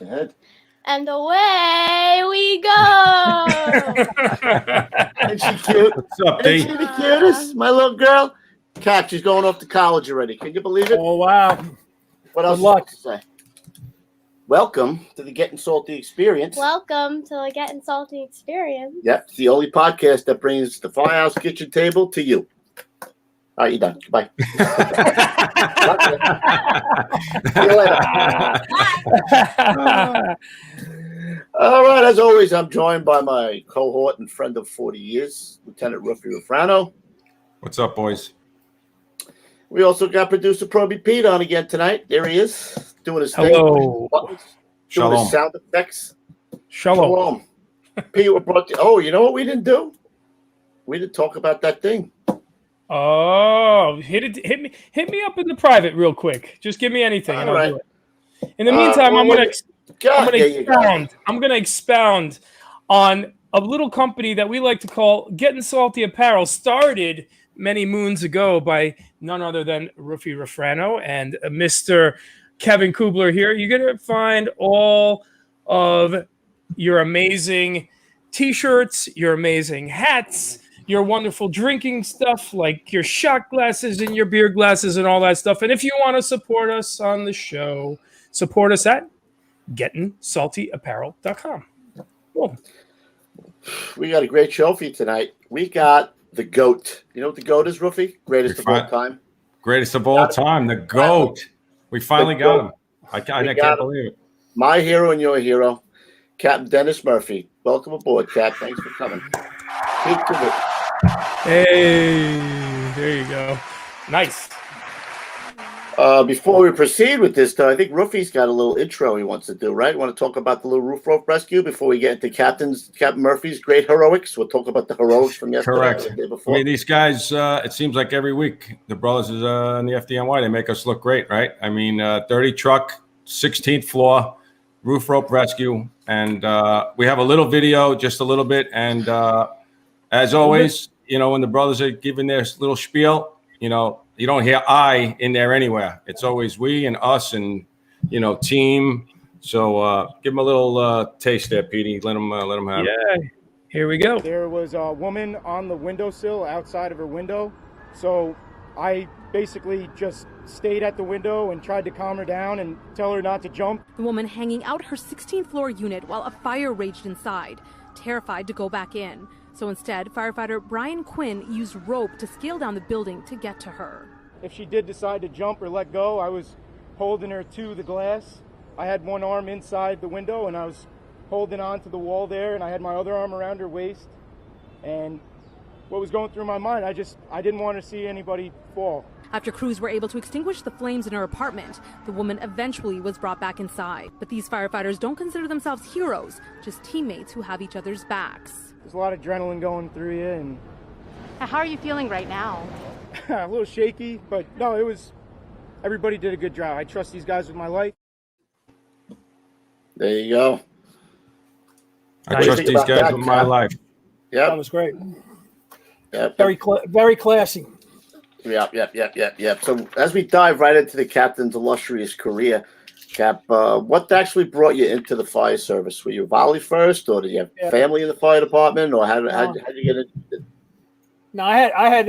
ahead. And away we go. Isn't she cute? What's up, Isn't she D? the cutest? My little girl. Cat, she's going off to college already. Can you believe it? Oh, wow. What else Good luck. is there to say? Welcome to the Gettin' Salty experience. Welcome to the Gettin' Salty experience. Yep, it's the only podcast that brings the firehouse kitchen table to you. All right, you're done. Goodbye. See you later. All right, as always, I'm joined by my cohort and friend of 40 years, Lieutenant Ruffy Rufrano. What's up, boys? We also got producer Proby Pete on again tonight. There he is, doing his thing. Hello. Doing Shalom. his sound effects. Shalom. Pete, we brought oh, you know what we didn't do? We didn't talk about that thing. Oh, hit me up in the private real quick. Just give me anything and All I'll right. do it. In the meantime, I'm gonna expound on a little company that we like to call Gettin' Salty Apparel, started many moons ago by none other than Ruffy Rufrano and Mr. Kevin Kubler here. You're going to find all of your amazing T-shirts, your amazing hats, your wonderful drinking stuff like your shot glasses and your beer glasses and all that stuff. And if you want to support us on the show, support us at gettinsaltyapparel.com. Cool. We got a great show for you tonight. We got the GOAT. You know what the GOAT is, Ruffy? Greatest of all time. Greatest of all time, the GOAT. We finally got him. I can't believe it. My hero and your hero, Captain Denis Murphy. Welcome aboard, Cap. Thanks for coming. Hey, there you go. Nice. Before we proceed with this, though, I think Ruffy's got a little intro he wants to do, right? Want to talk about the little roof rope rescue before we get into Captain Murphy's great heroics? We'll talk about the heroics from yesterday. Correct. The day before. I mean, these guys, it seems like every week, the brothers in the FDNY, they make us look great, right? I mean, 30 truck, 16th floor, roof rope rescue. And we have a little video, just a little bit. And as always, you know, when the brothers are giving their little spiel, you know, you don't hear I in there anywhere. It's always we and us and, you know, team. So give them a little taste there, Petey. Let them have it. Yeah, here we go. There was a woman on the windowsill outside of her window. So I basically just stayed at the window and tried to calm her down and tell her not to jump. The woman hanging out her 16th floor unit while a fire raged inside, terrified to go back in. So instead, firefighter Brian Quinn used rope to scale down the building to get to her. If she did decide to jump or let go, I was holding her to the glass. I had one arm inside the window and I was holding on to the wall there, and I had my other arm around her waist. And what was going through my mind, I didn't want to see anybody fall. After crews were able to extinguish the flames in her apartment, the woman eventually was brought back inside. But these firefighters don't consider themselves heroes, just teammates who have each other's backs. There's a lot of adrenaline going through you, and How are you feeling right now? a little shaky, but no, everybody did a good job. I trust these guys with my life. There you go. I trust these guys with my life. Yeah, That was great. yep. Very classy. Yep. So as we dive right into the captain's illustrious career, Cap, what actually brought you into the fire service? Were you volley first, or did you have family in the fire department, or how did you get into it? No, I had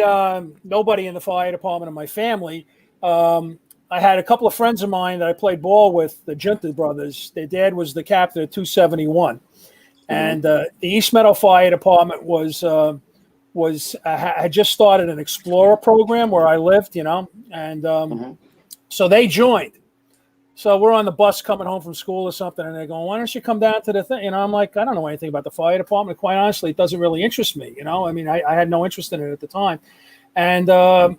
nobody in the fire department in my family. I had a couple of friends of mine that I played ball with, the Junta brothers. Their dad was the captain of 271, and the East Meadow Fire Department had just started an Explorer program where I lived, you know, and so they joined. So we're on the bus coming home from school or something, and they're going, "Why don't you come down to the thing?" You know, I'm like, I don't know anything about the fire department. Quite honestly, it doesn't really interest me. You know, I mean, I had no interest in it at the time, and I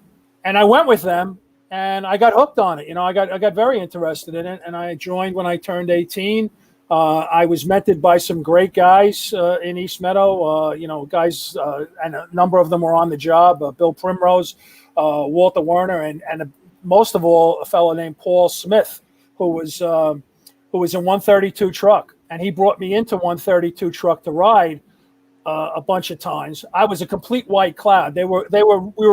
went with them, and I got hooked on it. You know, I got very interested in it, and I joined when I turned 18. I was mentored by some great guys in East Meadow. You know, guys, and a number of them were on the job. Bill Primrose, Walter Werner, and most of all, a fellow named Paul Smith, who was in 132 truck, and he brought me into 132 truck to ride a bunch of times. I was a complete white cloud. We were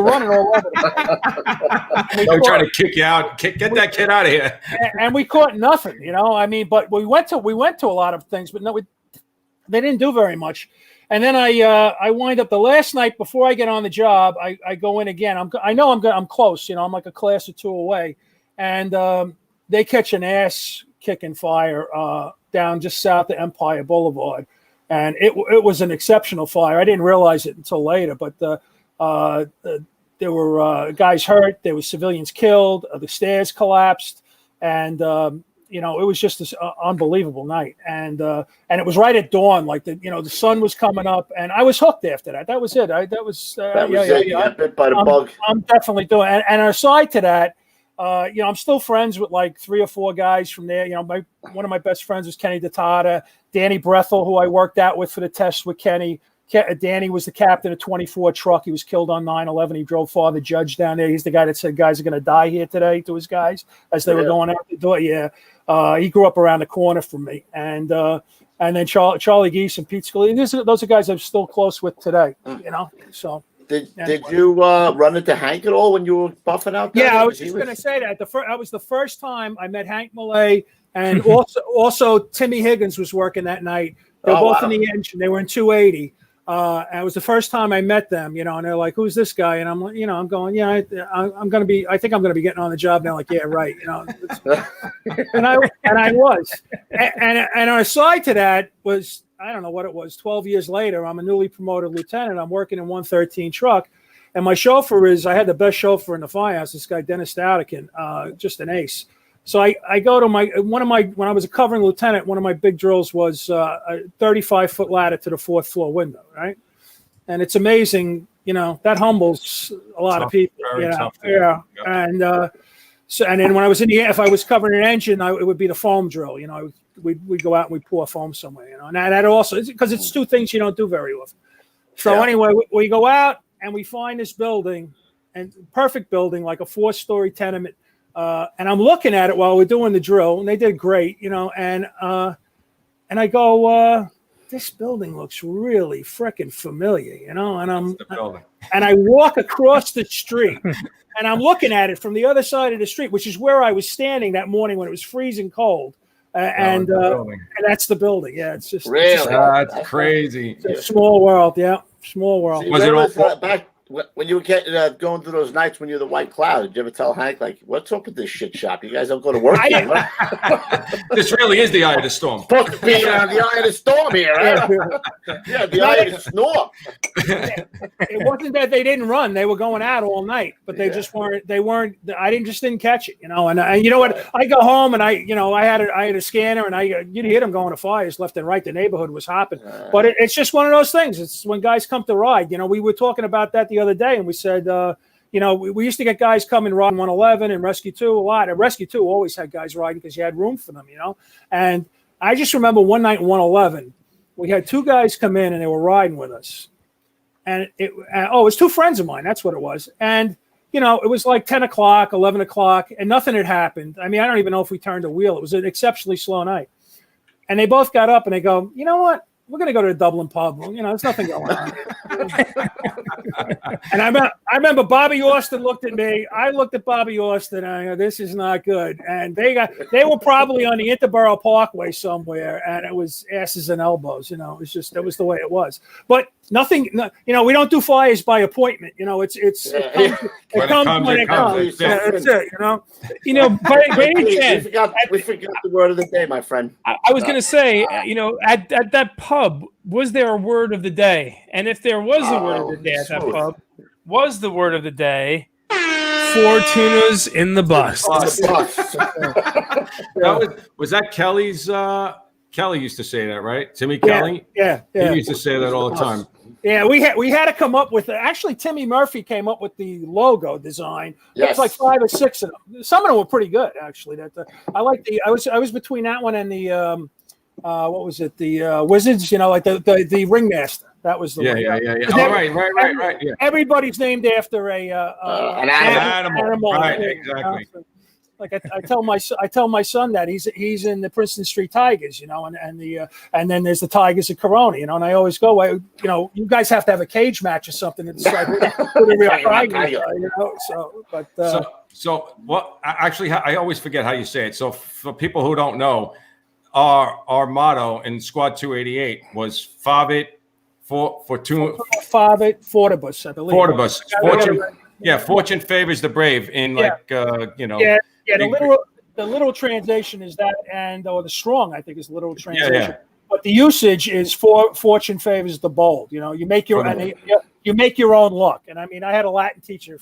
running all over the place. They were trying to kick you out. Get that kid out of here. And we caught nothing, I mean, but we went to a lot of things, but no, they didn't do very much. And then I wind up the last night before I get on the job. I go in again. I'm close. I'm like a class or two away, and they catch an ass kicking fire down just south of Empire Boulevard, and it was an exceptional fire. I didn't realize it until later, but there were guys hurt. There were civilians killed. The stairs collapsed, and it was just this unbelievable night. And it was right at dawn, like the sun was coming up, and I was hooked after that. That was it. Bit by the bug. I'm definitely doing it. And aside to that, I'm still friends with like 3 or 4 guys from there. One of my best friends was Kenny Detada, Danny Brethel, who I worked out with for the tests with Kenny. Danny was the captain of 24 truck. He was killed on 9/11. He drove Father Judge down there. He's the guy that said guys are going to die here today to his guys as they were going out the door. Yeah. He grew up around the corner from me. And then Charlie Geese and Pete Scully. Those are guys I'm still close with today, so. Did you run into Hank at all when you were buffing out there? Yeah, I was just going to say that. That was the first time I met Hank Millay, and also Timmy Higgins was working that night. They were both in the engine. They were in 280. And it was the first time I met them, and they're like, "Who's this guy?" And I'm like, I'm going, "Yeah, I'm going to be. I think I'm going to be getting on the job now." Like, "Yeah, right." And I was. And aside to that was, I don't know what it was. 12 years later, I'm a newly promoted lieutenant. I'm working in 113 truck, and my chauffeur I had the best chauffeur in the firehouse. This guy Denis Murphy, just an ace. So I go to when I was a covering lieutenant, one of my big drills was a 35-foot ladder to the 4th floor window, right? And it's amazing, that humbles a lot of people. Tough. Yeah. And then when I was if I was covering an engine, it would be the foam drill. We'd go out and we'd pour foam somewhere, And that also, because it's 2 things you don't do very often. So anyway, we go out and we find this building, and perfect building, like a 4-story tenement. And I'm looking at it while we're doing the drill, and they did great, and I go, this building looks really freaking familiar, and I walk across the street, and I'm looking at it from the other side of the street, which is where I was standing that morning when it was freezing cold, and that's the building. Yeah, it's just really that's crazy. It's a small world, yeah, small world. Was it all back? When you were going through those nights when you're the white cloud, did you ever tell Hank, like, what's up with this shit shop? You guys don't go to work yet, right? This really is the eye of the storm. Supposed to be the eye of the storm here, right? Yeah, the eye of the storm. It wasn't that they didn't run; they were going out all night, but they just weren't. They weren't. I didn't catch it, And you know what? I go home and I had a scanner, and you'd hear them going to fires left and right. The neighborhood was hopping, but it's just one of those things. It's when guys come to ride. We were talking about that the other day, and we said, we used to get guys coming riding 111 and Rescue 2 a lot. And Rescue 2 always had guys riding because you had room for them, And I just remember one night in 111, we had 2 guys come in and they were riding with us. And it was 2 friends of mine. That's what it was. And, it was like 10 o'clock, 11 o'clock, and nothing had happened. I mean, I don't even know if we turned a wheel. It was an exceptionally slow night. And they both got up and they go, "You know what? We're going to go to the Dublin pub. There's nothing going on." And I remember Bobby Austin looked at me. I looked at Bobby Austin. And I go, "This is not good." And they were probably on the Interborough Parkway somewhere, and it was asses and elbows. It was just, that was the way it was. But nothing. We don't do fires by appointment. It comes when it comes. Yeah, that's it. We forgot the word of the day, my friend. I was going to say, at that pub, was there a word of the day? And if there was a word of the day at that pub, was the word of the day 4 tunas in the bus? Was that Kelly's? Kelly used to say that, right? Timmy Kelly? Yeah. He used to say that all the time. Yeah, we had to come up with actually Timmy Murphy came up with the logo design. Yes. It's like 5 or 6 of them. Some of them were pretty good actually. I was between that one and the what was it? The Wizards, like the Ringmaster. That was the one. Yeah. Oh, right. Yeah. Everybody's named after an animal. Right, exactly. Like I tell my son that he's in the Princeton Street Tigers, and then there's the Tigers of Corona, and I always go, you guys have to have a cage match or something to decide who the real Tigers are, So what? Actually, I always forget how you say it. So for people who don't know, our motto in Squad 288 was Favit Fortuna. Favit Fortibus, I believe. Fortibus. Fortune favors the brave. The literal translation is that, or the strong, I think, is the literal translation. Yeah. But the usage is fortune favors the bold. You make your you make your own luck. And I mean, I had a Latin teacher,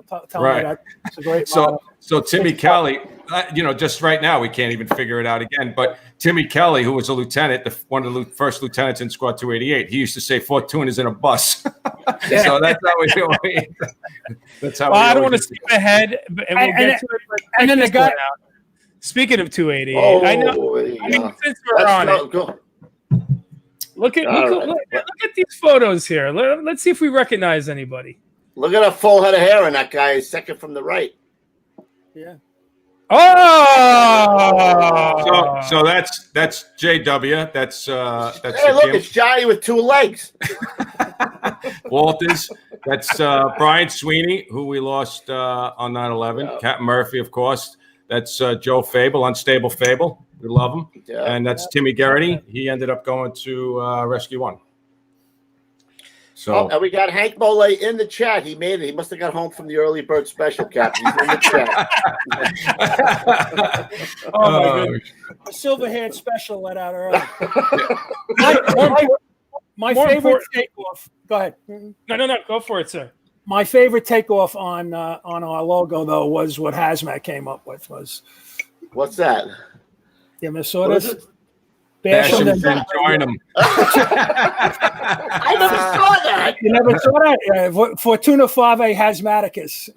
tell me that. It's a great motto. So Timmy Kelly, just right now we can't even figure it out again. But Timmy Kelly, who was a lieutenant, one of the first lieutenants in Squad 288, he used to say Fortune is in a bus. So that's how we. That's how. Well, I don't want to skip ahead, and we'll get to it. And then the guy. Speaking of 288, I know. I mean, since we're on it. Look at these photos here. Let's see if we recognize anybody. Look at a full head of hair on that guy, second from the right. Yeah. Oh. So that's JW. That's hey, look, it's Johnny with two legs. Walters. That's Brian Sweeney, who we lost on 9/11. Yeah. Captain Murphy, of course. That's Joe Fable, Unstable Fable. We love him. Yeah. And that's Timmy Garrity. He ended up going to Rescue One. So and we got Hank Mole in the chat. He made it. He must have got home from the early bird special, Captain. He's in the chat. Oh my goodness. A silver-haired special let out early. My favorite takeoff. Go ahead. No. Go for it, sir. My favorite takeoff on our logo, though, was what Hazmat came up with. What's that? You ever saw this? Bash him and join him. I never saw that. You never saw that? Yeah, Fortuna Fave Hazmaticus.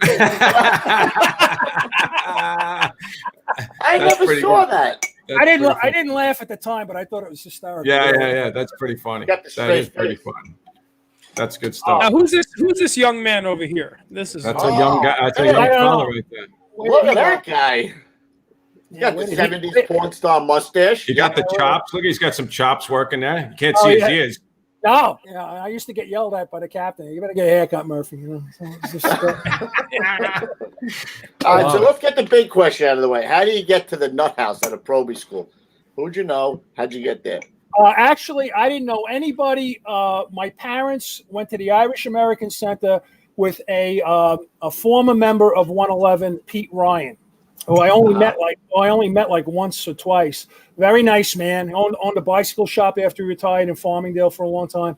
I never saw that. I didn't laugh at the time, but I thought it was hysterical. Yeah. That's pretty funny. That is pretty funny. That's good stuff. Now, who's this young man over here? That's a young guy. That's a young fella right there. Look at that guy. He's got the 70s porn star mustache. He got the chops. Look, he's got some chops working there. You can't see his ears. No, I used to get yelled at by the captain. You better get a haircut, Murphy. All right, so let's get the big question out of the way. How do you get to the Nuthouse at a Proby school? Who'd you know? How'd you get there? Actually, I didn't know anybody. My parents went to the Irish American Center with a former member of 111, Pete Ryan, who I only met like once or twice. Very nice man. He owned a bicycle shop after he retired in Farmingdale for a long time.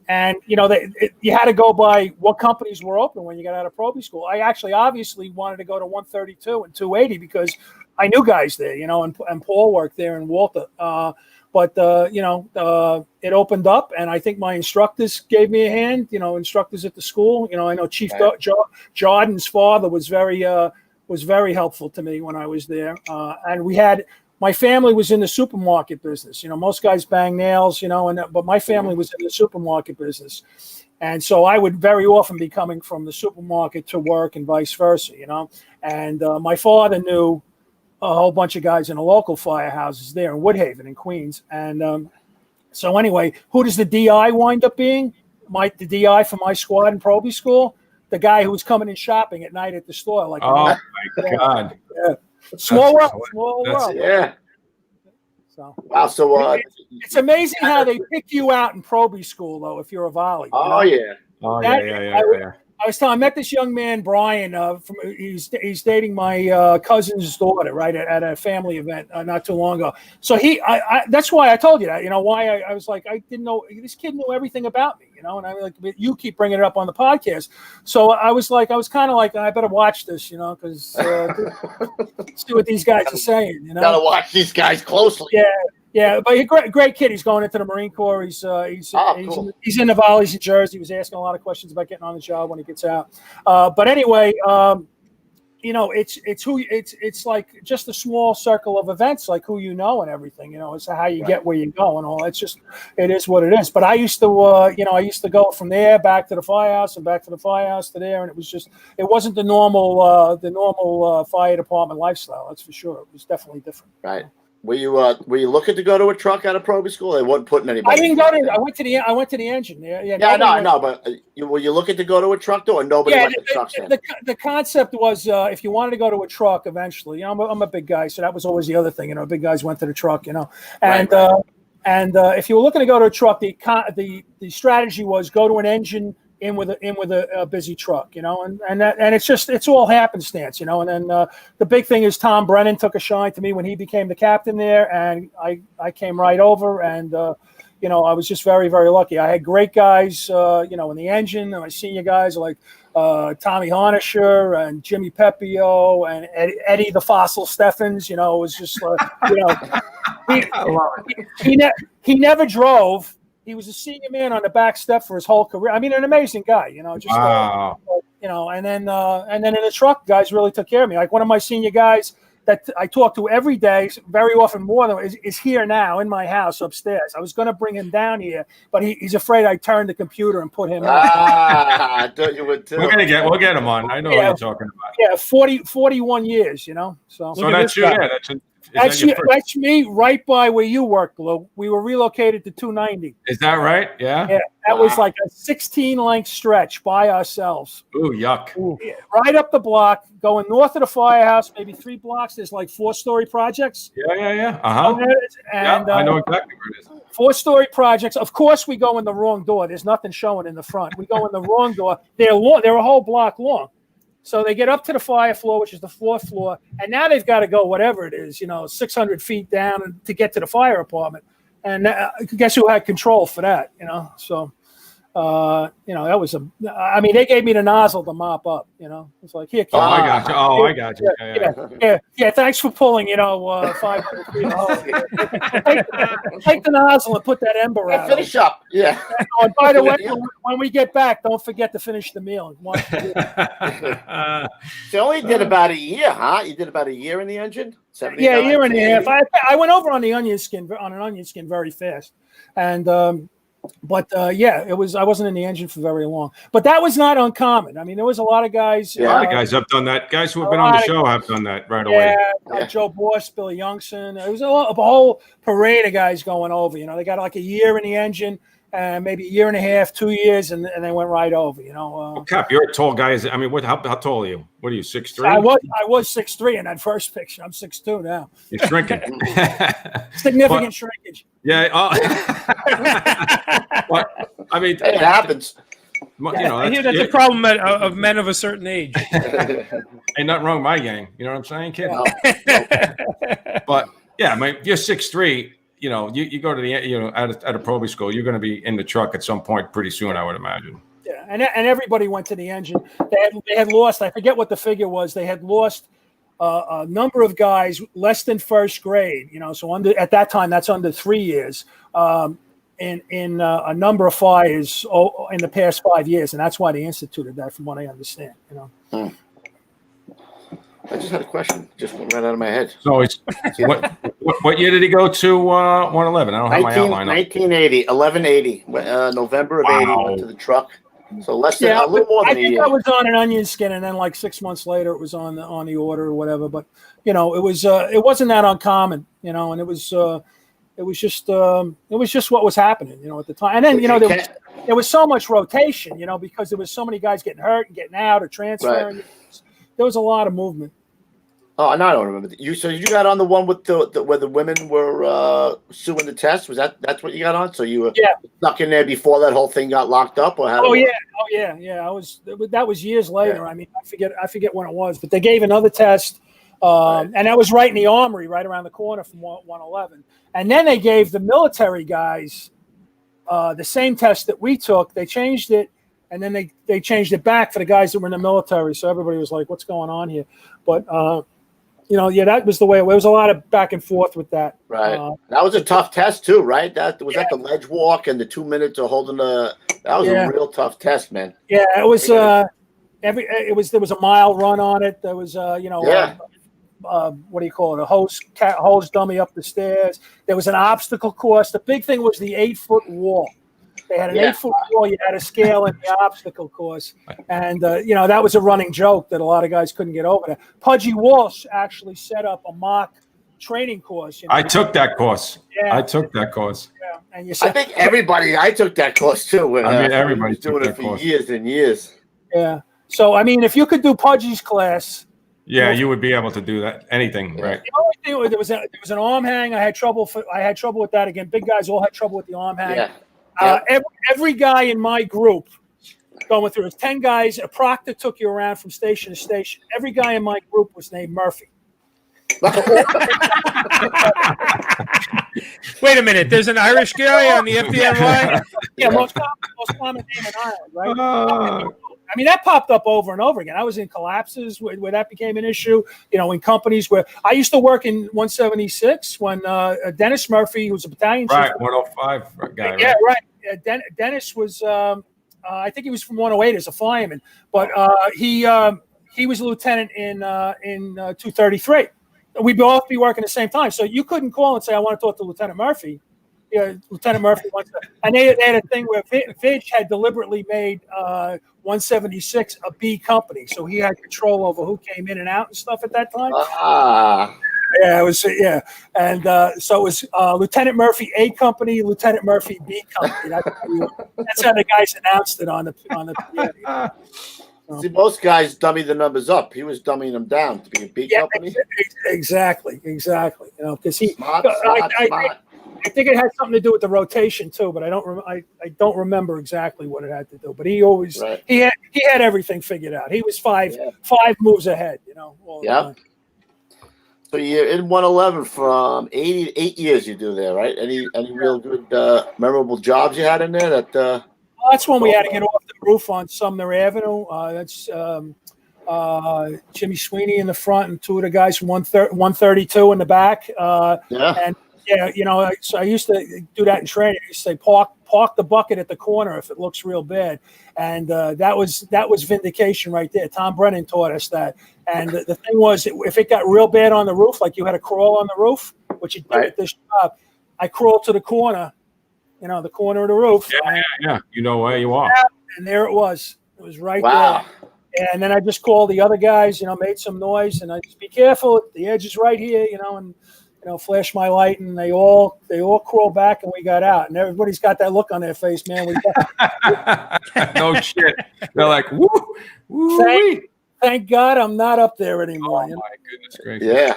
And you had to go by what companies were open when you got out of Proby school. I actually obviously wanted to go to 132 and 280 because I knew guys there, and Paul worked there and Walter. But it opened up, and I think my instructors gave me a hand. Instructors at the school. I know Chief Jordan's father was very helpful to me when I was there. And my family was in the supermarket business. Most guys bang nails. But my family was in the supermarket business, and so I would very often be coming from the supermarket to work and vice versa. And my father knew a whole bunch of guys in the local firehouses there in Woodhaven in Queens. And so anyway, who does the DI wind up being? The DI for my squad in Proby school? The guy who was coming in shopping at night at the store. My God. Yeah. Small world. Yeah. So, wow. So it's amazing how they pick you out in Proby school, though, if you're a volley. Yeah. I met this young man, Brian. He's dating my cousin's daughter, right, at a family event not too long ago. So that's why I told you that. Why I was like, I didn't know this kid knew everything about me. And I like, you keep bringing it up on the podcast. So I was kind of like, I better watch this, because see what these guys are saying. Gotta watch these guys closely. Yeah, but he's a great kid. He's going into the Marine Corps. He's in the volleys in Jersey. He was asking a lot of questions about getting on the job when he gets out. But anyway, it's like just a small circle of events, like who you know and everything. It's how you get where you go and all. It is what it is. But I used to, I used to go from there back to the firehouse and back to the firehouse to there, and it wasn't the normal fire department lifestyle. That's for sure. It was definitely different. Right. Were you looking to go to a truck out of probie school? They weren't putting anybody. I didn't go to. I went to the engine. Yeah. I know. But were you looking to go to a truck though, or nobody went to trucks? The concept was if you wanted to go to a truck eventually. I'm a big guy, so that was always the other thing. Big guys went to the truck. And if you were looking to go to a truck, the strategy was go to an engine in with a busy truck, and it's all happenstance, and then the big thing is Tom Brennan took a shine to me when he became the captain there, and I came right over, and I was just very, very lucky. I had great guys, in the engine, and my senior guys like Tommy Harnisher and Jimmy Pepio and Eddie the Fossil Steffens. It was just he never drove. He was a senior man on the back step for his whole career. I mean, an amazing guy, Wow. And then in the truck, guys really took care of me. Like one of my senior guys that I talk to every day, very often more than is here now in my house upstairs. I was going to bring him down here, but he's afraid I turned the computer and put him on. I thought you would too. We'll get him on. I know what you're talking about. Yeah, 41 years, So that's you. Yeah, that's me right by where you work, Lou. We were relocated to 290. Is that right? Yeah. Yeah, that was like a 16-length stretch by ourselves. Ooh, yuck. Yeah, right up the block, going north of the firehouse, maybe 3 blocks. There's like 4-story projects. Yeah. Uh-huh. And, I know exactly where it is. 4-story projects. Of course, we go in the wrong door. There's nothing showing in the front. We go in the wrong door. They're long. They're a whole block long. So they get up to the fire floor, which is the 4th floor, and now they've got to go whatever it is, 600 feet down to get to the fire apartment. And guess who had control for that? So that was they gave me the nozzle to mop up. It's like here. I got you. Yeah. Thanks for pulling. 500 feet of hole. Take the nozzle and put that ember out. Finish up. Yeah. And by the way, when we get back, don't forget to finish the meal. So you only did about a year, huh? You did about a year in the engine. A year and a half. I went over on an onion skin very fast, and. It was. I wasn't in the engine for very long, but that was not uncommon. I mean, there was a lot of guys. A lot of guys have done that. Guys who have been on the show have done that right away. Joe Boss, Billy Youngson. It was a whole parade of guys going over. They got like a year in the engine, and maybe a year and a half, 2 years, and they went right over. Cap, you're a tall guy. I mean, how tall are you? What are you, 6'3"? I was 6'3" in that first picture. I'm 6'2" now. You're shrinking. Significant shrinkage. Yeah. But, I mean, it happens. That's a problem of men of a certain age. Ain't nothing wrong with my gang. You know what I'm saying, kid? No. But yeah, you're 6'3". You go to the at a probie school, you're going to be in the truck at some point pretty soon, I would imagine. Yeah, and everybody went to the engine. They had lost. I forget what the figure was. They had lost a number of guys less than first grade. So at that time, that's under 3 years. In a number of fires in the past 5 years, and that's why they instituted that, from what I understand. I just had a question. Just went right out of my head. So what year did he go to 111? I don't have my outline. 1980, 1180, November of 80. Went to the truck. So less than a little more than a year. I think I was on an onion skin, and then like 6 months later, it was on the order or whatever. But it wasn't that uncommon, and it was just what was happening, at the time. And then there was so much rotation, because there was so many guys getting hurt and getting out or transferring. Right. There was a lot of movement. Oh, no, I don't remember. So you got on the one with where the women were suing the test? That's what you got on? So you were stuck in there before that whole thing got locked up, or how? That was years later. Yeah. I mean, I forget when it was, but they gave another test, and that was right in the armory, right around the corner from 111. And then they gave the military guys the same test that we took. They changed it, and then they changed it back for the guys that were in the military. So everybody was like, "What's going on here?" But that was the way. There was a lot of back and forth with that. Right. That was a tough test too, right? That was that the ledge walk and the 2 minutes of holding the. That was a real tough test, man. Yeah, it was. there was a mile run on it. There was Yeah. What do you call it? A hose dummy up the stairs. There was an obstacle course. The big thing was the 8-foot wall. They had an 8-foot wall. You had to scale in the obstacle course, and that was a running joke that a lot of guys couldn't get over. That Pudgy Walsh actually set up a mock training course. I took that course. Yeah. I took that course. Yeah. And I think I took that course too. When, everybody was doing took it that for course. years and years. Yeah. So, I mean, if you could do Pudgy's class. Yeah, you would be able to do that. Anything, right? The only thing there was an arm hang. I had trouble with that again. Big guys all had trouble with the arm hang. Yeah. Every guy in my group going through it, 10 guys. A proctor took you around from station to station. Every guy in my group was named Murphy. Wait a minute. There's an Irish guy on the FDNY? Yeah, most common name in Ireland, right? I mean, that popped up over and over again. I was in collapses where that became an issue, in companies where I used to work in 176 when Denis Murphy, who was a battalion chief. Right, 105 guy, right? Yeah, right. Dennis was, I think he was from 108 as a fireman, but he was a lieutenant in 233. We'd both be working at the same time. So you couldn't call and say, I want to talk to Lieutenant Murphy. Lieutenant Murphy wants to, and they had a thing where Vidge had deliberately made 176 a B company, so he had control over who came in and out and stuff at that time. Yeah, it was and so it was Lieutenant Murphy A company, Lieutenant Murphy B company. That's how the guys announced it on the. See, most guys dummy the numbers up. He was dummying them down to be a B company. Exactly. Because he. Smart. I think it had something to do with the rotation too, but I don't remember exactly what it had to do. But he always he had everything figured out. He was five moves ahead, all the time. So you're in 111 from 8 years. You do there, right? Any real good memorable jobs you had in there? That's when we had to get off the roof on Sumner Avenue. That's Jimmy Sweeney in the front and two of the guys from 132 in the back. And so I used to do that in training. I used to say, park the bucket at the corner if it looks real bad. And that was vindication right there. Tom Brennan taught us that. And the thing was, if it got real bad on the roof, like you had to crawl on the roof, which you did at this job, I crawled to the corner, the corner of the roof. Yeah. You know where you are. And there it was. It was right there. And then I just called the other guys, made some noise, and I just be careful. The edge is right here, and flash my light, and they all crawled back, and we got out. And everybody's got that look on their face, man. No shit. They're like, woo. Thank God I'm not up there anymore. Oh my goodness gracious.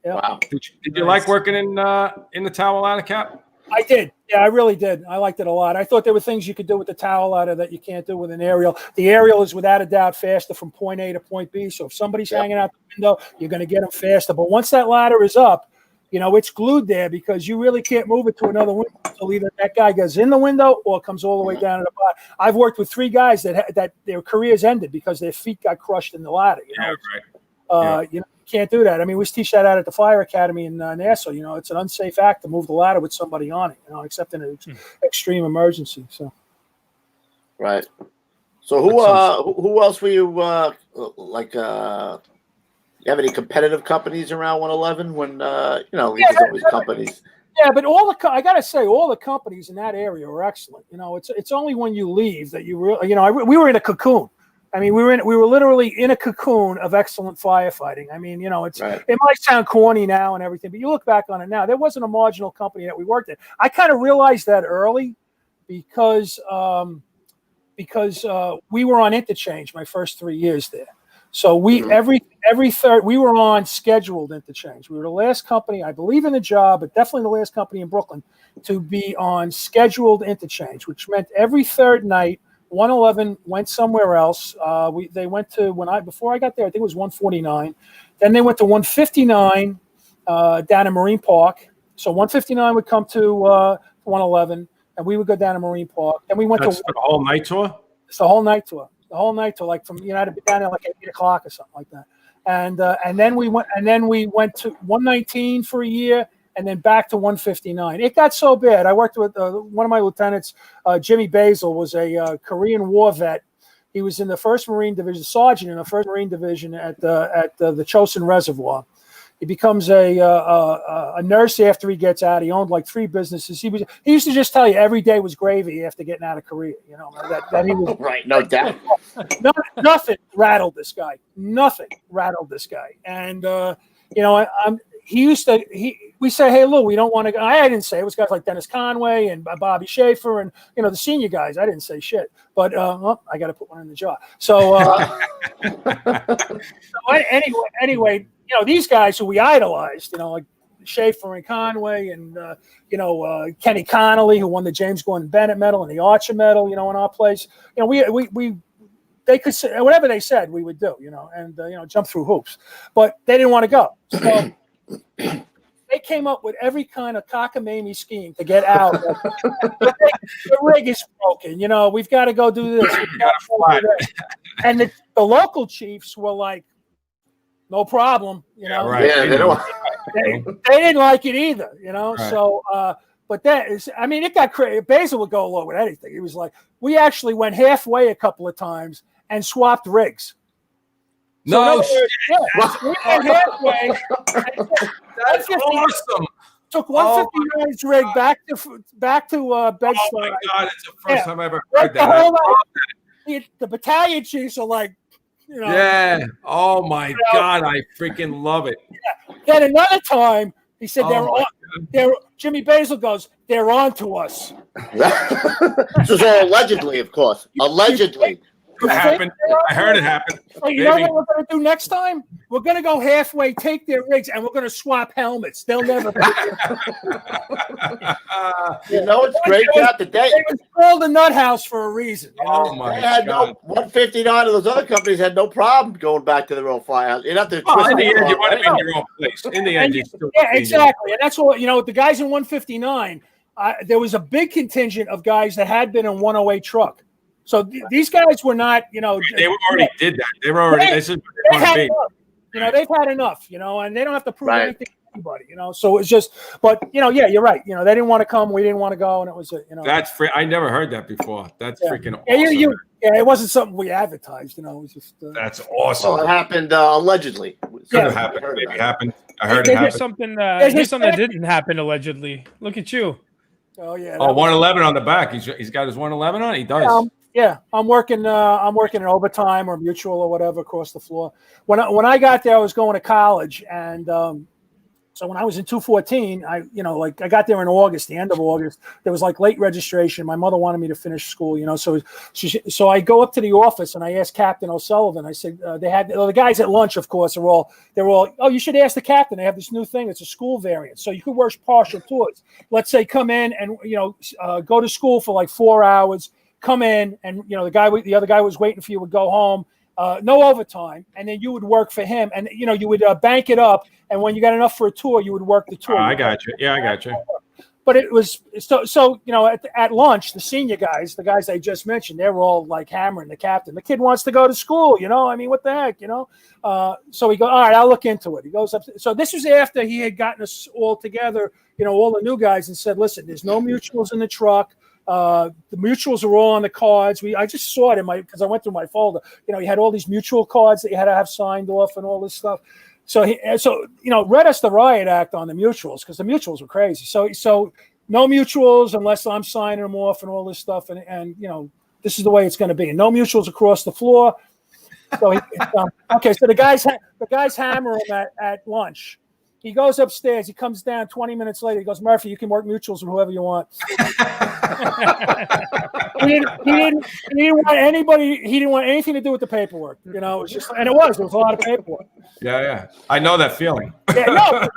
Yeah. Wow. Did you like working in the towel ladder, Cap? I did. Yeah, I really did. I liked it a lot. I thought there were things you could do with the towel ladder that you can't do with an aerial. The aerial is without a doubt faster from point A to point B. So if somebody's hanging out the window, you're going to get them faster. But once that ladder is up, it's glued there because you really can't move it to another window until either that guy goes in the window or comes all the way down to the bottom. I've worked with 3 guys that their careers ended because their feet got crushed in the ladder. You can't do that. I mean, we teach that out at the Fire Academy in Nassau. It's an unsafe act to move the ladder with somebody on it, except in an extreme emergency. So, right. So who else were you you have any competitive companies around 111 when there's always companies? Yeah, but I gotta say, all the companies in that area were excellent. It's only when you leave that you really, we were in a cocoon. I mean, we were literally in a cocoon of excellent firefighting. I mean, it might sound corny now and everything, but you look back on it now, there wasn't a marginal company that we worked at. I kind of realized that early because we were on Interchange my first 3 years there. So every third, we were on scheduled Interchange. We were the last company, I believe in the job, but definitely the last company in Brooklyn to be on scheduled Interchange, which meant every third night, 111 went somewhere else. They went to before I got there, I think it was 149. Then they went to 159 down in Marine Park. So 159 would come to 111, and we would go down to Marine Park. And we went That's the whole night tour. It's the whole night tour. The whole night tour, like from I'd be down there like at 8 o'clock or something like that. And then we went to 119 for a year, and then back to 159. It got so bad. I worked with one of my lieutenants, Jimmy Basil, was a Korean War vet. He was in the 1st Marine Division, sergeant in the 1st Marine Division at the Chosin Reservoir. He becomes a nurse after he gets out. He owned like 3 businesses. He used to just tell you every day was gravy after getting out of Korea. You know that he was Right, no doubt. nothing rattled this guy. Nothing rattled this guy. And you know, we say, hey, Lou, we don't want to go. I didn't say it. Was guys like Dennis Conway and Bobby Schaefer and, you know, the senior guys. I didn't say shit, but I got to put one in the jar. So, anyway, you know, these guys who we idolized, you know, like Schaefer and Conway and, you know, Kenny Connolly, who won the James Gordon Bennett Medal and the Archer Medal, you know, in our place, you know, they could say whatever they said we would do, you know, and, you know, jump through hoops, but they didn't want to go. So they came up with every kind of cockamamie scheme to get out. The rig is broken. You know, we've got to go do this. And the local chiefs were like, no problem. You know, right. they didn't like it either. You know, right. So, but that is, I mean, it got crazy. Basil would go along with anything. He was like, we actually went halfway a couple of times and swapped rigs. No, we went halfway. That's awesome. Took 159's rig back to Bed-Stuy. Oh my God, it's the first time I ever heard that. The battalion chiefs are like, you know. Yeah. Oh my God, I freaking love it. Yeah. Then another time, he said Jimmy Basil goes, they're on to us. This is all allegedly, of course. Allegedly. It happened. I heard it happen. So you know what we're going to do next time? We're going to go halfway, take their rigs, and we're going to swap helmets. They'll never. You know, it's great out today. It was called the Nuthouse for a reason. You know? Oh my God! God. No, 159 of those other companies had no problem going back to their own firehouse. You have to twist in the end, you want to right? be in your own place. In the end, exactly, and that's what, you know. The guys in 159, there was a big contingent of guys that had been in 108 truck. So these guys were not, you know. They already did that. They were already. This is what they want to be. You know, they've had enough. You know, and they don't have to prove anything to anybody. You know, so it's just. But you know, yeah, you're right. You know, they didn't want to come. We didn't want to go, and it was, you know. That's free. I never heard that before. That's freaking awesome. Yeah, it wasn't something we advertised. You know, it was just. That's awesome. Well, it happened allegedly. Could have happened. Maybe happened. I heard it happened. Here's something that didn't happen allegedly. Look at you. Oh yeah. Oh, 111 on the back. He's got his 111 on. He does. Yeah, I'm working in overtime or mutual or whatever across the floor. When I got there, I was going to college, and so when I was in 214, I got there in August, the end of August. There was like late registration. My mother wanted me to finish school, you know. So I go up to the office and I asked Captain O'Sullivan. I said they had the guys at lunch, of course, they're all oh, you should ask the captain. They have this new thing. It's a school variant, so you could work partial tours. Let's say come in and go to school for like 4 hours. Come in, and you know the other guy was waiting for you would go home, no overtime, and then you would work for him, and you know you would bank it up, and when you got enough for a tour, you would work the tour. I got you. Yeah, I got you. But it was so you know at lunch, the senior guys, the guys I just mentioned, they were all like hammering the captain. The kid wants to go to school, you know. I mean, what the heck, you know? So he goes, all right, I'll look into it. He goes up. So this was after he had gotten us all together, you know, all the new guys, and said, listen, there's no mutuals in the truck. The mutuals are all on the cards. I just saw it because I went through my folder. You know, you had all these mutual cards that you had to have signed off and all this stuff. So you know, read us the riot act on the mutuals because the mutuals were crazy. So no mutuals unless I'm signing them off and all this stuff. And you know, this is the way it's going to be. And no mutuals across the floor. So okay. So the guys hammer him at lunch. He goes upstairs. He comes down 20 minutes later. He goes, Murphy, you can work mutuals with whoever you want. he didn't want anybody. He didn't want anything to do with the paperwork. You know, it was just, and it was a lot of paperwork. Yeah. I know that feeling. Yeah, no.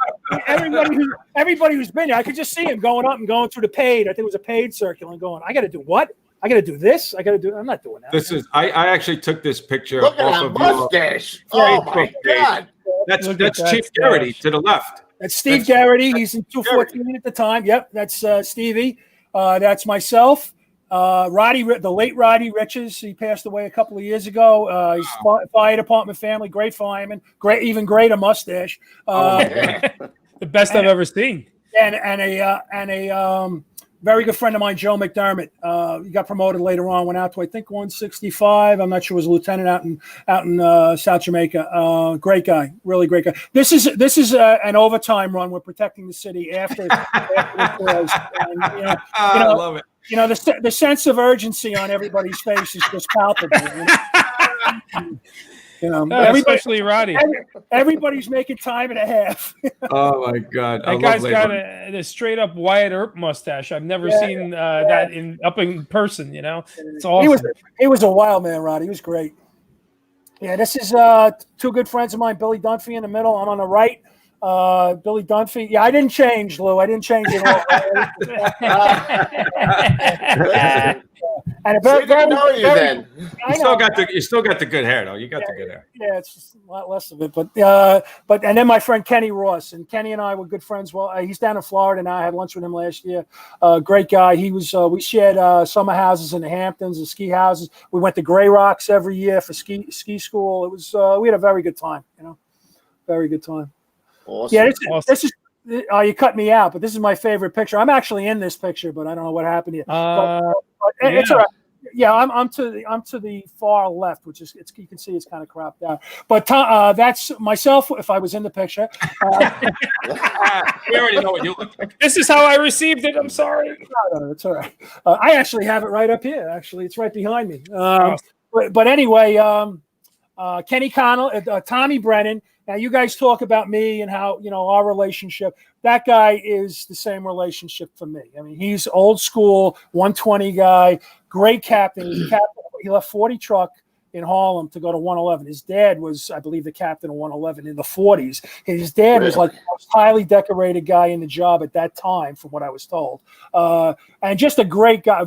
Everybody who's been there, I could just see him going up and going through the paid. I think it was a paid circle and going, I got to do what? I got to do this. I'm not doing that. This is. I actually took this picture. Look at that mustache. Oh my God. That's Chief Garrity to the left. That's Steve Garrity. He's in 214 at the time. Yep, that's Stevie. That's myself. The late Roddy Riches. He passed away a couple of years ago. He's fire department family, great fireman, even greater mustache. The best I've ever seen. And a Very good friend of mine, Joe McDermott. He got promoted later on. Went out to I think 165. I'm not sure. Was a lieutenant out in South Jamaica. Great guy, really great guy. This is an overtime run. We're protecting the city after the close. And, I love it. The sense of urgency on everybody's face is just palpable. Especially Roddy. Everybody's making time and a half. Oh my God! That guy's got a straight up Wyatt Earp mustache. I've never seen that up in person. It's awesome. He was a wild man, Roddy. He was great. Yeah, this is two good friends of mine, Billy Dunphy in the middle. I'm on the right. Billy Dunphy. Yeah, I didn't change, Lou. I didn't change at all. And You still got the good hair though. You got the good hair. Yeah, it's just a lot less of it. But and then my friend Kenny Ross, and Kenny and I were good friends. Well, he's down in Florida now. I had lunch with him last year. Great guy. He was. We shared summer houses in the Hamptons and ski houses. We went to Grey Rocks every year for ski school. It was. We had a very good time. Very good time. Awesome. Yeah, this is. You cut me out, but this is my favorite picture. I'm actually in this picture, but I don't know what happened here. It's all right. Yeah, I'm to the far left, which is you can see it's kind of cropped out. But that's myself if I was in the picture. We already know what you look like. This is how I received it. I'm sorry. No, it's all right. I actually have it right up here. Actually, it's right behind me. But anyway, Kenny Connell, Tommy Brennan. Now, you guys talk about me and how, our relationship. That guy is the same relationship for me. I mean, he's old school, 120 guy, great captain. He left 40 truck in Harlem to go to 111. His dad was, I believe, the captain of 111 in the 40s. His dad was like the most highly decorated guy in the job at that time, from what I was told. And just a great guy, a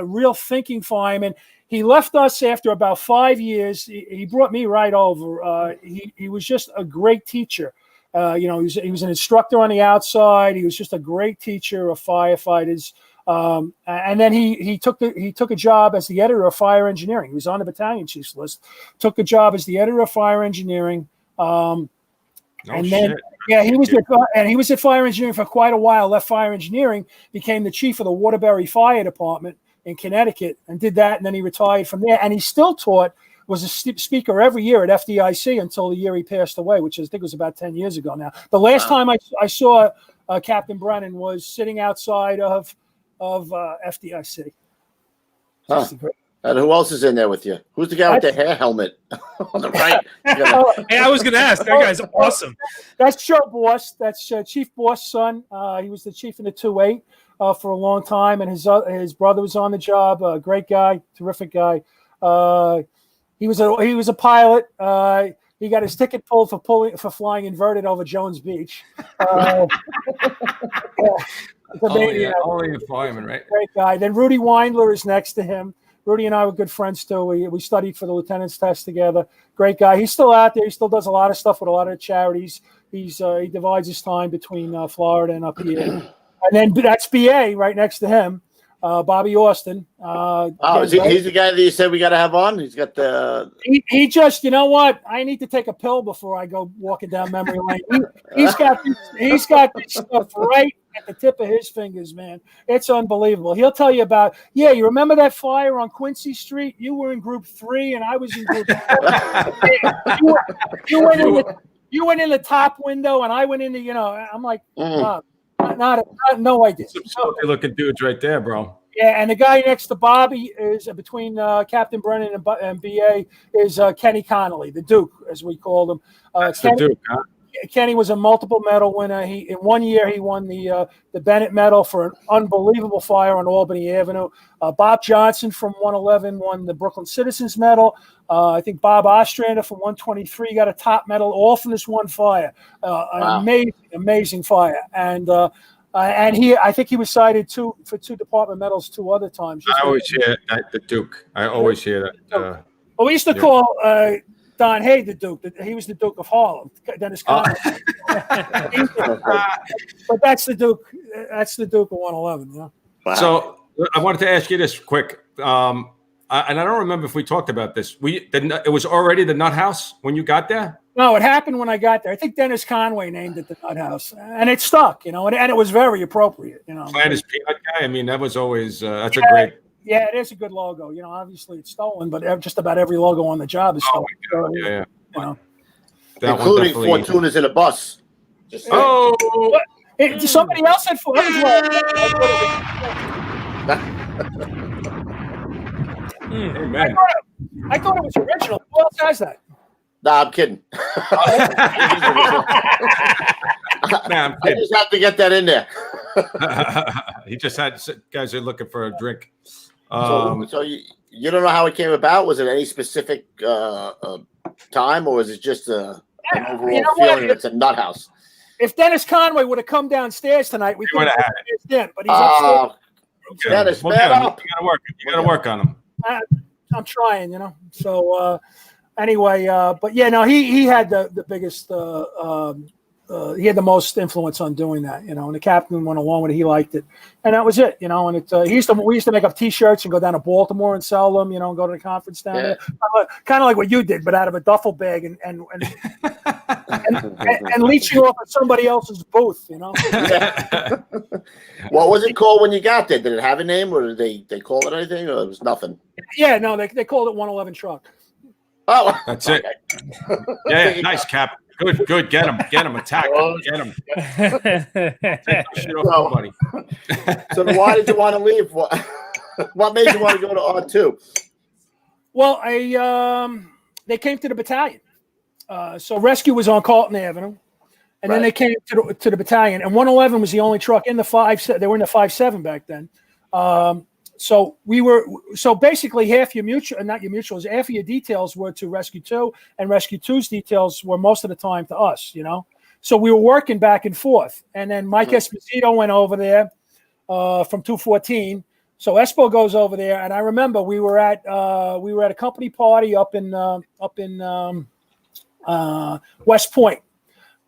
real thinking fireman. He left us after about 5 years. He brought me right over. He was just a great teacher. He was an instructor on the outside. He was just a great teacher of firefighters. And then he took a job as the editor of fire engineering. He was on the battalion chief's list. Took a job as the editor of fire engineering. He was at fire engineering for quite a while. Left fire engineering, became the chief of the Waterbury Fire Department in Connecticut, and did that, and then he retired from there. And he still taught, was a speaker every year at FDIC until the year he passed away, which I think was about 10 years ago now. The last time I saw Captain Brennan was sitting outside of FDIC. Huh. And who else is in there with you? Who's the guy with the hair helmet on the right? Hey, I was going to ask. That guy's awesome. That's Joe Boss. That's Chief Boss' son. He was the chief in the 2-8 for a long time, and his brother was on the job. Great guy, terrific guy. He was a pilot. He got his ticket pulled for flying inverted over Jones Beach. Only a fireman, right? Great guy. Then Rudy Weindler is next to him. Rudy and I were good friends too. We studied for the lieutenant's test together. Great guy. He's still out there. He still does a lot of stuff with a lot of charities. He divides his time between Florida and up here. And then that's BA right next to him, Bobby Austin. He's the guy that you said we got to have on? He's got the... He just, you know what? I need to take a pill before I go walking down memory lane. He's got this stuff right at the tip of his fingers, man. It's unbelievable. He'll tell you about, you remember that fire on Quincy Street? You were in group 3 and I was in group 4. You went in the top window and I went in the, I'm like, no idea. Some looking dudes right there, bro. Yeah, and the guy next to Bobby is between Captain Brennan and BA is Kenny Connolly, the Duke, as we called him. That's Kenny, the Duke, huh? Kenny was a multiple medal winner. In 1 year he won the Bennett Medal for an unbelievable fire on Albany Avenue. Bob Johnson from 111 won the Brooklyn Citizens Medal. I think Bob Ostrander from 123 got a top medal, all from this one fire. An amazing fire. And I think he was cited for 2 department medals 2 other times. I always hear that, the Duke. I always hear that. Well, we used to call Don Hay the Duke. He was the Duke of Harlem. Dennis Conway. But that's the Duke. That's the Duke of 111. Yeah. Wow. So I wanted to ask you this quick. And I don't remember if we talked about this. It was already the Nuthouse when you got there? No, it happened when I got there. I think Dennis Conway named it the Nuthouse, and it stuck, and it was very appropriate, Plant his peanut I mean, that was always that's a great. Yeah, it is a good logo. You know, obviously it's stolen, but just about every logo on the job is stolen. God, yeah. You know, That including one four definitely. tuners in a bus. Just saying. Oh, somebody else had four. hey, man. I thought it was original. Who else has that? Nah, I'm kidding. Nah, I'm I kidding. just have to get that in there. He just had guys are looking for a drink. So you don't know how it came about? Was it any specific time, or was it just an overall feeling that's a nut house? If Dennis Conway would have come downstairs tonight, we could have had it then. But he's upstairs. Dennis, We'll man get him. up. You gotta work on him. I'm trying, you know. So anyway, but yeah, no, he had the biggest. He had the most influence on doing that, you know. And the captain went along with it; he liked it, and that was it, you know. And we used to make up T-shirts and go down to Baltimore and sell them, you know, and go to the conference down there, kind of like what you did, but out of a duffel bag and leeching off at somebody else's booth, you know. Yeah. What was it called when you got there? Did it have a name, or did they call it anything, or it was nothing? Yeah, no, they called it 111 truck. Oh, that's it. Yeah, nice, Cap. Good. Get him, attack him, get him. Take that shit off nobody. So why did you want to leave? What made you want to go to R2? Well, they came to the battalion. So rescue was on Carlton Avenue, and then they came to the battalion. And 111 was the only truck in the 5.7. They were in the 5.7 back then. So basically half your mutuals, half of your details were to Rescue 2, and Rescue 2's details were most of the time to us, you know. So we were working back and forth. And then Mike Esposito went over there from 214. So Espo goes over there, and I remember we were at a company party up in West Point.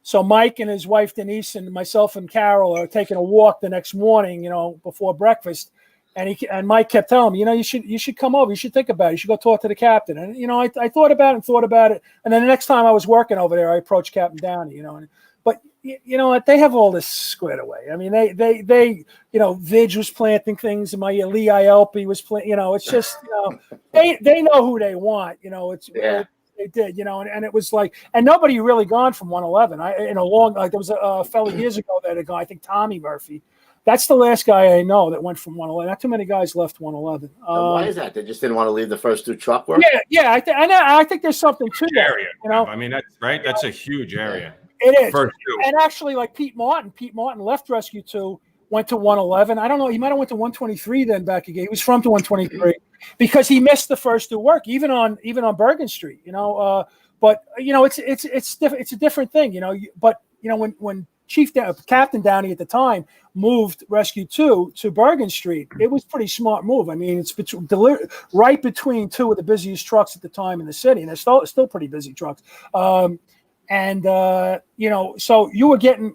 So Mike and his wife Denise and myself and Carol are taking a walk the next morning, you know, before breakfast. And Mike kept telling me, you know, you should come over. You should think about it. You should go talk to the captain. And, you know, I thought about it. And then the next time I was working over there, I approached Captain Downey, you know. But you know what? They have all this squared away. I mean, they you know, Vidge was planting things in my ear. Lee ILP was planting, you know, it's just, you know, they know who they want, you know. They did, you know, and it was like, and nobody really gone from 111. There was a fellow years ago that had gone, I think Tommy Murphy. That's the last guy I know that went from 111. Not too many guys left 111. Why is that? They just didn't want to leave the first two truck work? Yeah. I think there's something to that. Area, you know. I mean, that's right. That's a huge area. It is. First two. And actually, like Pete Martin left Rescue 2, went to 111. I don't know. He might have went to 123 then back again. He was from to 123 because he missed the first two work, even on Bergen Street. You know, but you know, it's a different thing. You know, but you know when Captain Downey at the time moved Rescue 2 to Bergen Street, it was a pretty smart move. I mean, it's right between two of the busiest trucks at the time in the city, and they're still pretty busy trucks. You know, so you were getting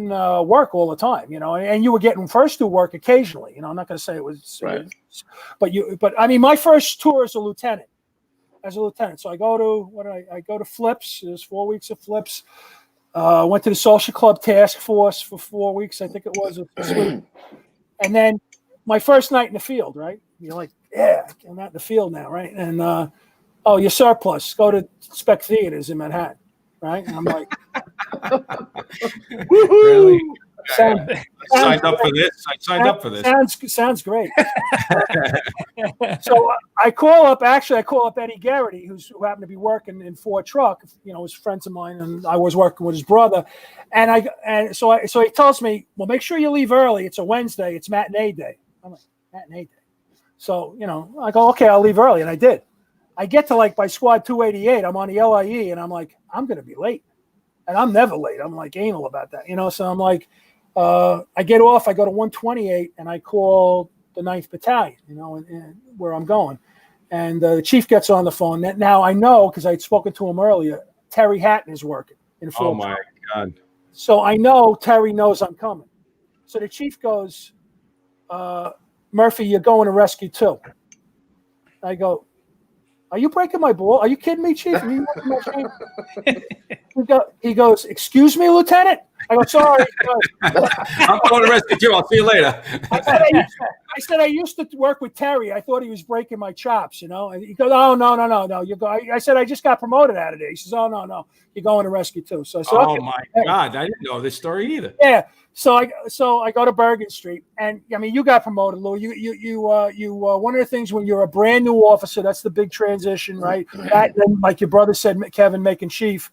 work all the time, you know, and you were getting first to work occasionally. You know, I'm not going to say it was, right. But I mean, my first tour as a lieutenant. So I go to Flips. There's 4 weeks of Flips. Went to the Social Club Task Force for 4 weeks, I think it was. And then my first night in the field, right? You're like, yeah, I'm out in the field now, right? And, you're surplus. Go to Spec Theaters in Manhattan, right? And I'm like, Really? I signed up for this. Sounds great. So I call up Eddie Garrity, who happened to be working in Ford Truck. You know, was friends of mine, and I was working with his brother. So he tells me, well, make sure you leave early. It's a Wednesday. It's matinee day. I'm like, matinee day. So, you know, I go, okay, I'll leave early, and I did. I get to by squad 288. I'm on the LIE, and I'm like, I'm going to be late, and I'm never late. I'm like anal about that, you know. So I'm like. I get off, I go to 128, and I call the 9th Battalion, you know, and where I'm going. And the chief gets on the phone. Now I know, because I had spoken to him earlier, Terry Hatton is working in Fort. Oh, my God. So I know Terry knows I'm coming. So the chief goes, Murphy, you're going to Rescue 2. I go, Are you breaking my ball? Are you kidding me, Chief? Are you breaking my chain?" He goes, "Excuse me, Lieutenant." I go, "Sorry." I'm going to rescue too. I'll see you later. I said, "I used to work with Terry. I thought he was breaking my chops, you know." And he goes, "Oh, no. You go." I said, "I just got promoted out of there." He says, "Oh, no. You're going to rescue too." So I said, Oh okay. my God, I didn't know this story either. Yeah. So I go to Bergen Street, and I mean, you got promoted, Lou. You one of the things when you're a brand new officer, that's the big transition, right? That, and like your brother said, Kevin, making chief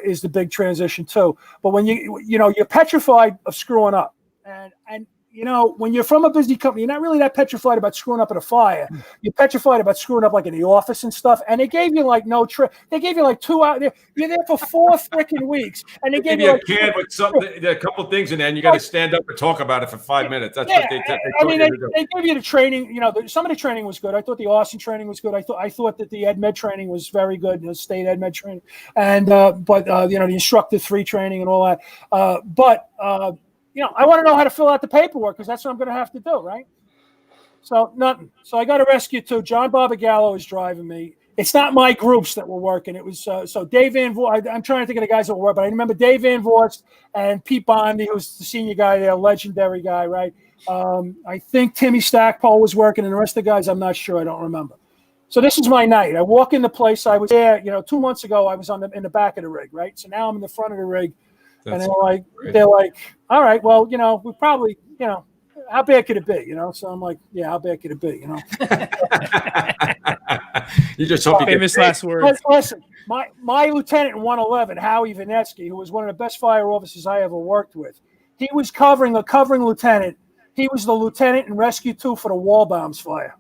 is the big transition too. But when you're petrified of screwing up, and you know, when you're from a busy company, you're not really that petrified about screwing up at a fire. You're petrified about screwing up like in the office and stuff. And they gave you like no trip. They gave you like 2 hours. You're there for 4 freaking weeks, and they gave you a like can with something, a couple things in there, and you got to stand up and talk about it for 5 minutes. That's what they gave you the training. You know, some of the training was good. I thought the Austin training was good. I thought that the Ed Med training was very good. The state Ed Med training, and but you know, the instructor 3 training and all that. You know, I want to know how to fill out the paperwork because that's what I'm going to have to do, right? So nothing. So I got to rescue too. John Barbagallo is driving me. It's not my groups that were working. It was so Dave Van Voort. I'm trying to think of the guys that were working, but I remember Dave Van Voort and Pete Bondi, who was the senior guy there, legendary guy, right? I think Timmy Stackpole was working, and the rest of the guys, I'm not sure. I don't remember. So this is my night. I walk in the place. I was there, you know, 2 months ago. I was in the back of the rig, right? So now I'm in the front of the rig. And they're like, all right, well, you know, we probably, you know, how bad could it be? You know, so I'm like, yeah, how bad could it be? You know, you just hope you famous last words. Listen, my lieutenant in 111, Howie Vanetsky, who was one of the best fire officers I ever worked with, he was covering lieutenant. He was the lieutenant in Rescue 2 for the Walbaum's fire.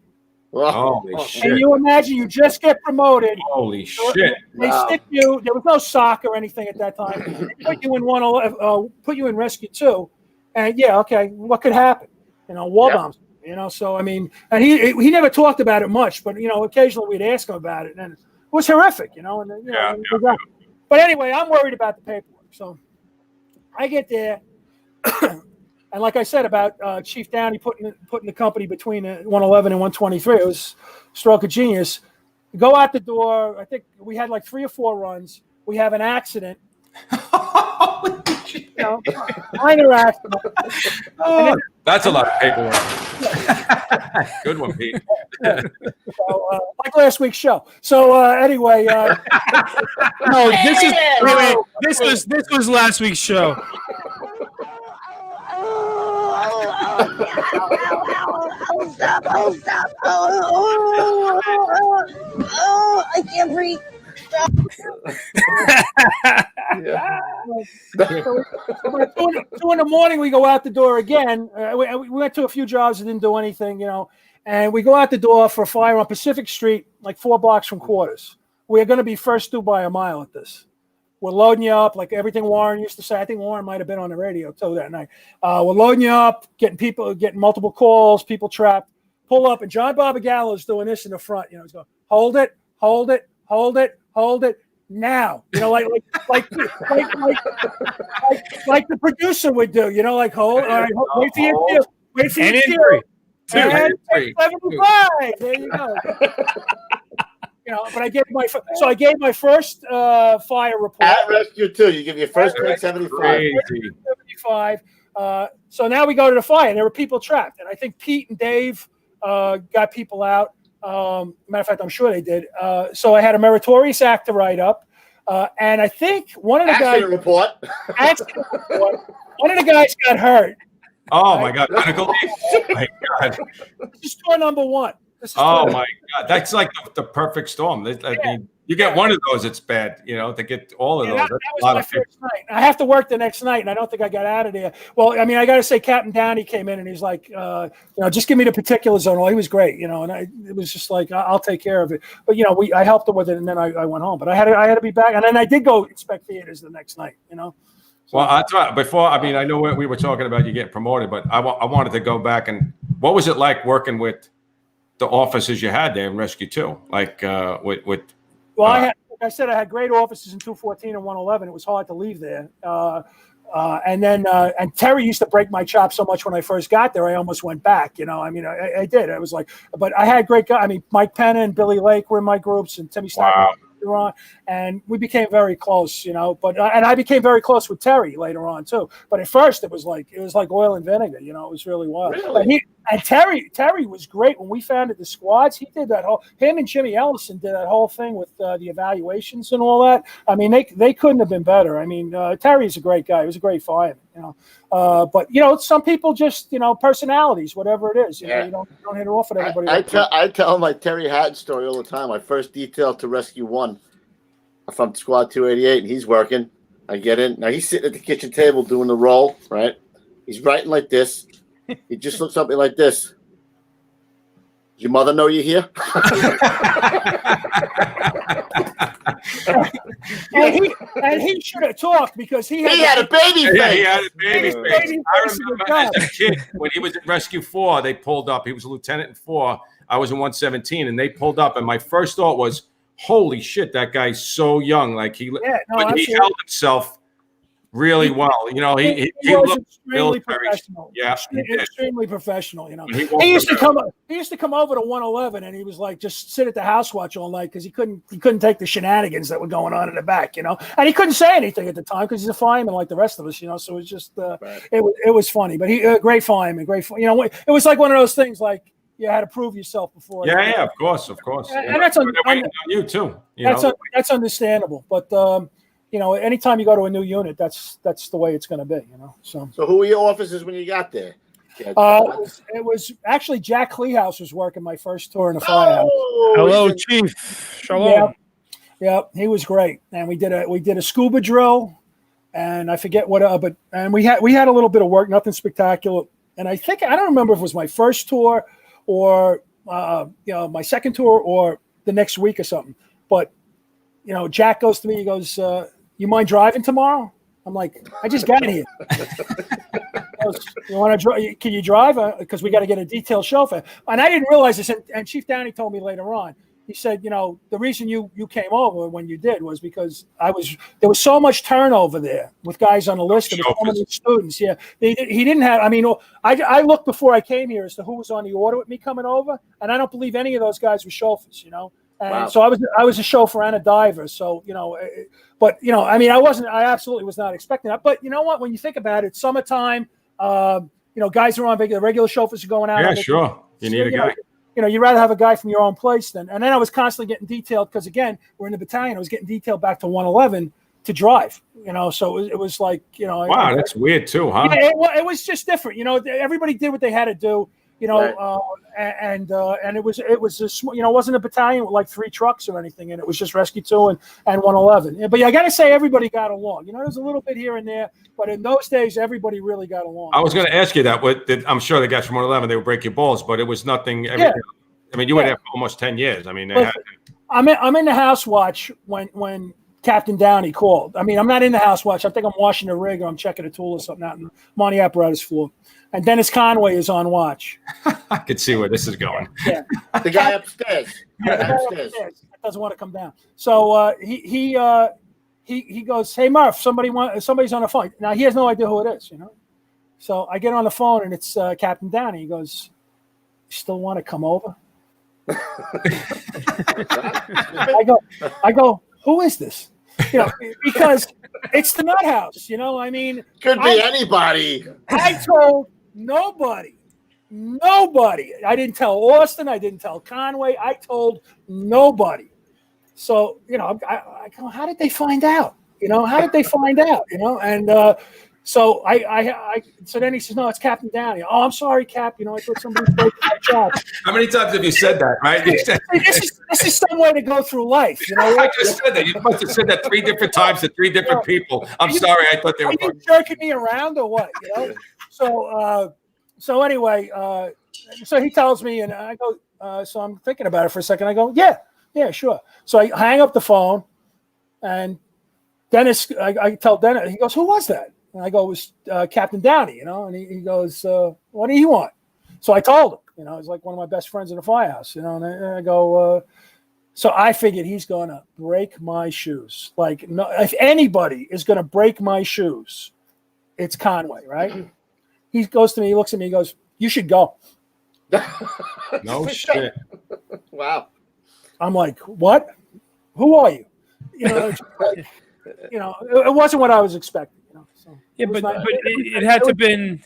Holy shit. Can you imagine? You just get promoted. Holy shit. They stick you. There was no SOC or anything at that time. They put you in 111, put you in Rescue 2. And yeah, okay, what could happen? You know, wall bombs. You know, so I mean, and he never talked about it much, but you know, occasionally we'd ask him about it, and it was horrific. You know, and you know, but anyway, I'm worried about the paperwork. So I get there. And like I said about Chief Downey putting the company between 111 and 123, it was stroke of genius. You go out the door. I think we had like 3 or 4 runs. We have an accident. You know, minor accident. That's a lot of paperwork. Good one, Pete. So, like last week's show. So anyway, no, this was last week's show. Stop. I can't breathe. So 2 in the morning, we go out the door again. We went to a few jobs and didn't do anything, you know. And we go out the door for a fire on Pacific Street, like 4 blocks from quarters. We're going to be first due by a mile at this. We're loading you up, like everything Warren used to say. I think Warren might have been on the radio too that night. We're loading you up, getting multiple calls, people trapped. Pull up, and John Barbagallo is doing this in the front. You know, he's going, hold it now. You know, like the producer would do. You know, like hold. All right, wait for your cue. Wait for your cue. And 75. There you go. You know, but I gave my first fire report. At Rescue 2, you give your first grade 75. 75. So now we go to the fire, and there were people trapped. And I think Pete and Dave got people out. Matter of fact, I'm sure they did. So I had a meritorious act to write up. And I think one of the Accident report. One of the guys got hurt. Oh, my God. Medical leave? My God. This is tour number 1. Oh my God, that's like the perfect storm. I mean, you get one of those, it's bad. You know, to get all of those. That was my first night. I have to work the next night, and I don't think I got out of there. Well, I mean, I got to say, Captain Downey came in, and he's like, you know, just give me the particulars on all. He was great, you know, and it was just like, I'll take care of it. But you know, I helped him with it, and then I went home. But I had to be back, and then I did go inspect theaters the next night. You know. So, well, I thought before. I mean, I know we were talking about you getting promoted, but I wanted to go back and what was it like working with the officers you had there in Rescue 2, like with well, like I said, I had great officers in 214 and 111. It was hard to leave there. And then and Terry used to break my chop so much when I first got there, I almost went back. You know, I mean, I did. It was like, but I had great guys. I mean, Mike Penna and Billy Lake were in my groups, and Timmy Stockton. Wow. On, and we became very close, you know. But and I became very close with Terry later on too. But at first, it was like oil and vinegar, you know. It was really wild. Really? And Terry was great when we founded the squads. He did that whole. Him and Jimmy Ellison did that whole thing with the evaluations and all that. I mean, they couldn't have been better. I mean, Terry's a great guy. He was a great fireman, you know. But you know, some people just, you know, personalities, whatever it is. You know, you don't hit it off with everybody. I tell my Terry Hatton story all the time. My first detail to Rescue 1 from Squad 288, and he's working. I get in. Now he's sitting at the kitchen table doing the roll, right? He's writing like this. He just looks at me like this. Does your mother know you're here? and he should have talked because he had a baby face. Yeah, he had a baby face. I face remember as a kid when he was at Rescue 4, they pulled up. He was a lieutenant in 4. I was in 117, and they pulled up. And my first thought was, holy shit, that guy's so young. Like he held himself really well. You know, he was looked extremely professional. Yeah, extremely professional. You know, he used to come over to 111, and he was like just sit at the house watch all night because he couldn't take the shenanigans that were going on in the back. You know, and he couldn't say anything at the time because he's a fireman like the rest of us. You know, so it was just it was funny. But he great fireman, You know, it was like one of those things like. You had to prove yourself before. Yeah, of course. And that's on you too. That's understandable. But you know, anytime you go to a new unit, that's the way it's going to be. You know. So who were your officers when you got there? It was actually Jack Kleehouse was working my first tour in the firehouse. Hello, Chief. Shalom. Yeah, he was great. And we did a scuba drill, and I forget what. And we had a little bit of work, nothing spectacular. And I don't remember if it was my first tour. Or you know, my second tour, or the next week or something. But you know, Jack goes to me. He goes, "You mind driving tomorrow?" I'm like, "I just got here." He goes, "You want to drive? Can you drive? Because we got to get a detailed chauffeur." And I didn't realize this. And Chief Downey told me later on. He said, "You know, the reason you came over when you did was because there was so much turnover there with guys on the list. There were so many students. Yeah, he didn't have. I mean, I looked before I came here as to who was on the order with me coming over, and I don't believe any of those guys were chauffeurs. You know, and so I was a chauffeur and a diver. So you know, but you know, I mean, I absolutely was not expecting that. But you know what? When you think about it, summertime, you know, guys are on vacation. The regular chauffeurs are going out. Yeah, sure. You need a guy. You know, you'd rather have a guy from your own place than. And then I was constantly getting detailed because, again, we're in the battalion. I was getting detailed back to 111 to drive, you know. So it was like, you know. Wow, that's weird too, huh? Yeah, it was just different. You know, everybody did what they had to do, you know. Right. And it was you know, it wasn't a battalion with like 3 trucks or anything. And it was just Rescue 2 and 111. But yeah, I got to say, everybody got along. You know, there's a little bit here and there. But in those days, everybody really got along. I was going to ask you that. I'm sure the guys from 111, they would break your balls, but it was nothing. I mean, you were there for almost 10 years. I mean, I'm in the house watch when Captain Downey called. I mean, I'm not in the house watch. I think I'm washing the rig or I'm checking a tool or something out I'm on the apparatus floor. And Dennis Conway is on watch. I could see where this is going. Yeah. The guy upstairs. The guy upstairs doesn't want to come down. So he goes, "Hey Murph, somebody's on the phone." Now he has no idea who it is, you know. So I get on the phone and it's Captain Downey. He goes, "You still want to come over?" I go, "Who is this?" You know, because it's the Nuthouse, you know. I mean, could be anybody. I told nobody. I didn't tell Austin. I didn't tell Conway. I told nobody. So, you know, I go, how did they find out? You know, how did they find out? You know, and so so then he says, "No, it's Captain Downey." "Oh, I'm sorry, Cap. You know, I thought somebody broke my job." How many times have you said that, right? This is some way to go through life. You know, I just said that. You must have said that 3 different times to 3 different people. I'm sorry. I thought they were. Are you jerking me around or what? You know. So anyway, so he tells me, and I go. So I'm thinking about it for a second. I go, yeah, sure. So I hang up the phone, and Dennis. I tell Dennis. He goes, "Who was that?" And I go, "It was Captain Downey," you know, and he goes, "What do you want?" So I told him, you know, he's like one of my best friends in the firehouse, you know, and I go, so I figured he's going to break my shoes. Like, no, if anybody is going to break my shoes, it's Conway, right? He goes to me, he looks at me, he goes, "You should go." No shit. Wow. I'm like, "What? Who are you?" It wasn't what I was expecting. So Yeah, it was but nice. it had to have been.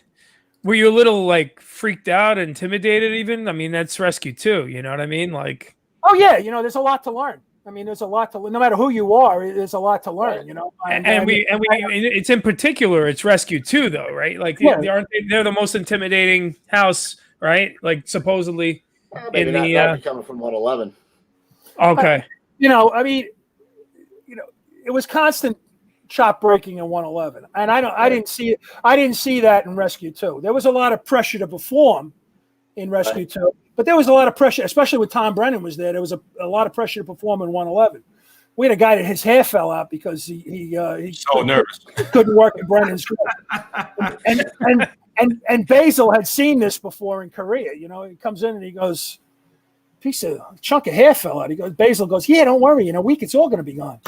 Were you a little like freaked out, intimidated? Even I mean, that's rescue too. You know what I mean? Like, Oh yeah, there's a lot to learn. I mean, there's a lot to no matter who you are, there's a lot to learn. and it's in particular, it's rescue too, though, right? Like, they're the most intimidating house, right? Like supposedly Maybe in the. not coming from 111. Okay. I mean, it was constant chop breaking in 111, and I didn't see that in Rescue 2. There was a lot of pressure to perform in Rescue 2, but there was a lot of pressure, especially when Tom Brennan was there. There was a lot of pressure to perform in 111. We had a guy that his hair fell out because he so nervous, couldn't work in Brennan's group. And Basil had seen this before in Korea. He comes in and he goes, chunk of hair fell out. Basil goes, "Yeah, don't worry. In a week, it's all going to be gone."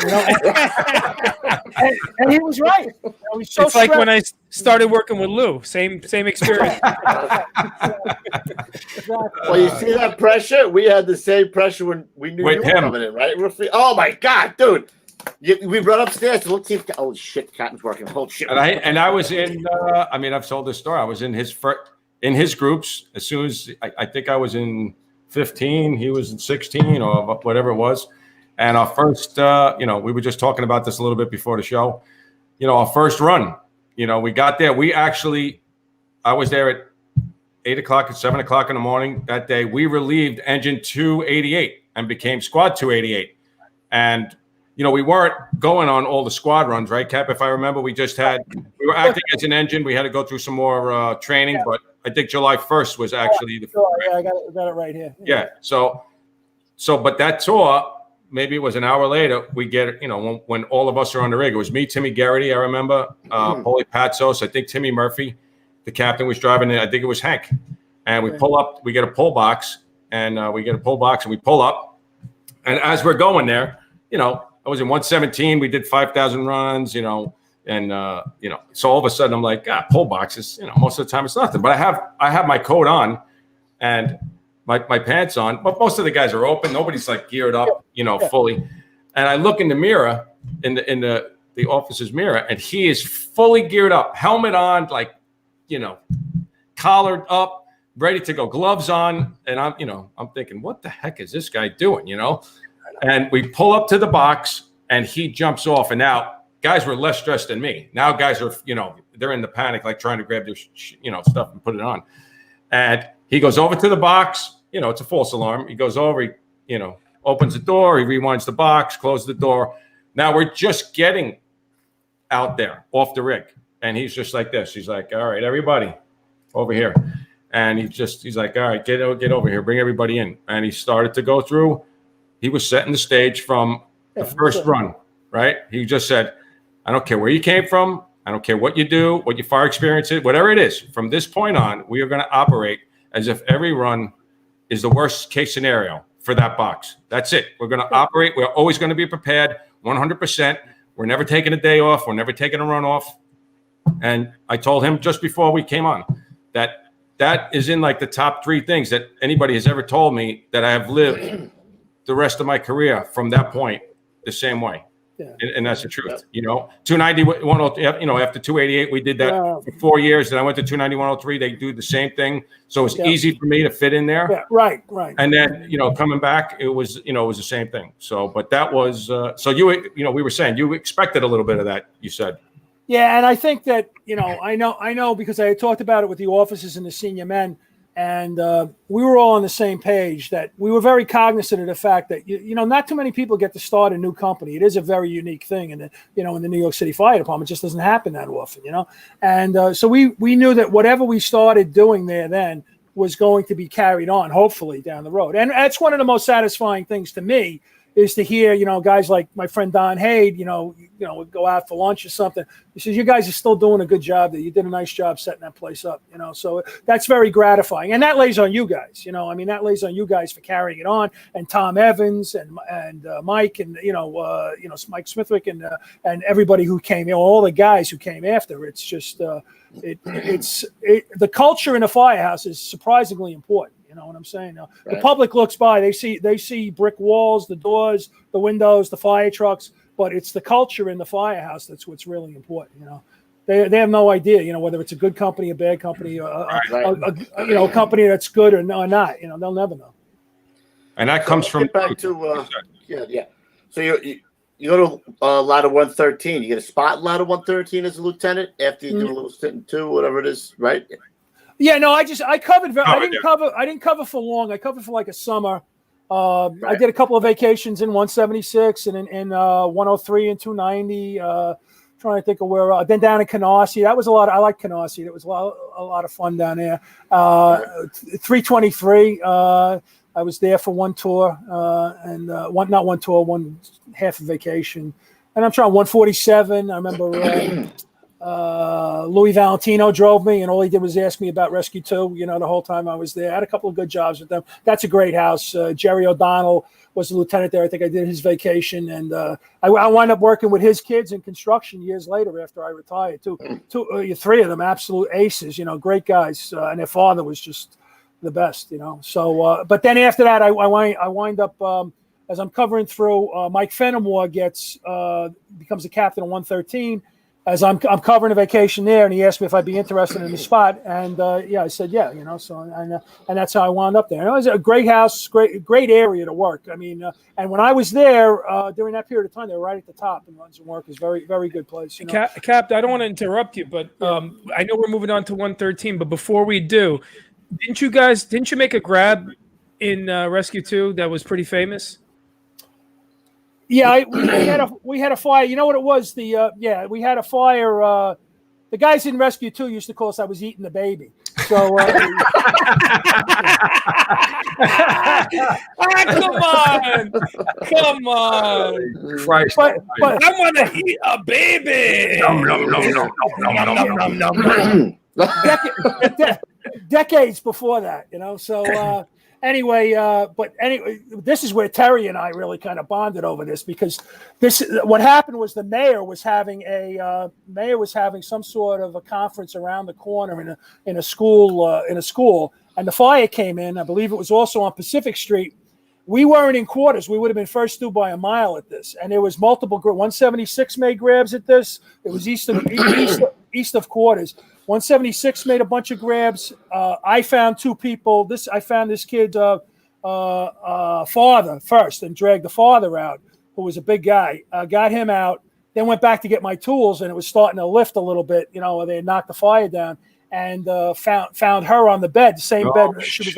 And he was right. He's so it's like when I started working with Lou. Same experience. Well, you see that pressure? We had the same pressure when we knew you were coming in, right? Oh my God, dude! We run upstairs to look. Oh shit, Captain's working. Oh shit! And I was in. I've told this story. I was in his groups as soon as I think I was in 15, he was in 16 or whatever it was. And our first, we were just talking about this a little bit before the show. Our first run, we got there. I was there at 8 o'clock and 7 o'clock in the morning that day. We relieved engine 288 and became squad 288. And, we weren't going on all the squad runs, right, Cap? If I remember, we were acting as an engine. We had to go through some more training, but I think July 1st was actually the. I got it right here. Yeah. So, but that tour, maybe it was an hour later, we get, when all of us are on the rig, it was me, Timmy Garrity, I remember, Paulie Patsos, I think Timmy Murphy, the captain was driving it. I think it was Hank. And we pull up, we get a pull box and we pull up. And as we're going there, I was in 117. We did 5,000 runs, so all of a sudden I'm like, pull boxes, most of the time it's nothing. But I have my coat on and my pants on, but most of the guys are open. Nobody's like geared up, fully. And I look in the mirror, in the officer's mirror, and he is fully geared up, helmet on, like, collared up, ready to go, gloves on. And I'm thinking, what the heck is this guy doing, And we pull up to the box and he jumps off. And now guys were less stressed than me. Now guys are, they're in the panic, like trying to grab their, stuff and put it on. And he goes over to the box. It's a false alarm. He goes over, he, opens the door. He rewinds the box, closes the door. Now we're just getting out there off the rig. And he's just like this. He's like, "All right, everybody over here." And he's like, "All right, get over here. Bring everybody in." And he started to go through. He was setting the stage from the first run, right? He just said, "I don't care where you came from. I don't care what you do, what your fire experience is, whatever it is. From this point on, we are going to operate as if every run is the worst case scenario for that box. That's it. We're going to operate. We're always going to be prepared 100%. We're never taking a day off. We're never taking a run off." And I told him just before we came on that is in like the top 3 things that anybody has ever told me that I have lived the rest of my career from that point the same way. Yeah. And that's the truth. 290, 103, after 288, we did that for 4 years. Then I went to 290, 103. They do the same thing. So it's easy for me to fit in there. Yeah, right. And then, coming back, it was the same thing. So, but that was, so we were saying you expected a little bit of that, you said. Yeah. And I think that, I know because I had talked about it with the officers and the senior men. And we were all on the same page that we were very cognizant of the fact that, not too many people get to start a new company. It is a very unique thing. And, in the New York City Fire Department, it just doesn't happen that often, And so we knew that whatever we started doing there then was going to be carried on, hopefully, down the road. And that's one of the most satisfying things to me is to hear, guys like my friend Don Hayde, would go out for lunch or something. He says, you guys are still doing a good job there. You did a nice job setting that place up, so that's very gratifying. And that lays on you guys, that lays on you guys for carrying it on, and Tom Evans and Mike and, Mike Smithwick and everybody who came, all the guys who came after. It's just, the culture in the firehouse is surprisingly important. You know what I'm saying? The public looks by, they see brick walls, the doors, the windows, the fire trucks, but it's the culture in the firehouse that's what's really important. They have no idea, whether it's a good company, a bad company, a company that's good or not. They'll never know. And that comes from back to So you go to ladder 113. You get a spot in ladder 113 as a lieutenant after you do a little stint in 2, whatever it is, right? Yeah, no, I covered. I didn't cover for long. I covered for like a summer. I did a couple of vacations in 176 and in 103 and 290. Trying to think of where. Then down in Canarsie, that was a lot. I like Canarsie. It was a lot of fun down there. 323. I was there for one tour one half a vacation. And I'm trying 147. I remember. Louis Valentino drove me, and all he did was ask me about Rescue 2, the whole time I was there. I had a couple of good jobs with them. That's a great house. Jerry O'Donnell was the lieutenant there. I think I did his vacation, and I wound up working with his kids in construction years later after I retired. Three of them, absolute aces, great guys, and their father was just the best, So, but then after that, I wind up as I'm covering through. Mike Fenimore becomes a captain on 113. As I'm covering a vacation there, and he asked me if I'd be interested in the spot, and I said So and that's how I wound up there. And it was a great house, great area to work. I mean, and when I was there during that period of time, they were right at the top. And Runs and Work is very, very good place. Capt, I don't want to interrupt you, but I know we're moving on to 113. But before we do, didn't you make a grab in Rescue 2 that was pretty famous? Yeah, we had a fire. You know what it was? We had a fire. The guys in Rescue 2 used to call us, I was eating the baby. So come on. Christ. But I want to eat a baby. Decades before that, So anyway, this is where Terry and I really kind of bonded over this, because what happened was the mayor was having some sort of a conference around the corner in a school, and the fire came in. I believe it was also on Pacific Street. We weren't in quarters. We would have been first through by a mile at this, and there was multiple. 176 made grabs at this. It was east of quarters. 176 made a bunch of grabs. I found 2 people. I found this kid father first, and dragged the father out, who was a big guy. Got him out. Then went back to get my tools, and it was starting to lift a little bit. They had knocked the fire down, and found her on the bed, the same bed. She was,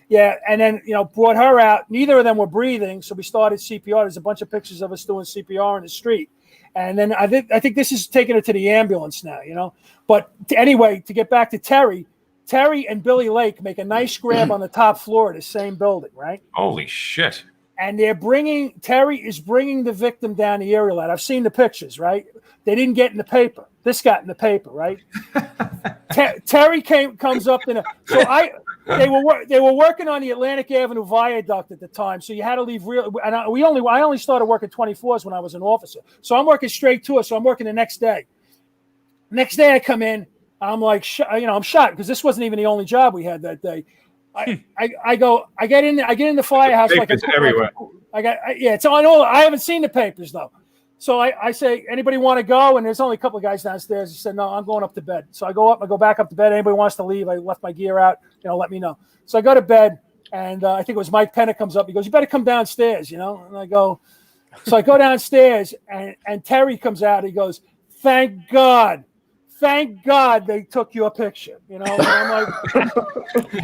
yeah, and then brought her out. Neither of them were breathing, so we started CPR. There's a bunch of pictures of us doing CPR in the street. And then I think this is taking her to the ambulance now, But anyway, to get back to Terry and Billy Lake make a nice grab on the top floor of the same building, right? Holy shit. And Terry is bringing the victim down the area ladder. I've seen the pictures, right? They didn't get in the paper. This got in the paper, right? Terry comes up they were working on the Atlantic Avenue Viaduct at the time, so you had to leave I only started working 24s when I was an officer, so I'm working straight to it. So I'm working the next day. Next day I come in, I'm like, I'm shocked because this wasn't even the only job we had that day. I get in the firehouse like it's everywhere. It's on all. I haven't seen the papers though. So I say, anybody want to go? And there's only a couple of guys downstairs. He said, no, I'm going up to bed. So I go back up to bed. Anybody wants to leave? I left my gear out, let me know. So I go to bed, and I think it was Mike Penna comes up. He goes, you better come downstairs, And I go, so I go downstairs, and Terry comes out. He goes, thank God they took your picture, And I'm like,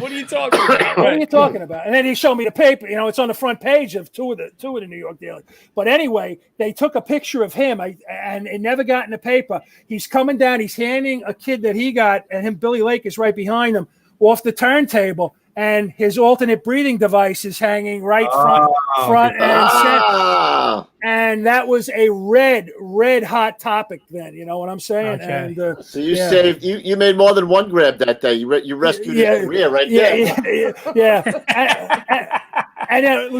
what are you talking about? What are you talking about? And then he showed me the paper. It's on the front page of two of the New York Daily. But anyway, they took a picture of him, and it never got in the paper. He's coming down. He's handing a kid that he got, and Billy Lake is right behind him, off the turntable. and his alternate breathing device is hanging right front and center. And that was a red hot topic then. You know what I'm saying? Okay. And so you saved you made more than one grab that day. You rescued his career right there. Yeah. And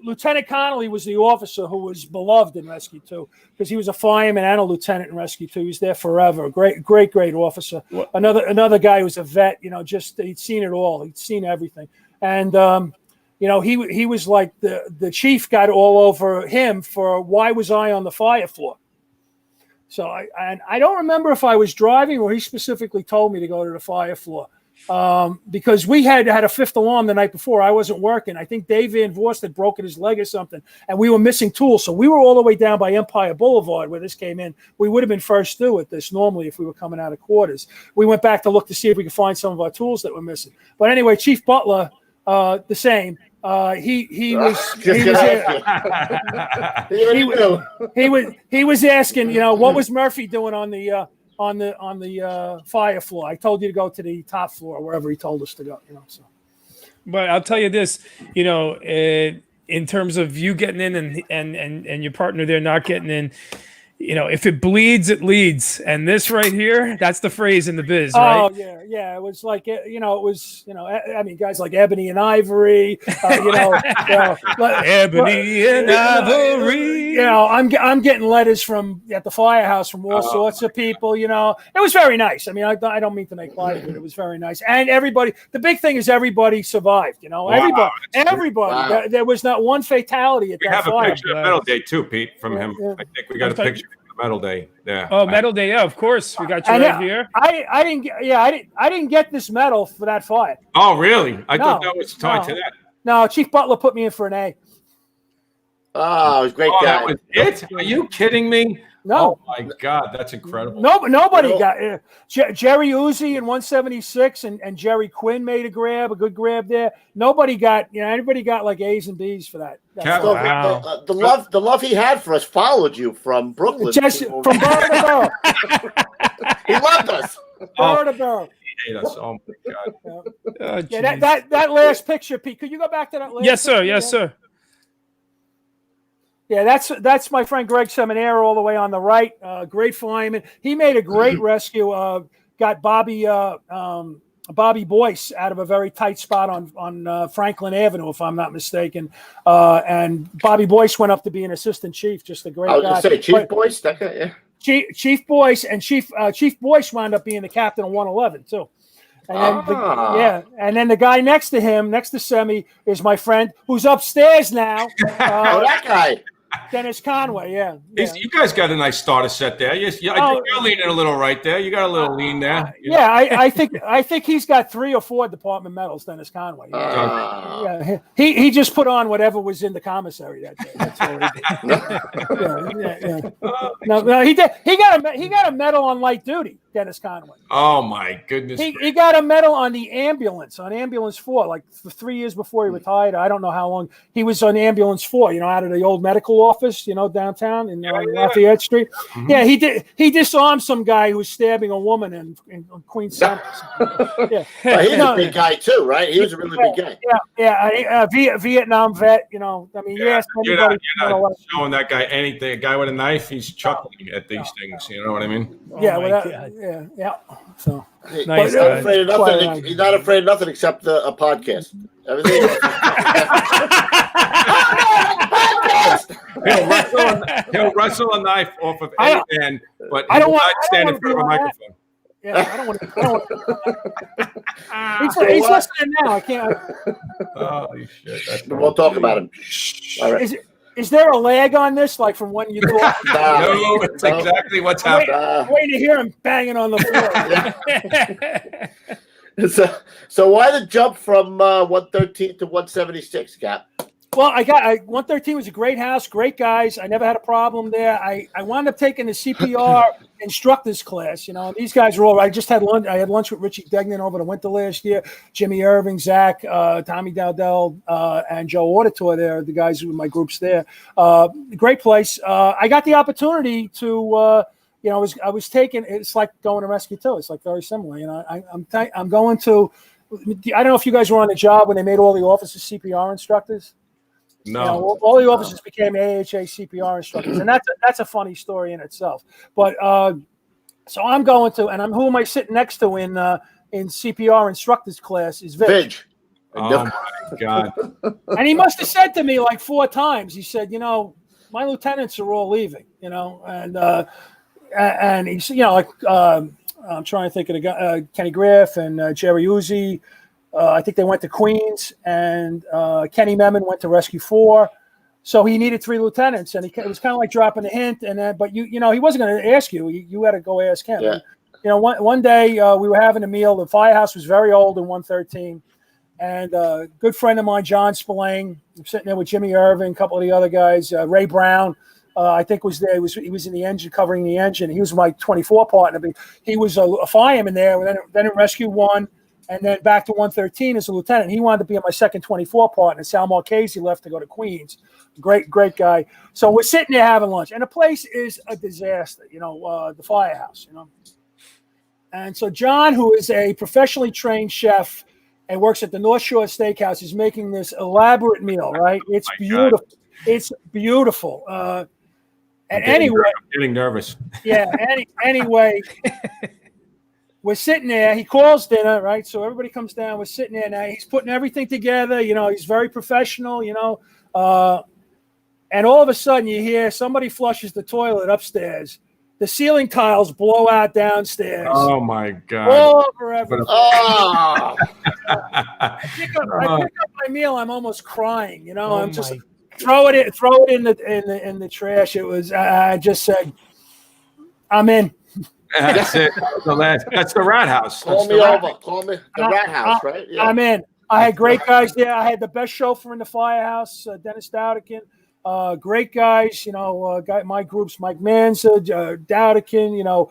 Lieutenant Connolly was the officer who was beloved in Rescue 2 because he was a fireman and a lieutenant in Rescue 2. He was there forever. Great officer. What? Another guy who was a vet. You know, just he'd seen it all. He'd seen everything. And you know, he was like the chief got all over him for why was I on the fire floor. So I don't remember if I was driving or he specifically told me to go to the fire floor. Because we had a fifth alarm the night before. I wasn't working. I think Dave Van Vorst had broken his leg or something, and we were missing tools. So we were all the way down by Empire Boulevard where this came in. We would have been first through at this normally if we were coming out of quarters. We went back to look to see if we could find some of our tools that were missing. But anyway, Chief Butler, the same. He was asking, you know, what was Murphy doing on the fire floor? I told you to go to the top floor, wherever he told us to go. You know, so. But I'll tell you this, you know, in terms of you getting in and your partner there not getting in, you know, if it bleeds, it leads. And this right here, that's the phrase in the biz, right? Oh, yeah. It was like, you know, I mean, guys like Ebony and Ivory, Ebony and Ivory. You know, I'm getting letters at the firehouse from all sorts of people, you know. It was very nice. I mean, I don't mean to make light of it. It was very nice. And everybody, the big thing is everybody survived, you know. Wow, everybody. Wow. There was not one fatality at that fire. We have a picture of Medal Day, too, Pete, from him. I think we got a picture. Medal Day, yeah. Oh, Medal Day, yeah, of course. We got you right here. I didn't get this medal for that fire. Oh, really? I thought that was tied to that. No, Chief Butler put me in for an A. Oh, it was a great guy. That was it? Are you kidding me? No. Oh my God, that's incredible. Nobody got Jerry Uzi in 176 and Jerry Quinn made a good grab there. Nobody got, you know, everybody got like A's and B's for that. Wow. The love he had for us followed you from Brooklyn. From borough to borough. He loved us. Borough to borough. He hated us. Oh my God. Yeah, that last picture, Pete. Could you go back to that last Yes, sir. picture? Yes, sir. Yeah, that's my friend Greg Seminara all the way on the right. Great fireman. He made a great rescue. Got Bobby Boyce out of a very tight spot on Franklin Avenue, if I'm not mistaken. And Bobby Boyce went up to be an assistant chief. Just a great guy. I was going to say Chief Boyce. That guy, yeah. Chief Boyce and Chief Boyce wound up being the captain of 111 too. And and then the guy next to him, next to Semi, is my friend who's upstairs now. That guy. Dennis Conway, yeah. You guys got a nice starter set there. I think you're leaning a little right there. You got a little lean there. I think he's got 3 or 4 department medals, Dennis Conway. Yeah, he just put on whatever was in the commissary that day. That's all he did. No, he did. He got a medal on light duty, Dennis Conway. Oh my goodness. He got a medal on the ambulance, on ambulance 4, like for 3 years before he retired. I don't know how long he was on ambulance 4. You know, out of the old medical office, you know, downtown in Lafayette Street. Mm-hmm. Yeah, he did. He disarmed some guy who was stabbing a woman in Queens Center. Yeah, he's a big guy too, right? He was a really big guy. Yeah. Vietnam vet. You know, I mean, yes. You're not showing that guy anything. A guy with a knife, he's chuckling at these things. You know what I mean? Yeah. So nice. He's not afraid of nothing. He's not afraid of nothing except a podcast. Everything. He'll wrestle a knife off of any man, but he will not stand in front of a microphone. Yeah, I don't want to. He's listening now. I can't. Oh shit! We'll talk about him. All right. Is there a lag on this, like from when you talk? No, it's exactly what's happening. Wait to hear him banging on the floor. So why the jump from 113 to 176, Cap? Well, 113 was a great house, great guys. I never had a problem there. I wound up taking the CPR instructors class. You know, these guys were all. I just had lunch. I had lunch with Richie Degnan over the winter last year. Jimmy Irving, Zach, Tommy Dowdell, and Joe Auditor. There, the guys who were my groups there. Great place. I got the opportunity to. I was taking. It's like going to Rescue 2. It's like very similar. You know, I'm going to. I don't know if you guys were on the job when they made all the officers CPR instructors. No. You know, all the officers became AHA CPR instructors, and that's a funny story in itself. But so I'm going to, and who am I sitting next to in CPR instructors class is Vig. Oh my God. And he must have said to me like 4 times. He said, you know, my lieutenants are all leaving, you know, and he's, you know, like I'm trying to think of the guy, Kenny Griff and Jerry Uzi. I think they went to Queens, and Kenny Memon went to Rescue 4. So he needed 3 lieutenants, and it was kind of like dropping a hint. And then, but you know, he wasn't going to ask you. You had to go ask him. Yeah. You know, one day we were having a meal. The firehouse was very old in 113, and a good friend of mine, John Spillane, I'm sitting there with Jimmy Irvin, a couple of the other guys, Ray Brown. I think was there. He was in the engine, covering the engine. He was my 24 partner. But he was a fireman there. Then in Rescue 1. And then back to 113 as a lieutenant. He wanted to be my second 24 partner. Sal Marchese left to go to Queens. Great guy. So we're sitting there having lunch, and the place is a disaster. You know, the firehouse. You know, and so John, who is a professionally trained chef and works at the North Shore Steakhouse, is making this elaborate meal. Right? It's beautiful. God. It's beautiful. And anyway, I'm getting nervous. Yeah. Anyway. We're sitting there. He calls dinner, right? So everybody comes down. We're sitting there now. He's putting everything together. You know, he's very professional, you know. And all of a sudden you hear somebody flushes the toilet upstairs. The ceiling tiles blow out downstairs. Oh, my God. All over everything. Oh. I pick up my meal. I'm almost crying, you know. I'm just throw it in the trash. It was, I just said, I'm in. That's it. That's the rat house. Call me the rat house, right? Yeah. I'm in. I had great guys there. I had the best chauffeur in the firehouse, Dennis Dowdikin. Great guys, you know, my groups, Mike Manza, Dowdikin, you know,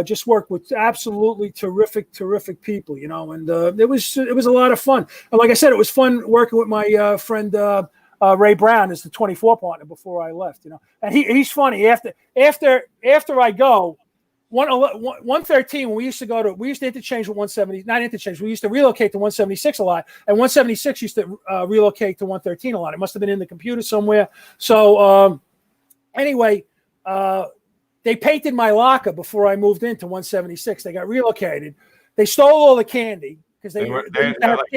just worked with absolutely terrific people, you know, and it was a lot of fun. And like I said, it was fun working with my friend Ray Brown as the 24 partner before I left, you know. And he's funny. After I go, 113, when we used to interchange with 170, not interchange, we used to relocate to 176 a lot, and 176 used to relocate to 113 a lot. It must have been in the computer somewhere. So anyway, they painted my locker before I moved into 176. They got relocated. They stole all the candy because they had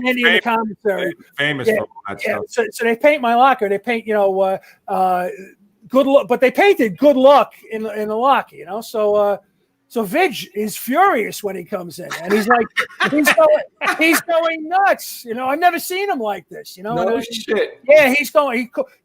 candy in the commissary. Famous for all that stuff. So they paint my locker. They paint, you know, good luck, but they painted good luck in the locker, you know. So Vig is furious when he comes in, and he's like, he's going nuts. You know, I've never seen him like this. You know, no shit. Yeah,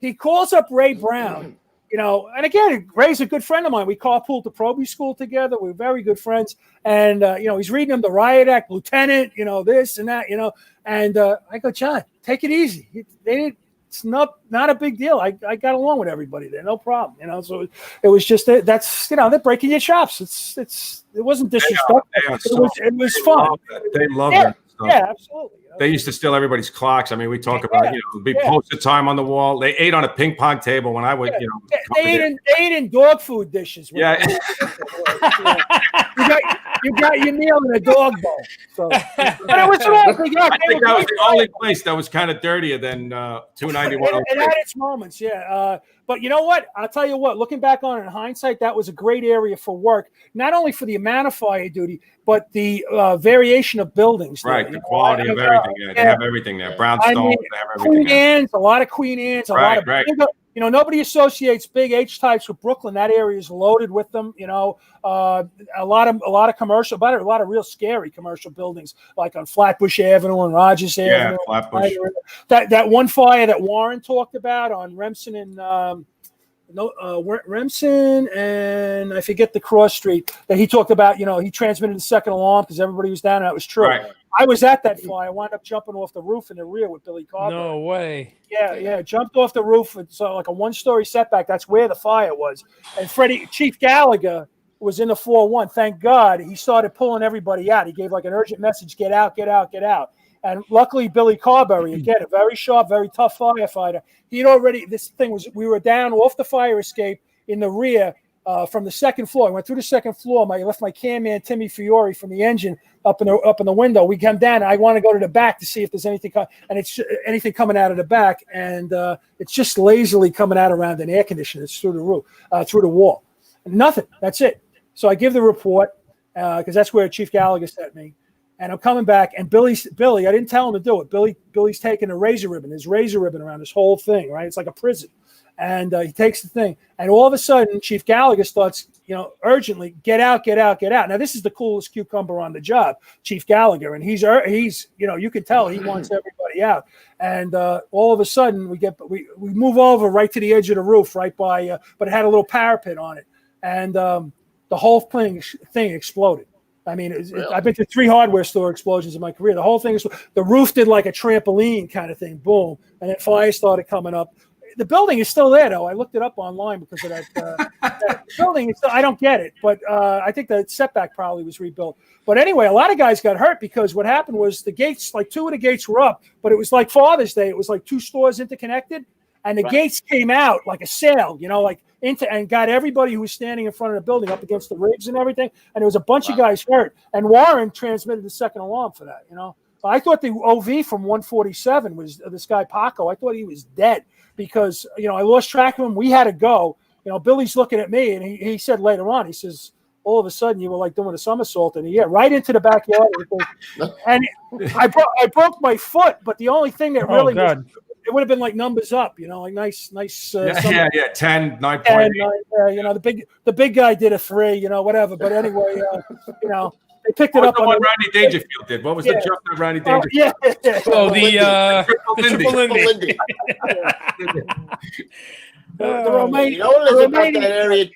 he calls up Ray Brown. You know, and again, Ray's a good friend of mine. We carpooled to Proby School together. We're very good friends, and you know, he's reading him the riot act, Lieutenant. You know, this and that. You know, and I go, John, take it easy. It's not a big deal. I got along with everybody there, no problem. You know, so it was just that's, you know, they're breaking your chops. It wasn't disrespectful. It was fun. They love that stuff. Yeah, absolutely. You know? They used to steal everybody's clocks. I mean, we talk about, you know, be posted time on the wall. They ate on a ping pong table when I would, you know. They ate in dog food dishes. Yeah. You got your meal in a dog bowl. So, but it was I think that was the only place that was kind of dirtier than 291. It had its moments, yeah. But you know what? I'll tell you what. Looking back on it in hindsight, that was a great area for work. Not only for the amount of fire duty, but the variation of buildings. Right, there, the quality of everything. Yeah, they have everything there. Brownstone, they have everything. Queen Anne's, a lot of Queen Anne's, a lot of. You know, nobody associates big H types with Brooklyn. That area is loaded with them. You know, a lot of commercial, but a lot of real scary commercial buildings, like on Flatbush Avenue and Rogers Avenue. Yeah, Flatbush. That one fire that Warren talked about on Remsen and Remsen and I forget the cross street that he talked about. You know, he transmitted the second alarm because everybody was down. And that was true. Right. I was at that fire. I wound up jumping off the roof in the rear with Billy Carver. No way. Yeah. Jumped off the roof. It's like a one-story setback. That's where the fire was. And Chief Gallagher was in the 4-1. Thank God he started pulling everybody out. He gave like an urgent message: get out, get out, get out. And luckily, Billy Carberry, again, a very sharp, very tough firefighter. We were down off the fire escape in the rear, from the second floor. I went through the second floor. I left my cameraman Timmy Fiore from the engine up in the window. We come down. And I want to go to the back to see if there's anything, and it's anything coming out of the back, and it's just lazily coming out around an air conditioner. It's through the roof, through the wall. Nothing. That's it. So I give the report because that's where Chief Gallagher sent me. And I'm coming back, and Billy, I didn't tell him to do it. Billy's taking his razor ribbon around this whole thing, right? It's like a prison. And he takes the thing, and all of a sudden, Chief Gallagher starts, urgently, get out. Now, this is the coolest cucumber on the job, Chief Gallagher, and he's, you can tell he wants everybody out. And all of a sudden, we move over right to the edge of the roof, right by, but it had a little parapet on it, and the whole thing exploded. I mean, I've been to 3 hardware store explosions in my career. The whole thing the roof did like a trampoline kind of thing, boom, and then fire started coming up. The building is still there, though. I looked it up online because of that. That building is still, I don't get it, but I think the setback probably was rebuilt. But anyway, a lot of guys got hurt because what happened was the gates, like 2 of the gates were up, but it was like Father's Day. It was like 2 stores interconnected, and the gates came out like a sail, and got everybody who was standing in front of the building up against the rigs and everything. And there was a bunch of guys hurt. And Warren transmitted the second alarm for that, I thought the OV from 147 was this guy Paco. I thought he was dead because, I lost track of him. We had to go. Billy's looking at me, and he said later on, he says, all of a sudden you were like doing a somersault, and right into the backyard. And I broke my foot, but the only thing that really it would have been like numbers up, like nice. 10, 9.8. The big guy did a 3, whatever. But anyway, they picked it up on what Rodney Dangerfield did. What was the jump that Rodney Dangerfield? Oh, the triple Lindy. The Romaine. About that area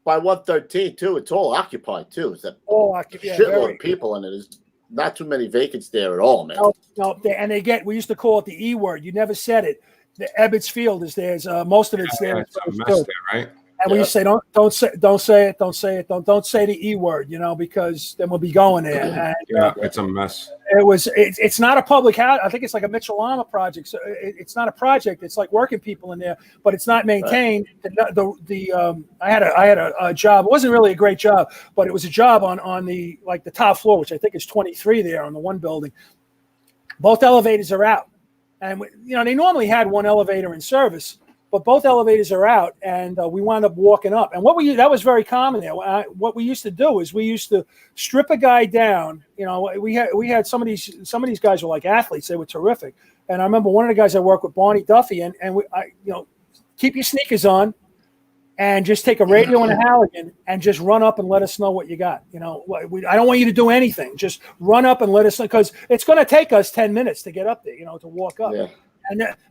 by 113 too. It's all occupied too. It's a shitload of people in it. There's not too many vacants there at all, man. No, and we used to call it the E word. You never said it. The Ebbets Field is there. Most of it's there. It's a mess there, right? And we used to say, don't say it, don't say the E word, because then we'll be going there. And, it's a mess. It's not a public house. I think it's like a Mitchell Lama project. So it's not a project. It's like working people in there, but it's not maintained. Right. I had a job. It wasn't really a great job, but it was a job on the top floor, which I think is 23 there on the one building. Both elevators are out, and they normally had one elevator in service. But both elevators are out, and we wound up walking up. And that was very common there. What we used to do is we used to strip a guy down. We had some of these guys were like athletes. They were terrific. And I remember one of the guys I worked with, Barney Duffy, and keep your sneakers on, and just take a radio and a Halligan and just run up and let us know what you got. I don't want you to do anything. Just run up and let us know, because it's going to take us 10 minutes to get up there. To walk up. Yeah.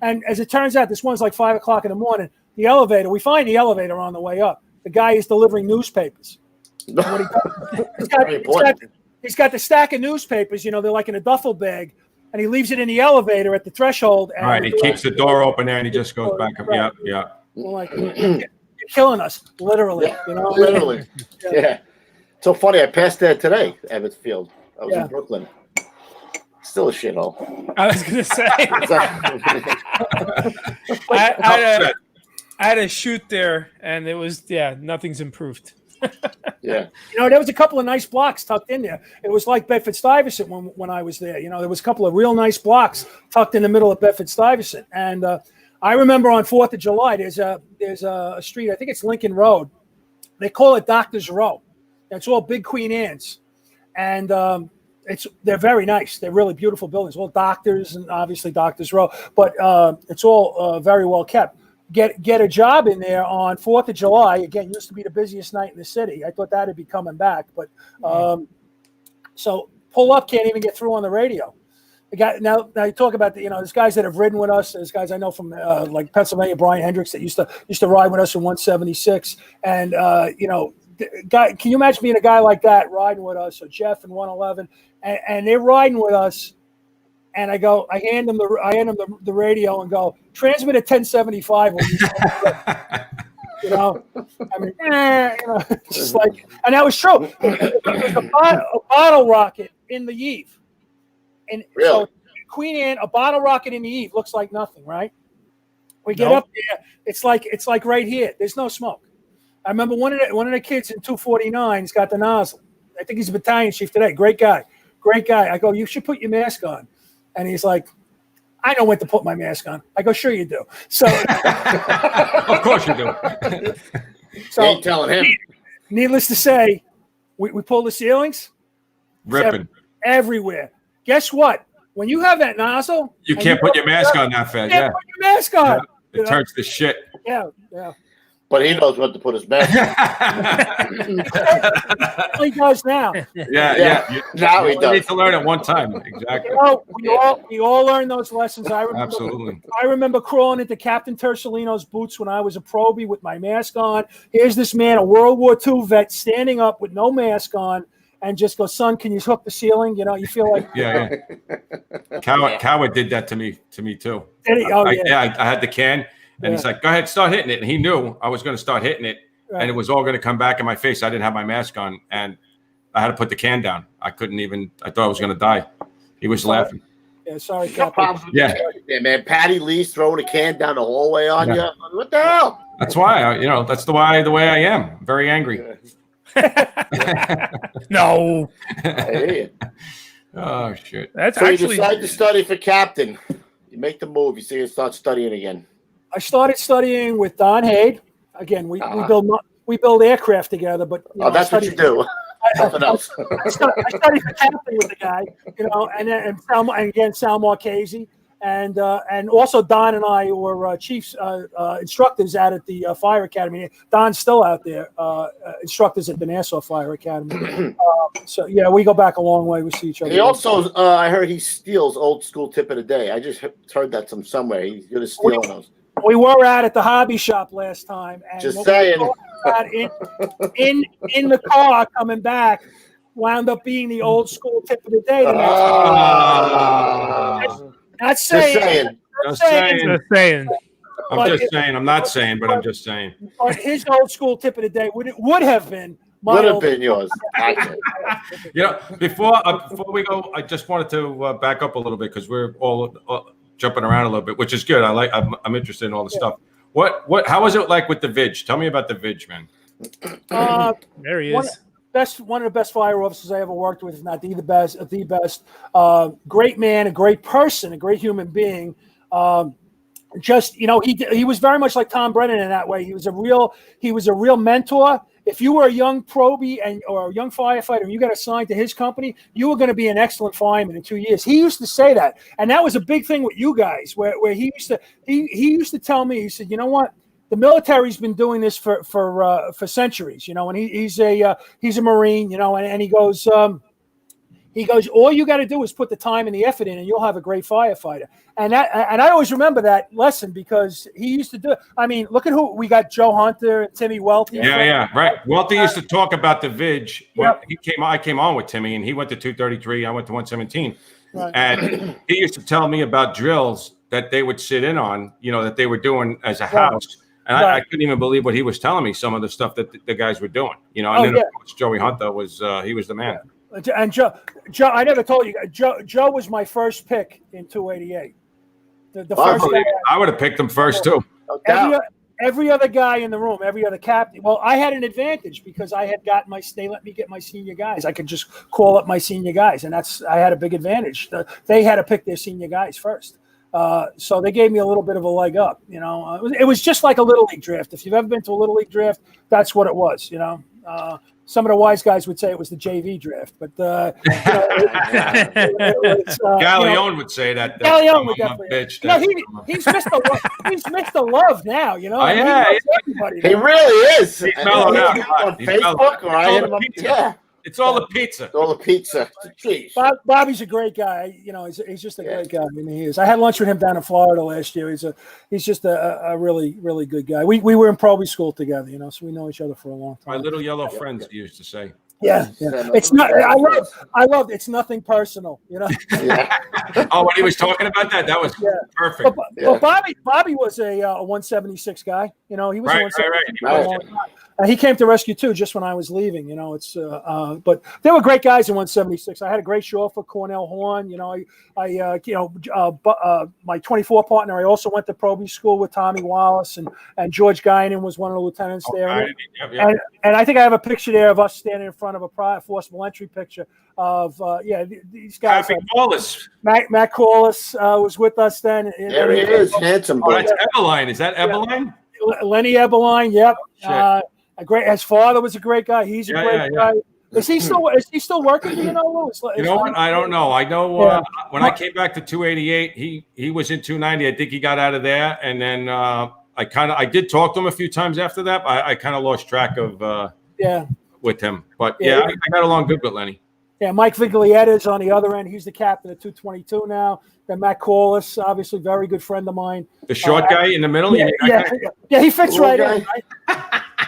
And as it turns out, this one's like 5 o'clock in the morning. We find the elevator on the way up. The guy is delivering newspapers. He's got the stack of newspapers, they're like in a duffel bag, and he leaves it in the elevator at the threshold. And right, he keeps the door open there, and he just goes back up. Right. Yeah. We're like, you're killing us, literally. Literally. Yeah. So funny, I passed there today, Ebbets Field. I was in Brooklyn. Still a shithole. I was going to say. I had a shoot there, and it was, nothing's improved. Yeah. There was a couple of nice blocks tucked in there. It was like Bedford-Stuyvesant when I was there. There was a couple of real nice blocks tucked in the middle of Bedford-Stuyvesant. And I remember on 4th of July, there's a street, I think it's Lincoln Road. They call it Doctor's Row. It's all big Queen Anne's. And they're very nice. They're really beautiful buildings. All doctors, and obviously Doctors Row, but it's all very well kept. Get a job in there on 4th of July. Again, used to be the busiest night in the city. I thought that'd be coming back, but so pull up, can't even get through on the radio. The guy, now you talk about there's guys that have ridden with us. There's guys I know from like Pennsylvania, Brian Hendricks, that used to ride with us in 176, and guy, can you imagine being a guy like that riding with us, or Jeff in 111, and they're riding with us, and I hand them the radio and go, transmit at 1075. Just like, and that was true. It was a bottle rocket in the Eve, and so Queen Anne, a bottle rocket in the Eve looks like nothing, right? We get up there, it's like right here. There's no smoke. I remember one of the kids in 249's got the nozzle. I think he's a battalion chief today. Great guy. I go, you should put your mask on. And he's like, I know when to put my mask on. I go, sure you do. So, Of course you do. so Ain't telling him. Needless to say, we pull the ceilings. Ripping. Everywhere. Guess what? When you have that nozzle, You can't put your mask on that fast. you can't Yeah. put your mask on. It turns to shit. Yeah. But he knows when to put his mask on. He does now. Yeah. Now he You does. need to learn it one time. Exactly. We all learned those lessons. Absolutely. I remember crawling into Captain Tersolino's boots when I was a probie with my mask on. Here's this man, a World War II vet, standing up with no mask on, and just go, son, can you hook the ceiling? You feel like Yeah. Coward did that to me too. Did he? Oh, I had the can, and he's like, "Go ahead, start hitting it." And he knew I was going to start hitting it, Right. and it was all going to come back in my face. I didn't have my mask on, and I had to put the can down. I couldn't even. I thought I was going to die. He was laughing. Yeah, sorry, No Captain. problems with Yeah. yeah, man. Patty Lee's throwing a can down the hallway on you. What the hell? That's why. That's the way I am. I'm very angry. No, I hear you. Oh shit. that's So you actually decide to study for captain. You make the move. You see, you start studying again. I started studying with Don Hayde. Again, we build aircraft together, but That's what you do. Nothing else. I studied for captain with the guy, and Sal Marchese, and also Don and I were chiefs instructors out at the fire academy. Don's still out there, instructors at the Nassau Fire Academy. So yeah, we go back a long way. We see each other. He also, I heard he steals old school tip of the day. I just heard that from somewhere. He's good at stealing those. We were out at the hobby shop last time, and Just what we saying. talked about in the car coming back wound up being the old school tip of the day. Not saying. Just saying. just saying. I'm just saying. I'm not saying, but I'm just saying. But his old school tip of the day would have been my Would have old- been yours. Actually. Before we go, I just wanted to back up a little bit because we're all jumping around a little bit, which is good. I'm interested in all the stuff. How was it like with the VIG? Tell me about the VIG, man. There he One is. one of the best fire officers I ever worked with, if not the best. Great man, a great person, a great human being. He was very much like Tom Brennan in that way. He was a real mentor. If you were a young probie or a young firefighter and you got assigned to his company, you were going to be an excellent fireman in 2 years. He used to say that, and that was a big thing with you guys. Where he used to tell me, he said, you know what, the military's been doing this for centuries, and he's a Marine, and he goes, all you got to do is put the time and the effort in, and you'll have a great firefighter. And I always remember that lesson because he used to do it. I mean, look at who we got: Joe Hunter and Timmy Welty. Yeah, right. Welty used to talk about the VIG. Yep. I came on with Timmy, and he went to 233. I went to 117, Right. and he used to tell me about drills that they would sit in on, that they were doing as a house. And I couldn't even believe what he was telling me. Some of the stuff that the guys were doing, and then of course Joey Hunter was he was the man. And Joe, I never told you. Joe was my first pick in 288. The first guy. I would have picked him first too. Every other guy in the room, every other captain. Well, I had an advantage because I had got they let me get my senior guys. I could just call up my senior guys, and I had a big advantage. They had to pick their senior guys first. So they gave me a little bit of a leg up, It was just like a little league draft. If you've ever been to a little league draft, that's what it was, Some of the wise guys would say it was the JV draft, but Galleon would say that. Galleon would definitely. He's Mr. Love now, Oh, yeah, everybody. He really is. He's mellowed out. On Facebook, or I hit him up. Yeah. It's all the pizza. All the pizza. Jeez. Bobby's a great guy. He's just a great guy. I mean, he is. I had lunch with him down in Florida last year. He's just a really, really good guy. We were in probie school together, so we know each other for a long time. My little yellow friends used to say. Yeah, it's not. I love. It's nothing personal, you know. Yeah. Oh, when he was talking about that was perfect. But Bobby was a 176 guy. You know, he was a 176 right. for a long time. He came to rescue too, just when I was leaving. You know, it's but there were great guys in 176. I had a great chauffeur, Cornell Horn. You know, my 24 partner. I also went to Proby School with Tommy Wallace, and George Guinan was one of the lieutenants there. And I think I have a picture there of us standing in front of a forcible entry picture of these guys. Matt Corliss was with us then. There he is, handsome boy. That's Ebeline. Is that Ebeline? Lenny Ebeline. Yep. His father was a great guy. He's a great guy. Is he still working? Do you know, Louis? You know what? I don't know. I know when I came back to 288, he was in 290. I think he got out of there, and then I did talk to him a few times after that. But I kind of lost track of with him. But I got along good with Lenny. Yeah, Mike Viglietta's on the other end. He's the captain of 222 now. Then Matt Corliss, obviously very good friend of mine. The short guy in the middle? Yeah, he fits right in. Right?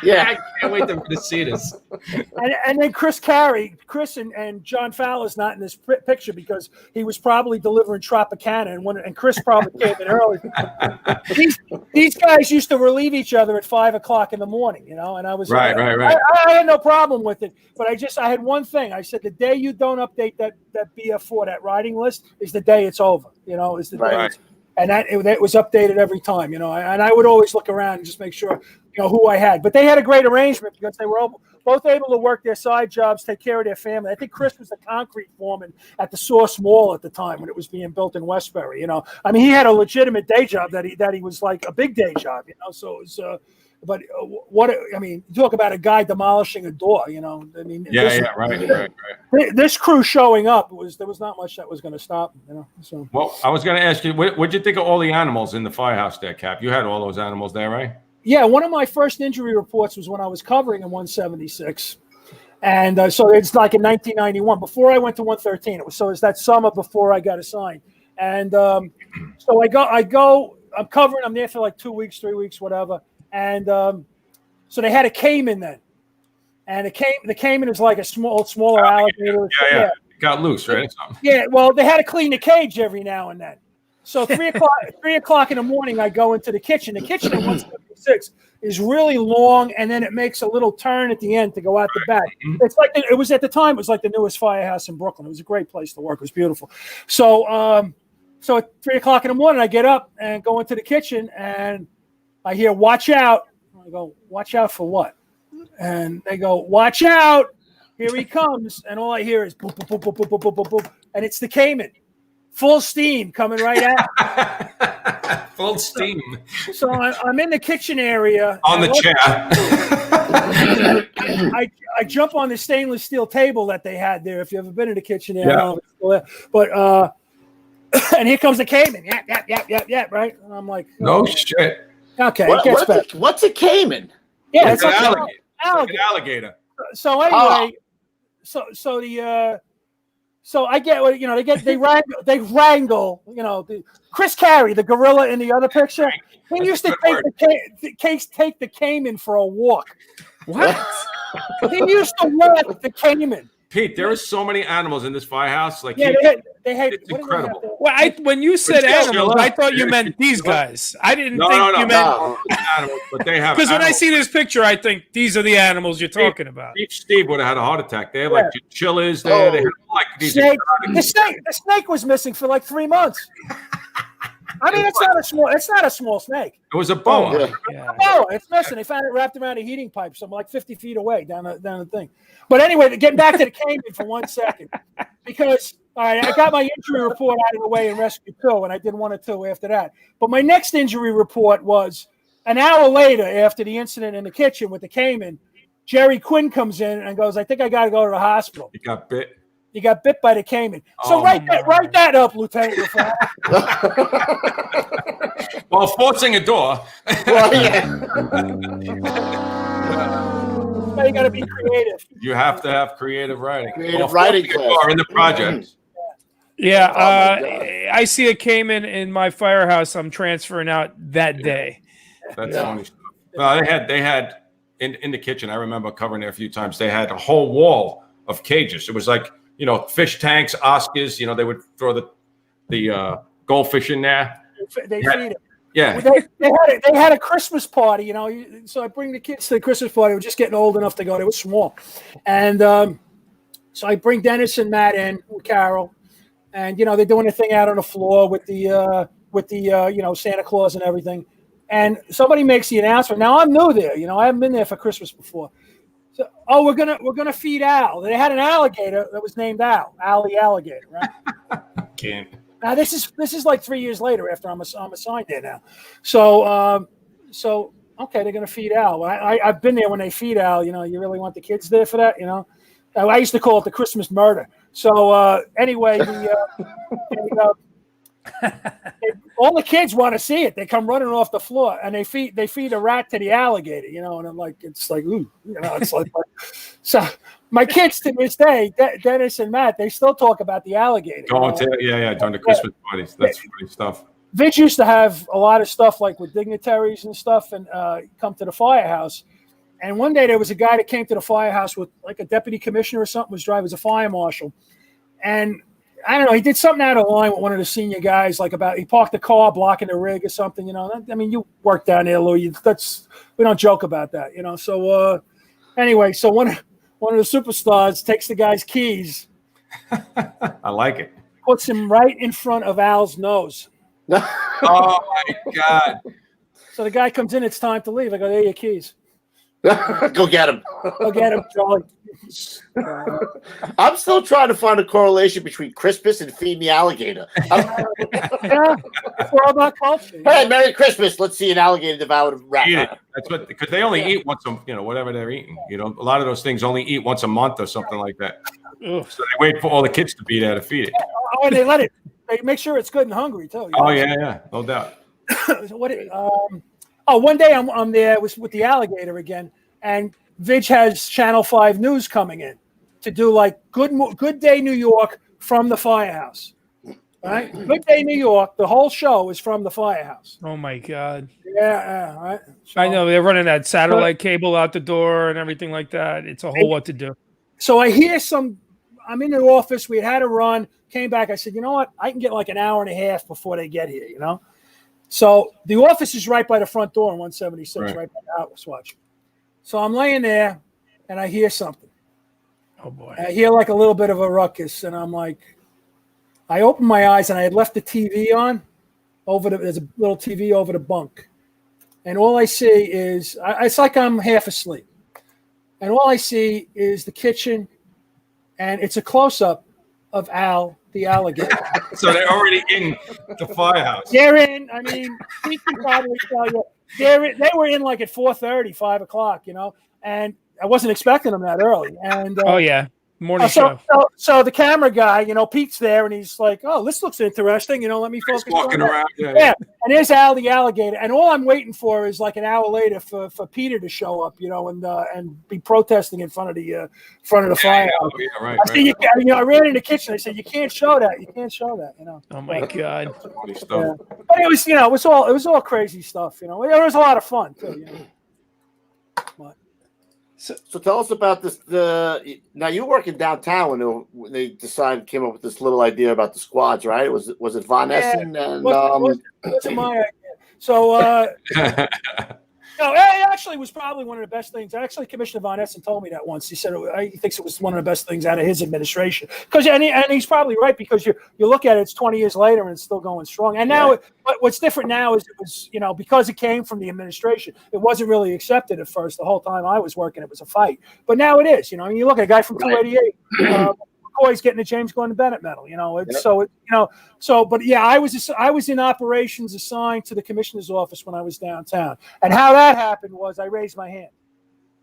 Yeah, I can't wait to see this. And then Chris and John Fowler's not in this picture because he was probably delivering Tropicana, and Chris probably came in early. These guys used to relieve each other at 5 o'clock in the morning, you know, and I was right. I had no problem with it, but I had one thing. I said the day you don't update that BF4, that riding list, is the day it's over. You know, is the day. And that was updated every time, you know. And I would always look around and just make sure, you know, who I had. But they had a great arrangement because they were both able to work their side jobs, take care of their family. I think Chris was the concrete foreman at the Source Mall at the time when it was being built in Westbury. You know, I mean, he had a legitimate day job that he was like a big day job. You know, so it was. But you talk about a guy demolishing a door. You know, I mean, right. This crew showing up there was not much that was going to stop them. You know, so. Well, I was going to ask you, what'd you think of all the animals in the firehouse there, Cap? You had all those animals there, right? Yeah, one of my first injury reports was when I was covering in 176, and so it's like in 1991 before I went to 113. It's that summer before I got assigned, and so I go. I'm covering. I'm there for like 2 weeks, 3 weeks, whatever. And so they had a caiman then, and the caiman is like a smaller alligator. Yeah. It got loose, right? Yeah. Well, they had to clean the cage every now and then. So 3 o'clock in the morning, I go into the kitchen. The kitchen at 176 is really long, and then it makes a little turn at the end to go out the back. It's like it was at the time. It was like the newest firehouse in Brooklyn. It was a great place to work. It was beautiful. So at 3 o'clock in the morning, I get up and go into the kitchen, and I hear, "Watch out." I go, "Watch out for what?" And they go, "Watch out. Here he comes." And all I hear is boop, boop, boop, boop, boop, boop, boop, boop. And it's the caiman. Full steam coming right at Full steam. So I'm in the kitchen area. On the chair. I jump on the stainless steel table that they had there. If you've ever been in the kitchen area. Yeah. But and here comes the caiman. Yep, right? And I'm like, no shit. Okay, what's a caiman? Yeah, it's like an alligator. So anyway, so I get what they wrangle. You know, Chris Carey, the gorilla in the other picture. He used to take the caiman for a walk. What? He used to walk the caiman. Pete, there are so many animals in this firehouse. Like, it's incredible. Well, when you said animals, I thought you meant these guys. I didn't think you meant animals, but they have. Because when I see this picture, I think these are the animals you're talking about. Steve would have had a heart attack. They have like chinchillas there. They have like these. The snake was missing for like 3 months. I mean, it's not a small snake. It was a boa. A boa. It's missing. They found it wrapped around a heating pipe, so I'm like 50 feet away down the thing. But anyway, getting back to the caiman for 1 second, because all right, I got my injury report out of the way in Rescue 2, and I did 1 or 2 after that. But my next injury report was an hour later after the incident in the kitchen with the caiman. Jerry Quinn comes in and goes, "I think I got to go to the hospital." He got bit. You got bit by the caiman. So write that up, Lieutenant. Well, forcing a door. Well, yeah. You got to be creative. You have to have creative writing. Creative writing class. In the project. Yeah, I see a caiman in my firehouse. I'm transferring out that day. That's funny stuff. Well, they had in the kitchen. I remember covering there a few times. They had a whole wall of cages. It was like, fish tanks, Oscars. They would throw the goldfish in there. They feed it. Yeah. They had a Christmas party, so I bring the kids to the Christmas party. We're just getting old enough to go. They were small. And so I bring Dennis and Matt in with Carol. And, they're doing a thing out on the floor with the Santa Claus and everything. And somebody makes the announcement. Now, I'm new there. I haven't been there for Christmas before. So, we're gonna feed Al. They had an alligator that was named Al the alligator, right? Can't. Now this is like 3 years later after I'm assigned there now. So okay, they're gonna feed Al. I've been there when they feed Al. You really want the kids there for that? I used to call it the Christmas murder. So anyway, all the kids want to see it. They come running off the floor and they feed a rat to the alligator. And I'm like, it's like, ooh, it's like. So my kids to this day, Dennis and Matt, they still talk about the alligator. During the Christmas parties. That's funny stuff. Vince used to have a lot of stuff like with dignitaries and stuff, and come to the firehouse. And one day there was a guy that came to the firehouse with like a deputy commissioner or something, was driving as a fire marshal. And I don't know, he did something out of line with one of the senior guys, like he parked the car blocking the rig or something, you work down there, Lou. We don't joke about that, So anyway, so one of the superstars takes the guy's keys. I like it. Puts him right in front of Al's nose. Oh my God. So the guy comes in, it's time to leave. I go, there are your keys. Go get him. Go get him, Charlie. I'm still trying to find a correlation between Christmas and feeding the alligator. Yeah, it's all about culture. Hey, Merry Christmas! Let's see an alligator devour a rat. Eat it. That's because they only eat once whatever they're eating. A lot of those things only eat once a month or something like that. So they wait for all the kids to be there to feed it. Oh, and they make sure it's good and hungry too. Oh yeah, no doubt. One day I'm there. It was with the alligator again, and Vidge has Channel 5 News coming in to do like Good Day New York from the firehouse. Right? Good Day New York. The whole show is from the firehouse. Oh my God. Yeah, right. So, I know they're running that satellite cable out the door and everything like that. It's a whole what to do. So I hear I'm in the office. We had a run, came back. I said, you know what? I can get like an hour and a half before they get here, So the office is right by the front door on 176, right by the Atlas Watch. So I'm laying there and I hear something. Oh boy. I hear like a little bit of a ruckus, and I'm like, I open my eyes and I had left the TV on there's a little TV over the bunk. And all I see is, it's like I'm half asleep. And all I see is the kitchen, and it's a close-up of Al, the alligator. So they're already in the firehouse. They're in, he can probably tell you, they were in like at 4:30, 5 o'clock, and I wasn't expecting them that early. And oh yeah, morning show. So the camera guy, Pete's there, and he's like, "Oh, this looks interesting. Let me focus." He's walking around. Yeah. And there's Al the alligator, and all I'm waiting for is like an hour later for Peter to show up, and be protesting in front of the firehouse. Yeah, right. I ran in the kitchen. I said, "You can't show that. You can't show that." Oh my God. Funny stuff. Yeah. But it was, it was all crazy stuff. It was a lot of fun too. But, So tell us about this. Now you're working downtown when they came up with this little idea about the squads, right? Was it Von Essen and wasn't my idea. So no, it actually was probably one of the best things. Actually, Commissioner Von Essen told me that once. He said he thinks it was one of the best things out of his administration. And he's probably right, because you look at it, it's 20 years later and it's still going strong. And now, what's different now is it was, because it came from the administration, it wasn't really accepted at first. The whole time I was working, it was a fight. But now it is. You look at a guy from 288. McCoy's getting the James Gordon Bennett Medal. But yeah, I was in operations assigned to the commissioner's office when I was downtown. And how that happened was I raised my hand.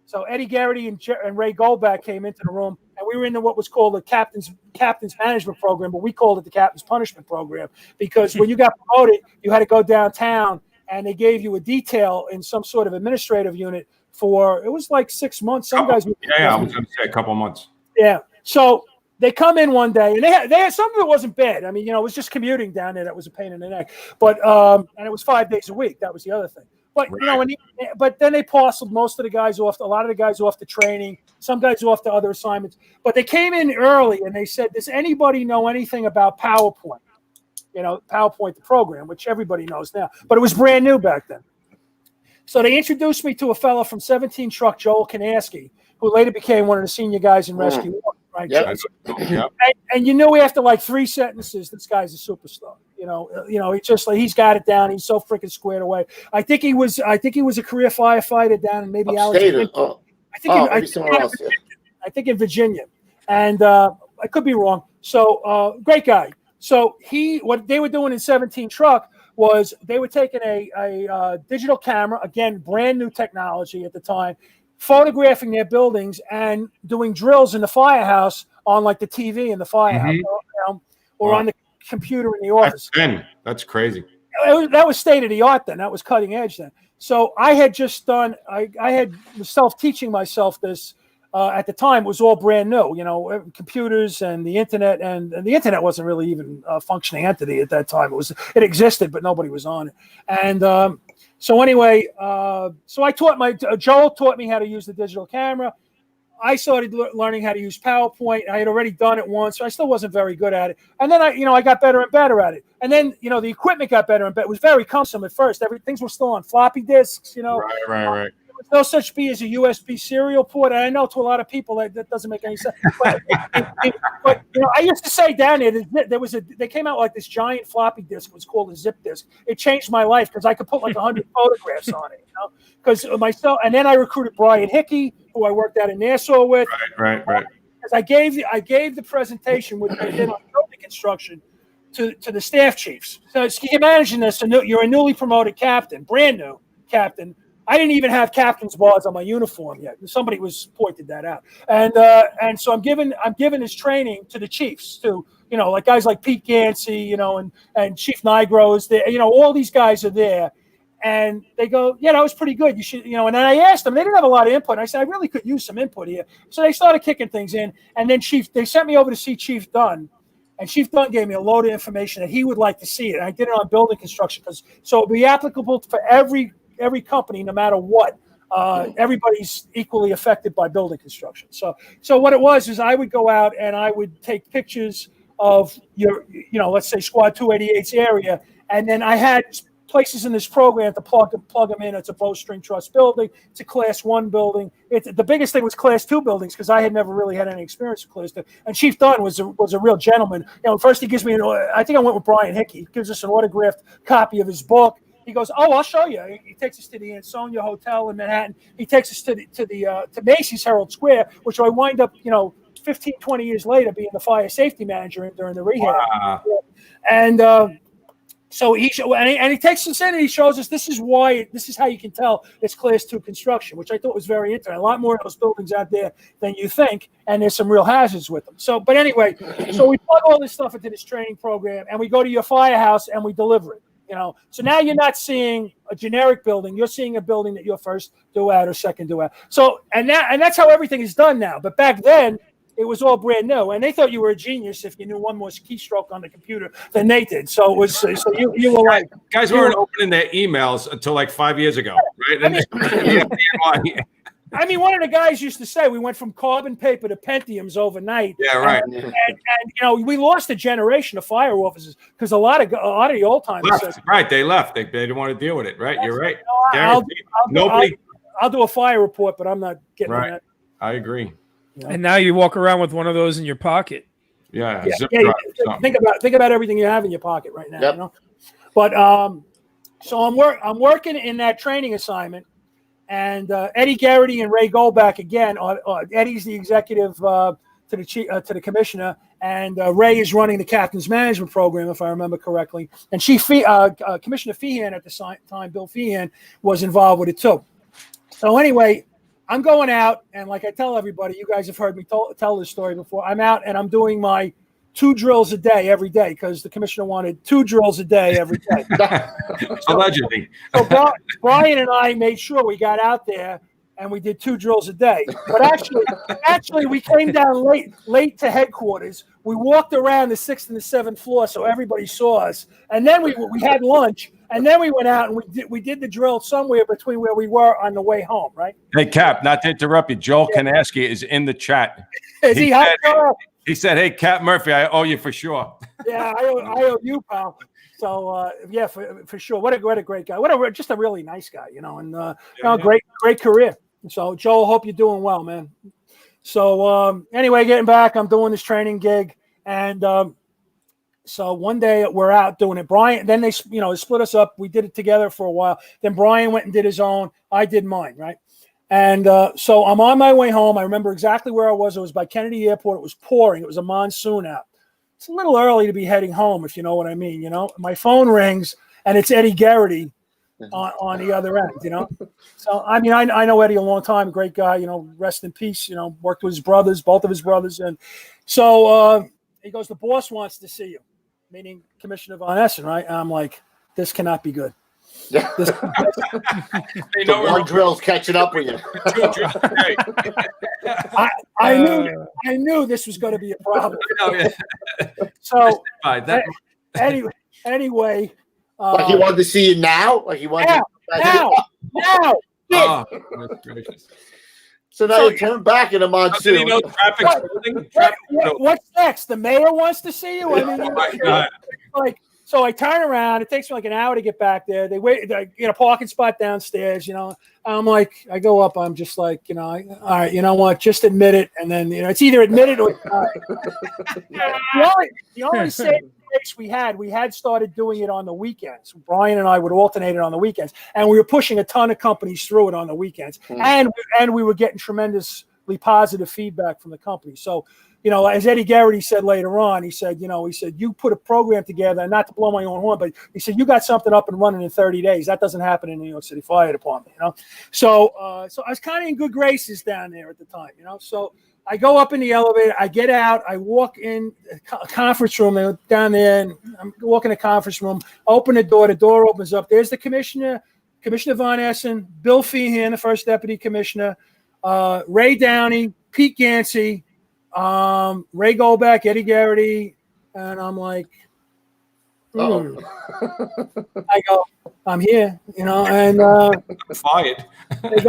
So Eddie Garrity and Ray Goldback came into the room, and we were into what was called the captain's management program, but we called it the captain's punishment program, because when you got promoted, you had to go downtown, and they gave you a detail in some sort of administrative unit it was like 6 months. Some guys. I was going to say a couple months. Yeah. So they come in one day, and they had some of it wasn't bad. It was just commuting down there that was a pain in the neck. But and it was 5 days a week. That was the other thing. But you know, but then they parceled most of the guys off. A lot of the guys off to training. Some guys off to other assignments. But they came in early and they said, "Does anybody know anything about PowerPoint?" You know, PowerPoint, the program, which everybody knows now, but it was brand new back then. So they introduced me to a fellow from 17 Truck, Joel Kanaski, who later became one of the senior guys in Rescue. Right? Yep. And you knew after like 3 sentences, this guy's a superstar. You know, he just like he's got it down. He's so freaking squared away. I think he was a career firefighter down in maybe Alexandria. I think in Virginia, and I could be wrong. So great guy. So what they were doing in 17 Truck was they were taking a digital camera, again, brand new technology at the time, photographing their buildings and doing drills in the firehouse on like the TV in the firehouse, or on the computer in the office. That's crazy. That was state of the art then. That was cutting edge then. So I had just done. I had self-teaching myself this. At the time, it was all brand new, you know, computers and the internet, and the internet wasn't really even a functioning entity at that time. It existed, but nobody was on it. And so anyway, Joel taught me how to use the digital camera. I started learning how to use PowerPoint. I had already done it once, so I still wasn't very good at it. And then I got better and better at it. And then, you know, the equipment got better and better. It was very cumbersome at first. Things were still on floppy disks, you know. Right. There's no such thing as a USB serial port. And I know to a lot of people that doesn't make any sense. But you know, I used to say down there they came out like this giant floppy disk. It was called a zip disk. It changed my life because I could put like 100 photographs on it. You know, because myself, and then I recruited Brian Hickey, who I worked out in Nassau with. Right. Because I gave the presentation with I did on building construction to the staff chiefs. So you can imagine this. You're a newly promoted captain, brand new captain. I didn't even have captain's bars on my uniform yet. Somebody pointed that out, and so I'm giving this training to the chiefs, to you know, like guys like Pete Gansey, you know, and Chief Nigro there. You know, all these guys are there, and they go, yeah, that was pretty good. You should, you know. And then I asked them, they didn't have a lot of input. And I said, I really could use some input here. So they started kicking things in, and then they sent me over to see Chief Dunn. And Chief Dunn gave me a load of information that he would like to see it. And I did it on building construction so it would be applicable for every company, no matter what. Everybody's equally affected by building construction. So what it was is I would go out and I would take pictures of let's say Squad 288's area, and then I had places in this program to plug them in. It's a bowstring truss building. It's a Class 1 building. The biggest thing was Class 2 buildings because I had never really had any experience with Class 2. And Chief Dunn was a real gentleman. You know, first he gives me I think I went with Brian Hickey. He gives us an autographed copy of his book. He goes, oh, I'll show you. He takes us to the Ansonia Hotel in Manhattan. He takes us to Macy's Herald Square, which I wind up, 15, 20 years later being the fire safety manager during the rehab. Wow. And so he takes us in and he shows us this is how you can tell it's Class 2 construction, which I thought was very interesting. A lot more of those buildings out there than you think, and there's some real hazards with them. So, but anyway, so we plug all this stuff into this training program, and we go to your firehouse and we deliver it. So now you're not seeing a generic building. You're seeing a building that you're first do out or second do out. So, and that's how everything is done now. But back then, it was all brand new, and they thought you were a genius if you knew one more keystroke on the computer than they did. So it was. So you were like guys weren't opening their emails until like 5 years ago, right? I mean, one of the guys used to say we went from carbon paper to Pentiums overnight. Yeah, right. And we lost a generation of fire officers because a lot of the old timers left. Right, they left. They didn't want to deal with it. Right, you're right. I'll do a fire report, but I'm not getting on that. I agree. And now you walk around with one of those in your pocket. Yeah. Think about everything you have in your pocket right now. Yep. But so I'm working in that training assignment. And Eddie Garrity and Ray Goldback again. Eddie's the executive to the commissioner, and Ray is running the captain's management program, if I remember correctly. And Commissioner Feehan at the time, Bill Feehan, was involved with it too. So anyway, I'm going out, and like I tell everybody, you guys have heard me tell this story before. I'm out and I'm doing my 2 drills a day every day because the commissioner wanted 2 drills a day every day. Allegedly. So Brian and I made sure we got out there and we did 2 drills a day. But actually, we came down late to headquarters. We walked around the 6th and the 7th floor so everybody saw us, and then we had lunch. And then we went out and we did the drill somewhere between where we were on the way home, right? Hey, Cap, not to interrupt you, Joel Kanaski is in the chat. Is he hot? He said, "Hey, Cap Murphy, I owe you for sure." Yeah, I owe you, pal. So yeah, for sure. What a great guy. Just a really nice guy, you know, and great career. So Joel, hope you're doing well, man. So anyway, getting back, I'm doing this training gig, and so one day we're out doing it. Brian, then they split us up. We did it together for a while. Then Brian went and did his own. I did mine, right? And so I'm on my way home. I remember exactly where I was. It was by Kennedy Airport. It was pouring. It was a monsoon out. It's a little early to be heading home, if you know what I mean. You know, my phone rings, and it's Eddie Garrity on the other end, you know. So, I mean, I know Eddie a long time. Great guy, you know, rest in peace. You know, worked with his brothers, both of his brothers. And so he goes, the boss wants to see you, meaning Commissioner Von Essen, right? And I'm like, this cannot be good. One drill's catching up with you. I knew this was going to be a problem. So anyway, like he wanted to see you now. Like he wanted now. Oh, that's gracious. So now you turn back in a monsoon. What's next? The mayor wants to see you. I mean, oh my God. Like. So I turn around. It takes me like an hour to get back there. They wait, get a parking spot downstairs. You know, I'm like, I go up. I'm just like, you know, all right, you know what? Just admit it, and then you know, it's either admit it or the only saving grace we had started doing it on the weekends. Brian and I would alternate it on the weekends, and we were pushing a ton of companies through it on the weekends, and we were getting tremendously positive feedback from the company. So. You know, as Eddie Garrity said later on, he said, you put a program together, and not to blow my own horn, but he said, you got something up and running in 30 days. That doesn't happen in the New York City Fire Department, you know? So I was kind of in good graces down there at the time, you know? So I go up in the elevator, I get out, I walk in a conference room down there, and I'm walking the conference room, open the door opens up. There's the Commissioner Von Essen, Bill Feehan, the first deputy commissioner, Ray Downey, Pete Gansey, Ray Goldbeck, Eddie Garrity, and I'm like, I go, I'm here, you know, and fired. They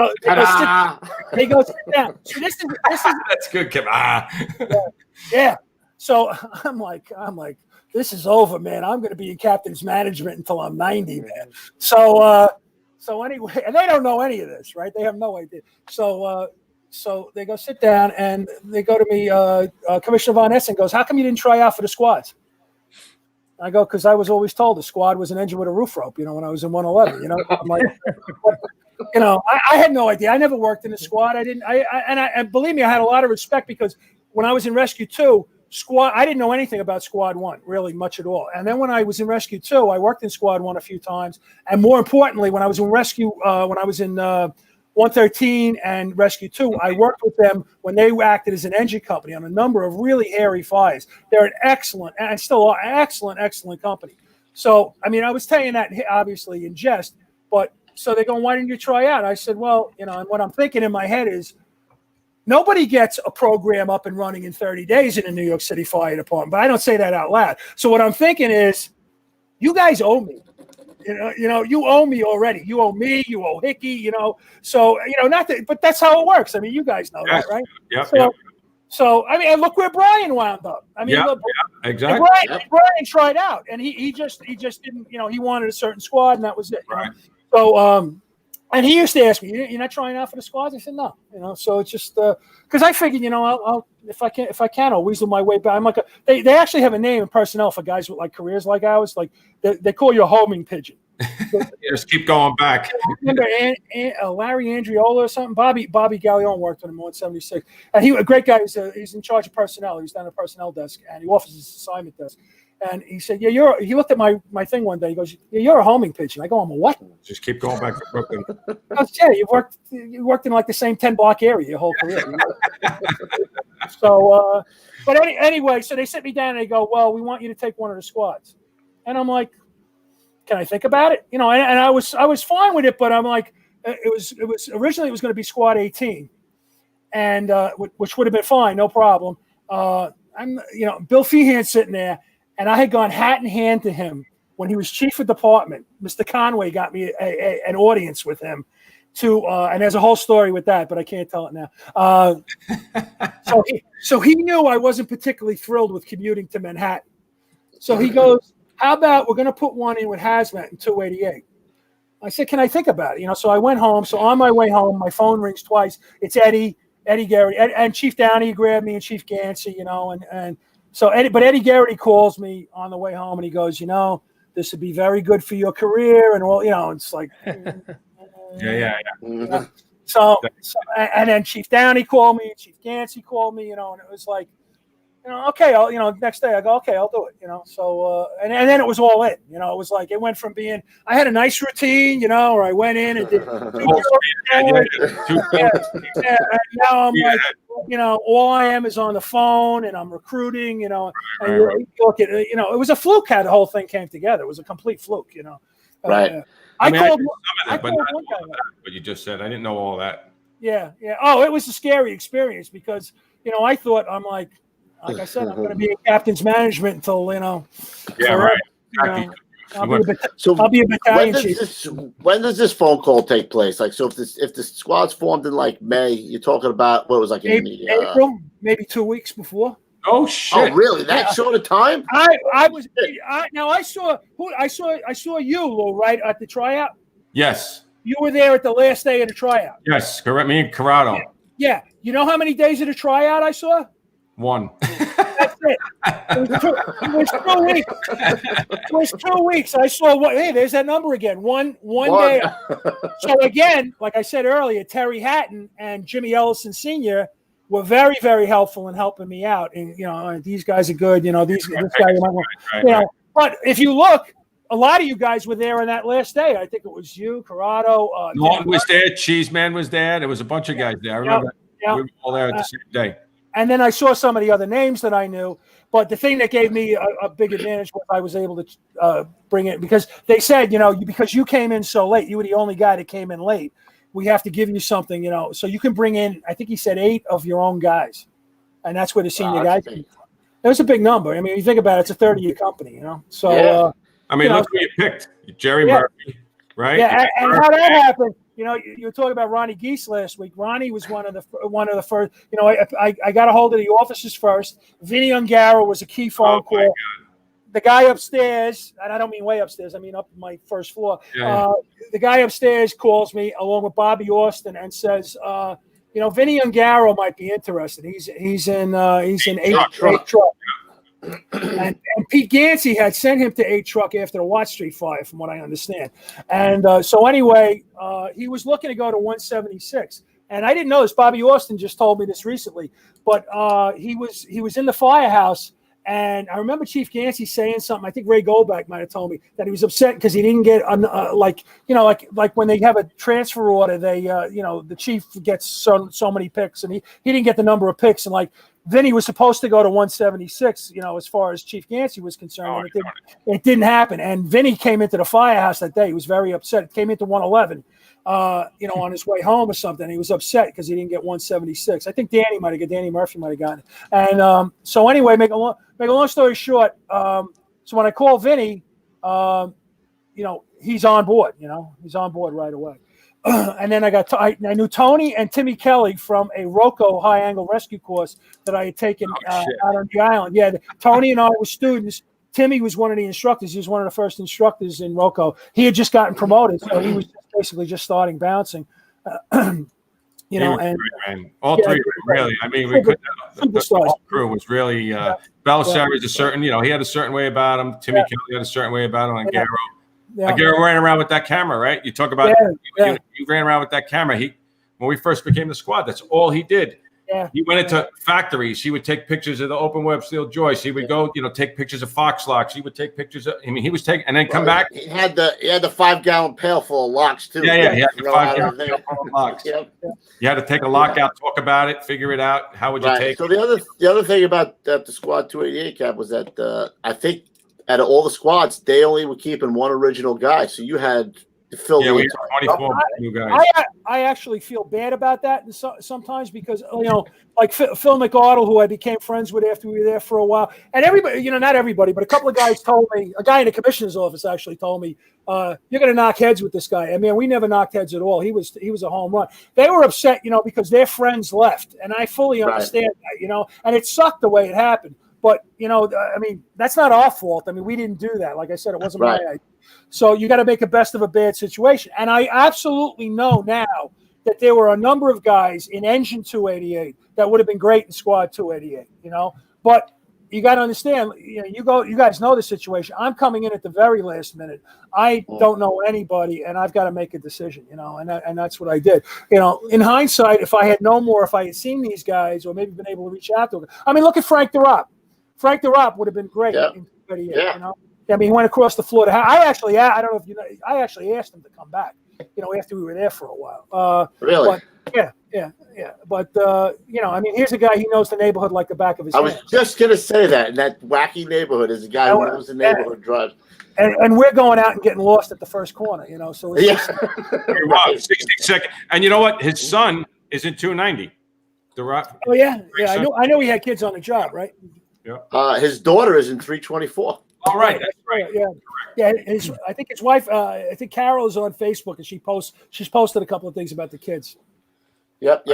go sit down. So this is that's good, Kim. Yeah. So I'm like, this is over, man. I'm going to be in captain's management until I'm 90, man. So anyway, and they don't know any of this, right? They have no idea. So they go sit down, and they go to me. Commissioner Von Essen goes, "How come you didn't try out for the squads?" I go, "Because I was always told the squad was an engine with a roof rope. You know, when I was in 111. You know, I'm like, you know, I had no idea. I never worked in a squad. I didn't. And believe me, I had a lot of respect because when I was in Rescue 2, squad, I didn't know anything about Squad 1, really much at all. And then when I was in Rescue 2, I worked in Squad 1 a few times, and more importantly, when I was in Rescue, when I was in 113 and Rescue 2, I worked with them when they acted as an engine company on a number of really hairy fires. They're an excellent, and still are excellent company. So, I mean, I was telling that obviously in jest, but so they're going, "Why didn't you try out?" I said, well, you know, and what I'm thinking in my head is nobody gets a program up and running in 30 days in the New York City Fire Department, but I don't say that out loud. So what I'm thinking is, you guys owe me. You know, you owe me already. You owe me. You owe Hickey. You know, so you know, not that, but that's how it works. I mean, you guys know that, right? Yeah. So I mean, and look where Brian wound up. I mean, look, exactly. Brian tried out, and he just didn't. You know, he wanted a certain squad, and that was it. Right. So and he used to ask me, "You're not trying out for the squads?" I said, "No." You know, so it's just because I figured, you know, I'll if I can, I'll weasel my way back. I'm like they actually have a name in personnel for guys with like careers like ours. Like they call you a homing pigeon. Just keep going back. Remember Larry Andriola or something? Bobby Gallione worked with him in 176, and he a great guy. He's in charge of personnel. He was down at the personnel desk, and he offers his assignment desk. And he said, "Yeah, he looked at my thing one day. He goes, "Yeah, you're a homing pigeon." I go, "I'm a what?" Just keep going back to Brooklyn. Goes, "Yeah, you worked in like the same 10-block area your whole career." You know? So, but anyway, so they sit me down and they go, "Well, we want you to take one of the squads," and I'm like, "Can I think about it?" You know, and I was fine with it, but I'm like, it was originally it was going to be Squad 18, and which would have been fine, no problem. Bill Feehan sitting there. And I had gone hat in hand to him when he was chief of department, Mr. Conway got me an audience with him to, and there's a whole story with that, but I can't tell it now. So he knew I wasn't particularly thrilled with commuting to Manhattan. So he goes, how about we're going to put one in with hazmat in 288? I said, can I think about it? So I went home. So on my way home, my phone rings twice. It's Eddie Garrity, and Chief Downey grabbed me, and Chief Gansey, and so Eddie Garrity calls me on the way home, and he goes, this would be very good for your career, and all, it's like, yeah. So and then Chief Downey called me, and Chief Gansey called me, and it was like, okay, next day I go, okay, I'll do it, So, and then it was all in, it was like, it went from being, I had a nice routine, where I went in and did, and now I'm like, all I am is on the phone and I'm recruiting, and you look at, it was a fluke how the whole thing came together. It was a complete fluke, Right. I called but not all that, what you just said. I didn't know all that. Yeah. Oh, it was a scary experience because, I thought like I said, I'm going to be in captain's management until, Yeah, forever, right. Exactly. I'll be a battalion chief. When does this phone call take place? Like, so if the squad's formed in like May, you're talking about what was like in April, maybe 2 weeks before. Oh shit! Oh, really? That short of time? I saw you, Lou, right at the tryout. Yes. You were there at the last day of the tryout. Yes, correct. Me and Corrado. Yeah. You know how many days of the tryout I saw? 1. That's it. It was 2 weeks. It was 2 weeks. I saw what? Hey, there's that number again. One day. So again, like I said earlier, Terry Hatton and Jimmy Ellison Sr. were very, very helpful in helping me out. And these guys are good. This guy. Right. But if you look, a lot of you guys were there on that last day. I think it was you, Corrado. Norton was there. Cheeseman was there. There was a bunch of guys there. I remember we were all there at the same day. And then I saw some of the other names that I knew. But the thing that gave me a big advantage was I was able to bring it because they said, because you came in so late, you were the only guy that came in late. We have to give you something, so you can bring in, I think he said 8 of your own guys. And that's where the senior guys came from. It was a big number. I mean, if you think about it, it's a 30-year company, So, yeah. Look who you picked. Jerry Murphy, right? Yeah, and how that happened. You were talking about Ronnie Geese last week. Ronnie was one of the first. I got a hold of the officers first. Vinny Ungaro was a key phone call. The guy upstairs, and I don't mean way upstairs. I mean up my first floor. Yeah. The guy upstairs calls me along with Bobby Austin and says, Vinny Ungaro might be interested. He's in 8 truck. And Pete Gansey had sent him to 8 truck after the Watt Street fire, from what I understand. And so anyway, he was looking to go to 176. And I didn't know this. Bobby Austin just told me this recently. But he was in the firehouse. And I remember Chief Gansey saying something. I think Ray Goldback might have told me that he was upset because he didn't get like when they have a transfer order, they the chief gets so many picks, and he didn't get the number of picks, and like Vinny was supposed to go to 176, as far as Chief Gansey was concerned. It didn't happen. And Vinny came into the firehouse that day. He was very upset. Came into 111, on his way home or something. He was upset because he didn't get 176. I think Danny Murphy might have gotten it. And so anyway, make a long story short, so when I call Vinny, he's on board. He's on board right away. And then I knew Tony and Timmy Kelly from a ROCO high angle rescue course that I had taken out on the island. Yeah, Tony and I were students. Timmy was one of the instructors. He was one of the first instructors in ROCO. He had just gotten promoted, so he was basically just starting bouncing. And all three really. I mean, we could. The whole crew was really. Belisari's a certain. He had a certain way about him. Timmy Kelly had a certain way about him. And Garo. Garo ran around with that camera, right? You talk about you ran around with that camera. When we first became the squad, that's all he did. Yeah. He went into factories. He would take pictures of the open web steel joists. He would go, take pictures of Fox locks. He would take pictures of. He was taking and then come back. He had the 5-gallon pail full of locks too. Yeah. He had the 5-gallon pail full of locks. Yep. You had to take a lock out, talk about it, figure it out. How would you take? So the other thing about the squad 288 Cap was that I think out of all the squads, they only were keeping one original guy. So you had to fill Yeah, the we entire. have 24 new guys. I actually feel bad about that sometimes because, like Phil McArdle, who I became friends with after we were there for a while, and everybody, not everybody, but a couple of guys told me, a guy in the commissioner's office actually told me, you're going to knock heads with this guy. I mean, we never knocked heads at all. He was a home run. They were upset, because their friends left, and I fully understand that, and it sucked the way it happened. But, I mean, that's not our fault. I mean, we didn't do that. Like I said, it wasn't my idea. So you got to make the best of a bad situation. And I absolutely know now that there were a number of guys in Engine 288 that would have been great in Squad 288, But you got to understand, you guys know the situation. I'm coming in at the very last minute. I don't know anybody, and I've got to make a decision, and that's what I did. In hindsight, if I had known more, if I had seen these guys or maybe been able to reach out to them. I mean, look at Frank DeRopp. Frank DeRopp would have been great in 288, I mean, he went across the floor to I actually asked him to come back, after we were there for a while. Really? But, yeah. But, I mean, here's a guy, he knows the neighborhood like the back of his hand. I was just going to say that. In that wacky neighborhood is a guy who knows the neighborhood drives. And we're going out and getting lost at the first corner, so it's just, 62nd. And you know what? His son is in 290. Oh, yeah. I know he had kids on the job, right? Yeah. His daughter is in 324. All right, that's right. Yeah. I think his wife. I think Carol is on Facebook, and she's posted a couple of things about the kids. Yep.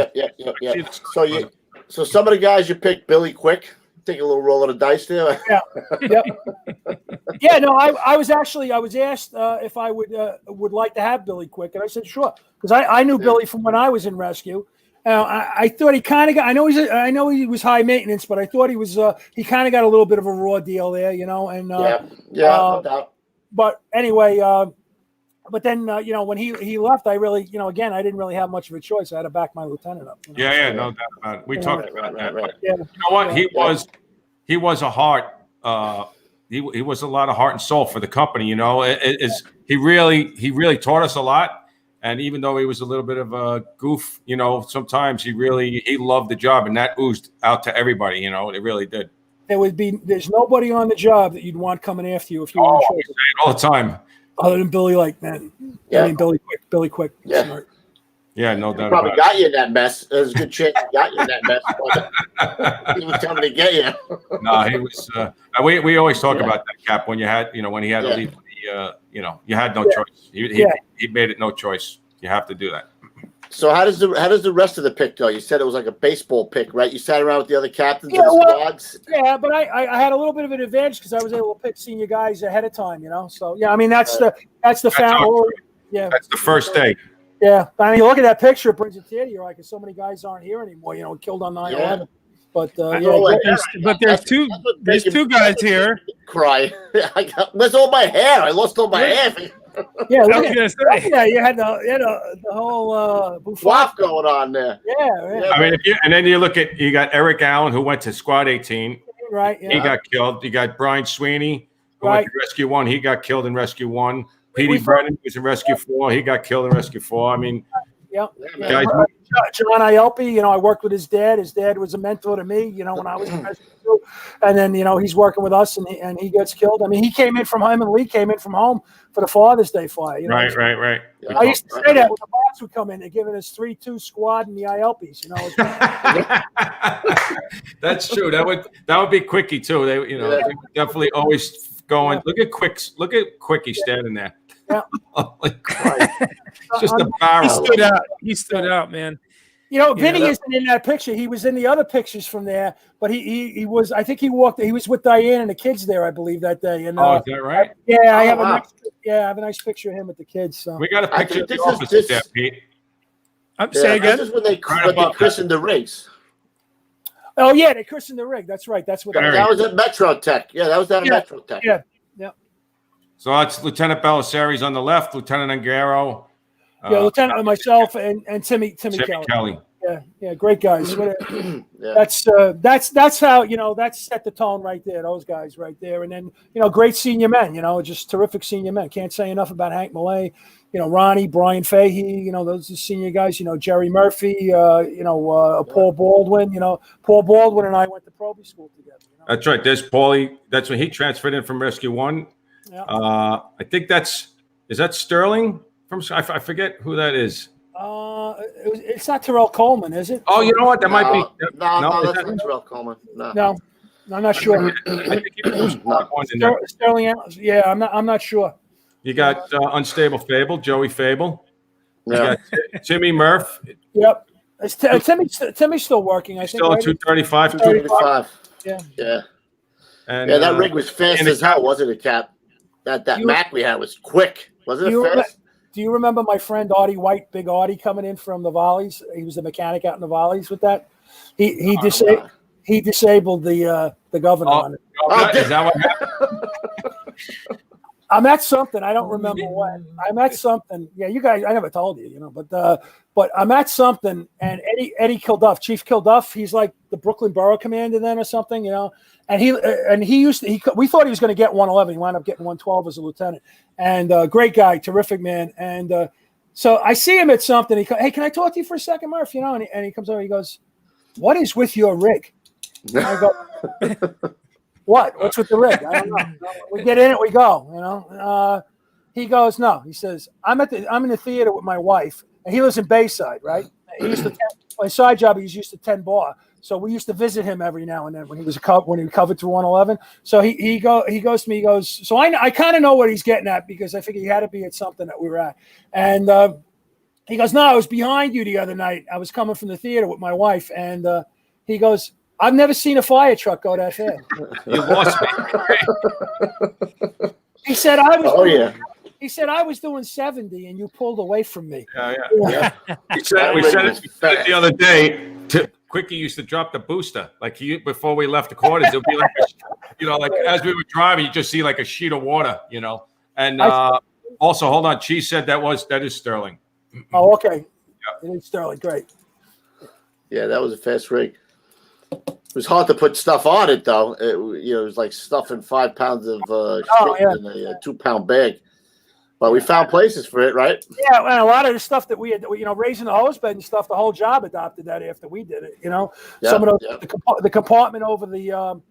So some of the guys you picked, Billy Quick, take a little roll of the dice there. Yeah. No, I was asked if I would like to have Billy Quick, and I said sure, because I knew Billy from when I was in rescue. I thought he kind of got. I know he was high maintenance, but I thought he kind of got a little bit of a raw deal there, And no doubt. But anyway, but then when he left, I really, again, I didn't really have much of a choice. I had to back my lieutenant up. Yeah, no doubt about it. We talked about that. Right. You know what? He was a heart. He was a lot of heart and soul for the company. He really taught us a lot. And even though he was a little bit of a goof, sometimes he loved the job, and that oozed out to everybody. It really did. There's nobody on the job that you'd want coming after you if you were in trouble. All the time. Other than Billy, I mean, Billy Quick. Yeah. Smart. Yeah, no doubt. Probably got you in that mess. There's a good chance he got you in that mess. But he was coming to get you. No, he was. We always talk about that, Cap. When you had, when he had to leave. You had no choice. He made it no choice. You have to do that. So how does the rest of the pick go? You said it was like a baseball pick, right? You sat around with the other captains of the squads. Yeah, but I had a little bit of an advantage because I was able to pick senior guys ahead of time. So I mean that's the family. Yeah, that's the first day. Yeah, I mean, you look at that picture, it brings a tear to your eye because so many guys aren't here anymore. Killed on 9/11. But there's two guys here. Cry. Where's all my hair? I lost all my hair. Yeah, you had the whole flop going on there. Yeah. I mean, and then you got Eric Allen who went to Squad 18. Right. Yeah. He got killed. You got Brian Sweeney who went to Rescue 1. He got killed in Rescue 1. Petey Brennan was in Rescue 4. He got killed in Rescue 4. I mean, guys. John Ielpi, I worked with his dad. His dad was a mentor to me, when I was in rescue. And then, he's working with us and he gets killed. I mean, him and Lee came in from home for the Father's Day fire. Right. I used to say that when the box would come in, they're giving us 3-2 squad and the Ielpis, That's true. That would be Quickie too. They would definitely always going. Look at Quickie standing there. Yeah. Just a barrel. He stood out, man. Vinny isn't in that picture. He was in the other pictures from there, but he was. I think he was with Diane and the kids there, I believe, that day. And is that right? I have a nice picture of him with the kids. So we got a picture of the office there, Pete. Say again. This is when they christened the rigs. Oh yeah, they christened the rig. That's right. That's what that was at Metro Tech. Yeah, that was down at Metro Tech. Yeah. So that's Lieutenant Belisari's on the left, Lieutenant Angaro. Lieutenant myself and Timmy Kelly. Yeah, great guys. That's how that's set the tone right there. Those guys right there, and then great senior men. Just terrific senior men. Can't say enough about Hank Millay. Ronnie, Brian Fahey. Those are senior guys. Jerry Murphy. Paul Baldwin. Paul Baldwin and I went to Proby school together. That's right. There's Paulie. That's when he transferred in from Rescue 1. Yeah. I think is that Sterling I forget who that is. It's not Terrell Coleman, is it? Oh, you know what? That might be. No, that's not Terrell Coleman. No, I'm not sure. I think he was one in there. Sterling, yeah, I'm not sure. You got Unstable Fable, Joey Fable. You Yeah. got Timmy Murph. Yep. Timmy's still working, I think. Still at right? 235. 235. Yeah. And, Yeah, that rig was fast as hell, wasn't it, Cap? That Mac we had was quick. Wasn't it fast? Do you remember my friend Artie White, Big Artie, coming in from the Volleys? He was the mechanic out in the Volleys with that. He disabled the governor on it. Is that what happened? I'm at something. I don't remember what. I'm at something. Yeah, you guys. I never told you, but I'm at something. And Eddie Kilduff, Chief Kilduff, he's like the Brooklyn Borough Commander then or something, And we thought he was going to get 111. He wound up getting 112 as a lieutenant. And great guy, terrific man. And so I see him at something. Hey, can I talk to you for a second, Murph? And he comes over. He goes, "What is with your rig?" And I go, What's with the rig? I don't know. We get in it, we go. He goes, no. He says, I'm in the theater with my wife, and he lives in Bayside, right? He used to my side job. He used to 10 bar, so we used to visit him every now and then when he covered through 111. So he goes to me. He goes, so I kind of know what he's getting at because I figured he had to be at something that we were at, and he goes, no, I was behind you the other night. I was coming from the theater with my wife, and he goes, I've never seen a fire truck go that fast. You lost me. He said I was. Oh yeah. He said I was doing 70 and you pulled away from me. Yeah. We said it the other day. Quickie used to drop the booster before we left the quarters. It would be like as we were driving, you just see like a sheet of water, And also, hold on, Cheese said that is Sterling. Oh, okay. Yeah. It is Sterling. Great. Yeah, that was a fast rig. It was hard to put stuff on it, though. It was like stuffing 5 pounds of shit in a 2-pound bag. But we found places for it, right? Yeah, and a lot of the stuff that we had, raising the hose bed and stuff, the whole job adopted that after we did it. Some of those, the compartment over the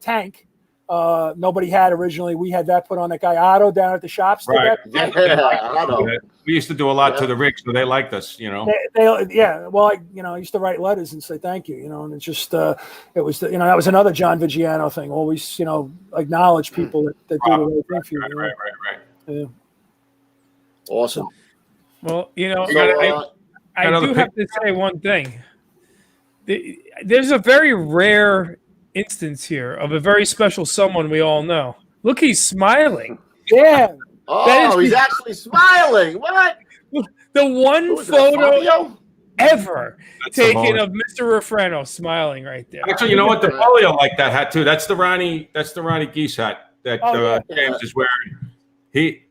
tank. Nobody had originally. We had that put on. That guy Otto down at the shops. Right. Otto. We used to do a lot to the rigs, so they liked us. Well, I used to write letters and say thank you. And it's just it was that was another John Vigiano thing. Always acknowledge people that do the right thing for you. Right. Yeah. Awesome. Well, I do have to say one thing. There's a very rare instance here of a very special someone we all know. Look, he's smiling. Yeah. Oh, he's actually smiling. What? The one photo ever taken of Mr. Refrano smiling right there. Actually, you know what? The polio like that hat too. That's the Ronnie Geese hat that James is wearing. He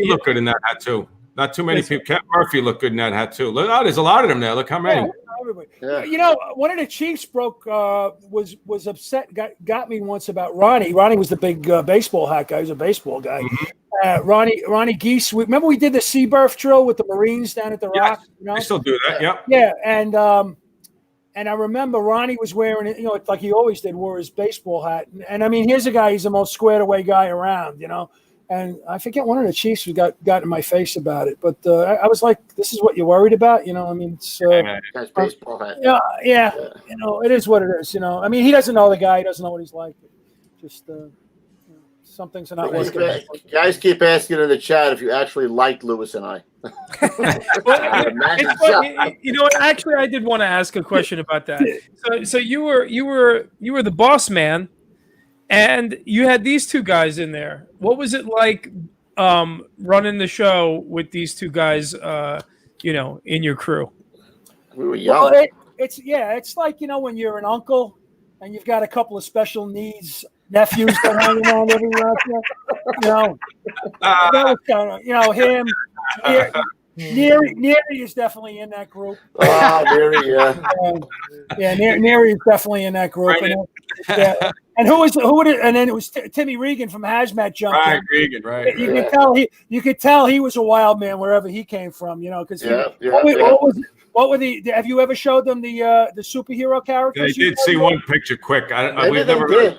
looked good in that hat too. Not too many people. Captain Murphy looked good in that hat too. Look, there's a lot of them there. Look how many. Yeah. One of the Chiefs was upset. Got me once about Ronnie. Ronnie was the big baseball hat guy. He was a baseball guy. Mm-hmm. Ronnie Geese. Remember we did the sea birth drill with the Marines down at the Rock. I still do that. Yeah. Yeah, and I remember Ronnie was wearing it. Like he always did, wore his baseball hat. And I mean, here's a guy. He's the most squared away guy around. And I forget one of the Chiefs who got in my face about it, but I was like, "This is what you're worried about?" I mean, it's baseball hat. Yeah. It is what it is. I mean, he doesn't know the guy. He doesn't know what he's like. Just some things are not working. Guys keep asking in the chat if you actually liked Lewis and I. Actually, I did want to ask a question about that. So you were the boss man. And you had these two guys in there. What was it like running the show with these two guys, in your crew? We were young. Well, it's like, when you're an uncle and you've got a couple of special needs nephews that hang around everywhere. That was kind of, him. Neary is definitely in that group. Oh, Neary, yeah. Neary is definitely in that group. Right. And and then it was Timmy Regan from Hazmat Junk. Right, Regan, right. You could tell he was a wild man wherever he came from, because what were have you ever showed them the superhero characters? They did see one picture quick. Maybe they did.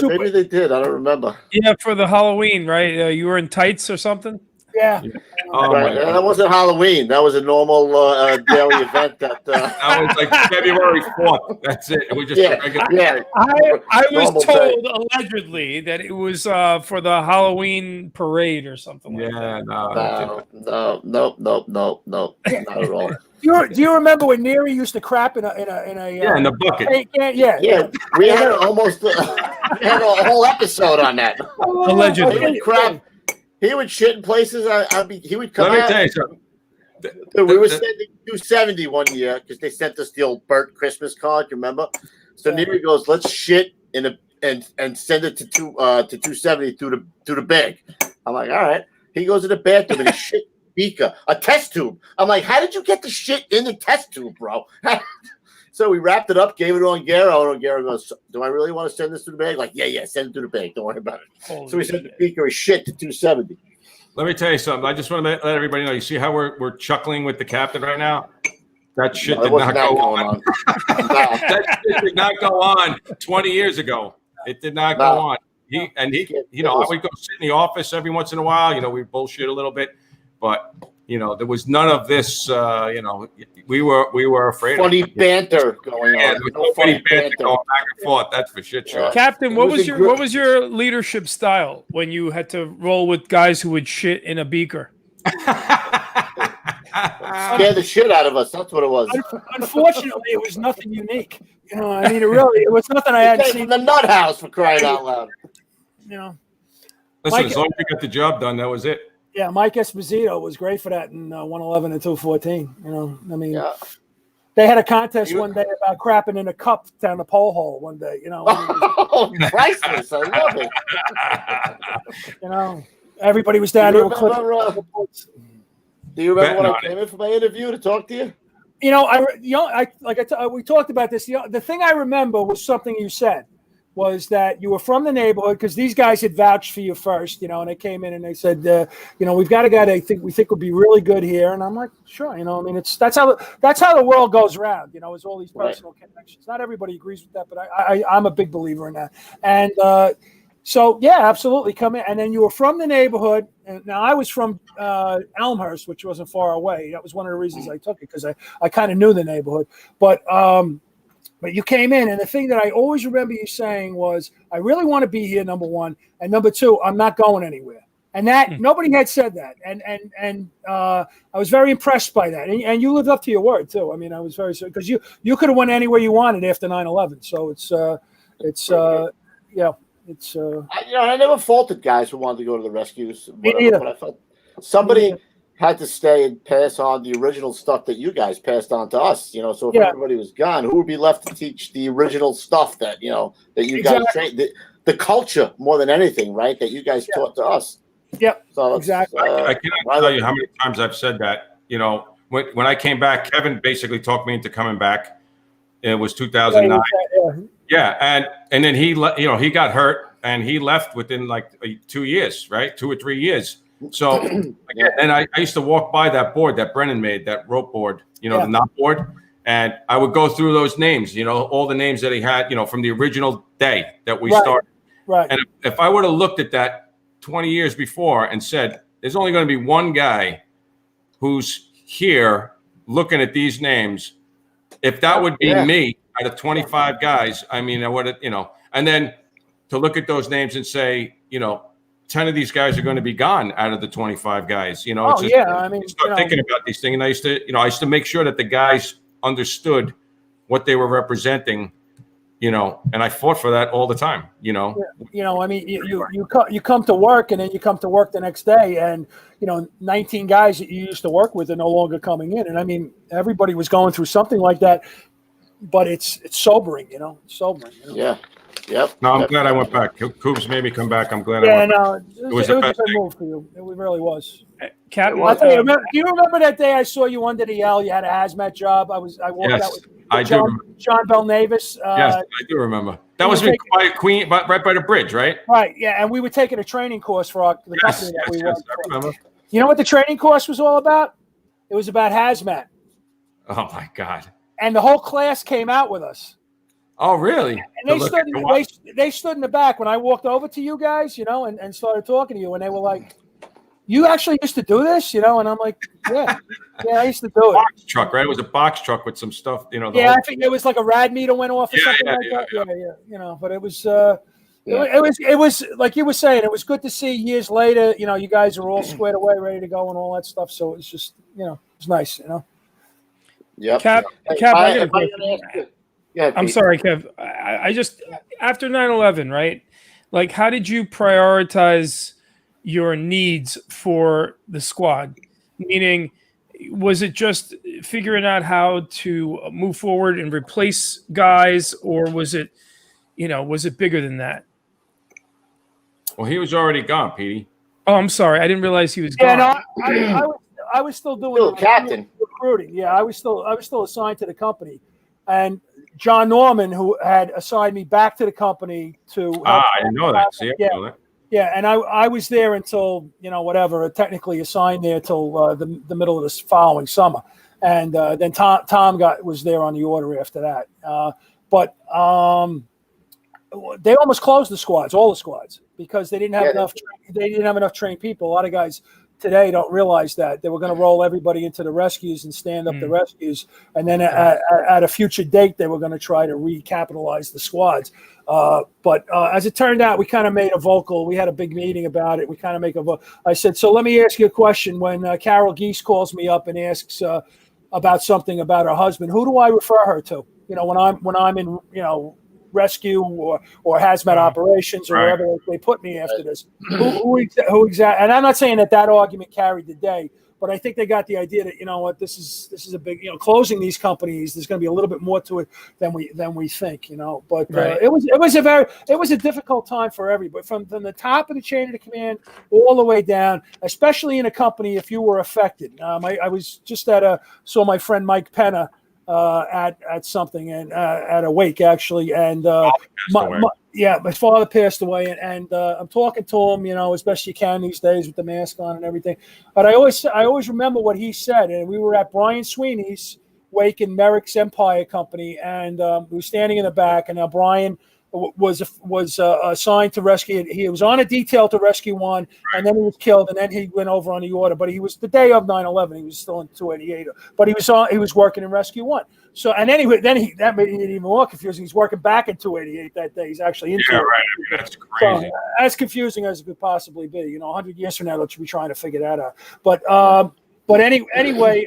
Maybe they did. I don't remember. Yeah, for the Halloween, right? You were in tights or something. Yeah. Oh, Right. my God. That wasn't Halloween. That was a normal daily event. That That was like February 4th. That's it. We just yeah, regular. I was Normal told day. allegedly that it was for the Halloween parade or something like Yeah, that. no, not at all. Do you remember when Neary used to crap in a Yeah, in the bucket. paint can? Yeah. Yeah, we had almost we had a whole episode on that. Allegedly. He would crap. He would shit in places. He would come Let me out. tell you something. Dude, we were sending 270 one year because they sent us the old Burt Christmas card. You remember? So Neary goes, "Let's shit in a and send it to 270 through the bag." I'm like, "All right." He goes to the bathroom and he shit beaker, a test tube. I'm like, "How did you get the shit in the test tube, bro?" So we wrapped it up, gave it on Garo, and Garo goes, "Do I really want to send this to the bag?" Like, yeah, send it to the bag. Don't worry about it. So we sent the beaker of shit to 270. Let me tell you something. I just want to let everybody know. You see how we're chuckling with the captain right now? That shit did not go on. That shit did not go on 20 years ago. It did not go on. He, you know, I would go sit in the office every once in a while. You know, we bullshit a little bit, but you know, there was none of this. You know, we were afraid. Funny banter going on. Yeah, there was no funny banter going back and forth. That's for shit sure. Captain, what was your leadership style when you had to roll with guys who would shit in a beaker? Scare the shit out of us. That's what it was. Unfortunately, it was nothing unique. You know, I mean, it was nothing I had seen from the Nuthouse, for crying out loud. You know, Listen, Mike, as long as you got the job done, that was it. yeah, Mike Esposito was great for that in 111 and 214. You know, I mean, they had a contest one day about crapping in a cup down the pole hole one day. You know, oh, priceless! I love it. You know, everybody was down there. Do you remember when I came in for my interview to talk to you? You know, we talked about this. You know, the thing I remember was something you said was that you were from the neighborhood because these guys had vouched for you first, you know, and they came in and they said, you know, we've got a guy that we think would be really good here, and I'm like, sure, you know, I mean, that's how the world goes around, you know, is all these personal connections. Not everybody agrees with that, but I'm a big believer in that, and so yeah, absolutely, come in, and then you were from the neighborhood. And now I was from Elmhurst, which wasn't far away. That was one of the reasons I took it because I kind of knew the neighborhood, but you came in, and the thing that I always remember you saying was, I really want to be here, number one, and number two, I'm not going anywhere. And that nobody had said that, and I was very impressed by that. And you lived up to your word too. I mean, I was very because you could have went anywhere you wanted after 9/11. So I never faulted guys who wanted to go to the rescues. Whatever, but I felt somebody had to stay and pass on the original stuff that you guys passed on to us. You know, so if everybody was gone, who would be left to teach the original stuff that that you guys trained, the culture more than anything, right? That you guys taught to us. Yep. So exactly. I cannot tell you how many times I've said that. You know, when I came back, Kevin basically talked me into coming back. It was 2009. Yeah, and then he got hurt and he left within like 2 years, right? 2 or 3 years. So and I used to walk by that board that Brennan made, that rope board, you know, the knot board, and I would go through those names, you know, all the names that he had, you know, from the original day that we started. Right. And if I would have looked at that 20 years before and said, there's only going to be one guy who's here looking at these names, if that would be me out of 25 guys, I mean, I would have, you know, and then to look at those names and say, you know, 10 of these guys are going to be gone out of the 25 guys, you know. I mean, start thinking about these things, and I used to make sure that the guys understood what they were representing, you know, and I fought for that all the time, you know. You know, I mean, you come to work, and then you come to work the next day, and you know, 19 guys that you used to work with are no longer coming in, and I mean, everybody was going through something like that, but it's sobering, you know, sobering. You know? Yeah. Yep. No, I'm glad I went back. Coobs made me come back. I'm glad I went back. It was a good move for you. It really was. Captain, do you remember that day I saw you under the L? You had a hazmat job. I walked out with John Belnavis. Yes, I do remember. That was by Queen, right by the bridge, right? Right. Yeah, and we were taking a training course for the company that we worked for. I remember. You know what the training course was all about? It was about hazmat. Oh my God. And the whole class came out with us. Oh, really? And they stood in the back when I walked over to you guys, and started talking to you, and they were like, "You actually used to do this, And I'm like, "Yeah, I used to do it." Box truck, right? It was a box truck with some stuff, the Yeah, I think it was like a rad meter went off or something like that. Yeah. But it was, it was like you were saying, it was good to see years later. You guys are all squared away, ready to go, and all that stuff. So it's just, it's nice, Yep. Cap, Hey, Cap, I if gotta I can ask you- Yeah, I'm Pete. sorry, Kev. I just, after 9/11, right? Like, how did you prioritize your needs for the squad? Meaning, was it just figuring out how to move forward and replace guys, or was it bigger than that? Well, he was already gone, Petey. Oh, I'm sorry. I didn't realize he was Yeah, gone. no, I was still doing Still captain. recruiting. Yeah, I was still assigned to the company, and John Norman, who had assigned me back to the company to help. I didn't know that. See, I Yeah. didn't know that. Yeah, and I was there until whatever, technically assigned there till the middle of this following summer, and then Tom was there on the order after that. But they almost closed the squads, all the squads, because they didn't have enough. They didn't have enough trained people. A lot of guys today don't realize that they were going to roll everybody into the rescues and stand up the rescues, and then at a future date they were going to try to recapitalize the squads. But as it turned out, we kind of made a vocal. We had a big meeting about it. We kind of make a vote. I said, so let me ask you a question. When Carol Geese calls me up and asks about something about her husband, who do I refer her to? When I'm in rescue or hazmat operations or wherever they put me after this. Who exactly? And I'm not saying that argument carried the day, but I think they got the idea that this is a big closing these companies. There's going to be a little bit more to it than we think. But it was a difficult time for everybody from the top of the chain of the command all the way down, especially in a company if you were affected. I was just saw my friend Mike Penna at something and at a wake actually, and my father passed away, and I'm talking to him, as best you can these days with the mask on and everything. But I always remember what he said, and we were at Brian Sweeney's wake in Merrick's Empire Company, and we were standing in the back, and now Brian was assigned to rescue. He was on a detail to rescue one, and then he was killed, and then he went over on the order. But he was the day of 9/11. He was still in 288, but he was working in Rescue 1. So, and anyway, that made it even more confusing. He's working back in 288 that day. He's actually in 288. Right. I mean, that's crazy. So, as confusing as it could possibly be. 100 years from now, they'll be trying to figure that out. But anyway.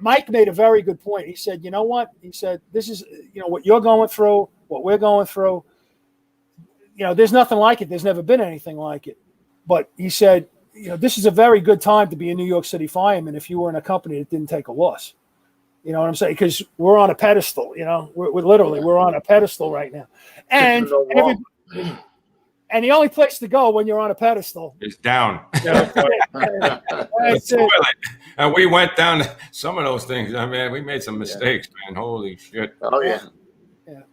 Mike made a very good point. He said, you know what? He said, this is, what you're going through, what we're going through. There's nothing like it. There's never been anything like it. But he said, this is a very good time to be a New York City fireman if you were in a company that didn't take a loss. You know what I'm saying? Because we're on a pedestal, we're on a pedestal right now. And the only place to go when you're on a pedestal is down. That's it. And we went down some of those things. I mean, we made some mistakes, man. Holy shit. Oh, yeah.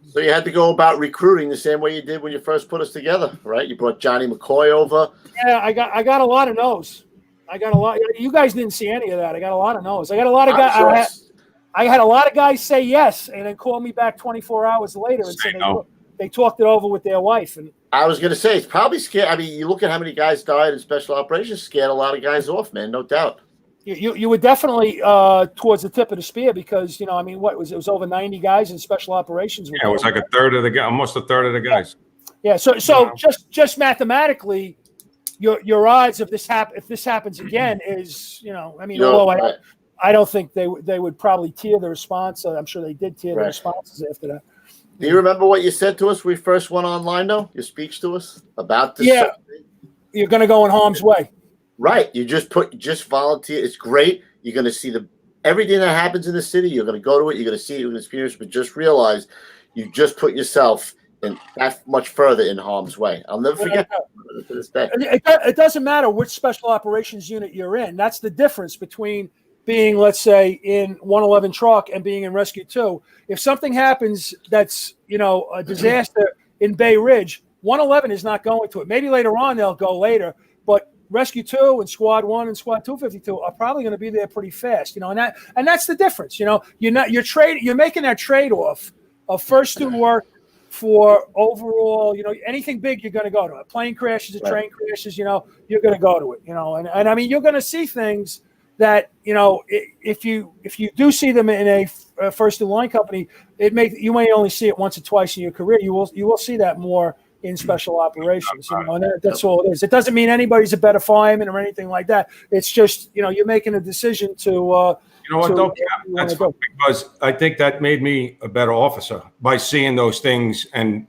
So you had to go about recruiting the same way you did when you first put us together, right? You brought Johnny McCoy over. Yeah, I got a lot of no's. I got a lot. You guys didn't see any of that. I got a lot of no's. I got a lot of guys. I had a lot of guys say yes and then call me back 24 hours later and say they talked it over with their wife. And I was going to say, it's probably scared. I mean, you look at how many guys died in special operations, scared a lot of guys off, man, no doubt. You were definitely towards the tip of the spear because, it was over 90 guys in special operations. Yeah, it was like a third of the guys, almost a third of the guys. Yeah. So just mathematically, your odds if this happens again is, I don't think they would probably tier the response. I'm sure they did tier the responses after that. Do you remember what you said to us when we first went online, though? Your speech to us about this? Yeah. You're going to go in harm's way. Right. You just volunteer. It's great. You're going to see everything that happens in the city. You're going to go to it. You're going to see it. You're going to experience it. But just realize you just put yourself in that much further in harm's way. I'll never forget that to this day. It doesn't matter which special operations unit you're in. That's the difference between being, let's say, in 111 truck and being in Rescue 2. If something happens that's, a disaster in Bay Ridge, 111 is not going to it. Maybe later on they'll go later, but Rescue 2 and Squad 1 and Squad 252 are probably going to be there pretty fast, and that's the difference. You're making that trade-off first do work for overall, anything big you're going to go to. A plane crashes, a train crashes, you're going to go to it, and I mean, you're going to see things that, if you do see them in a first in line company, you may only see it once or twice in your career. You will see that more in special operations, and that's all it is. It doesn't mean anybody's a better fireman or anything like that. It's just, you're making a decision to, you know what, though? That's funny, because I think that made me a better officer by seeing those things and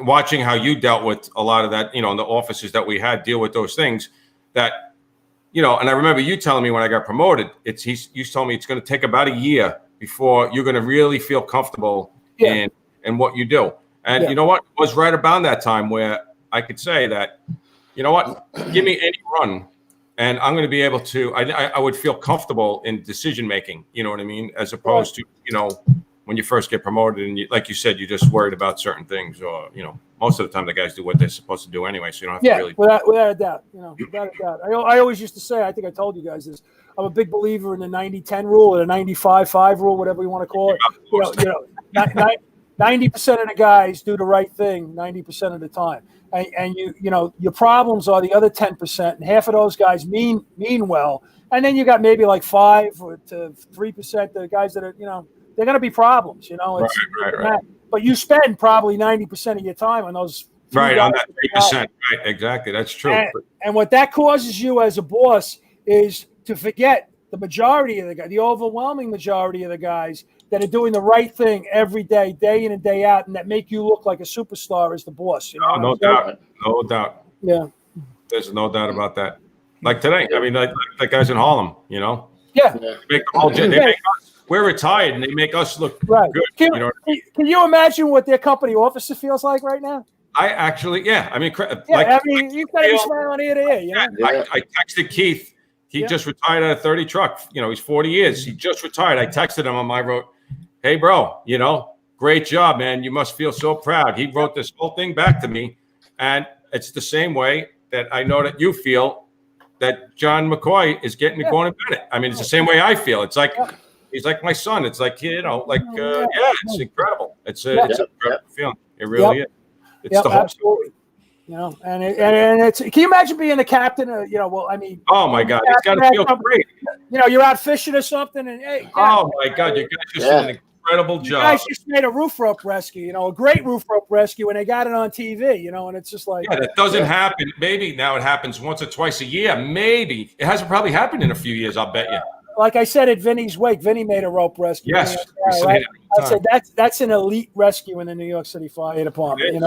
watching how you dealt with a lot of that, in the officers that we had deal with those things that, and I remember you telling me when I got promoted, you told me it's going to take about a year before you're going to really feel comfortable in what you do. And you know what? It was right about that time where I could say that, you know what, give me any run, and I'm going to be able to, I would feel comfortable in decision making, you know what I mean? As opposed to, when you first get promoted and like you said, you're just worried about certain things, or, most of the time the guys do what they're supposed to do anyway. So you don't have to really. Without a doubt, without a doubt. I always used to say, I think I told you guys this, I'm a big believer in the 90-10 rule or the 95-5 rule, whatever you want to call it. 90% of the guys do the right thing 90% of the time. And your problems are the other 10%, and half of those guys mean well. And then you got maybe like 5 to 3% the guys that are, they're going to be problems, Right. But you spend probably 90% of your time on those. Right, on that 3%. Right, exactly. That's true. And what that causes you as a boss is to forget the majority of the guys, the overwhelming majority of the guys that are doing the right thing every day, day in and day out, and that make you look like a superstar as the boss. No doubt. No doubt. Yeah. There's no doubt about that. Like today, I mean, like guys in Harlem, Yeah. They make us, we're retired, and they make us look good. Can you imagine what their company officer feels like right now? I actually, I mean, you've got to be smiling ear to ear. I texted Keith. He just retired at a 30 truck. He's 40 years. He just retired. I texted him I wrote, hey, bro, great job, man. You must feel so proud. He wrote this whole thing back to me. And it's the same way that I know that you feel that John McCoy is getting me going to Bennett. I mean, it's the same way I feel. It's like, he's like my son. It's like, it's incredible. It's an incredible feeling. It really is. It's the whole absolutely. And it's, can you imagine being the captain? I mean, oh my God, it's got to feel great. You're out fishing or something, and hey, oh my God, you guys just did an incredible job. You guys just made a roof rope rescue, a great roof rope rescue, and they got it on TV, and it's just like, that doesn't happen. Maybe now it happens once or twice a year. Maybe it hasn't probably happened in a few years. I'll bet you. Like I said at Vinny's wake, Vinny made a rope rescue. Yes, I said that's an elite rescue in the New York City Fire Department.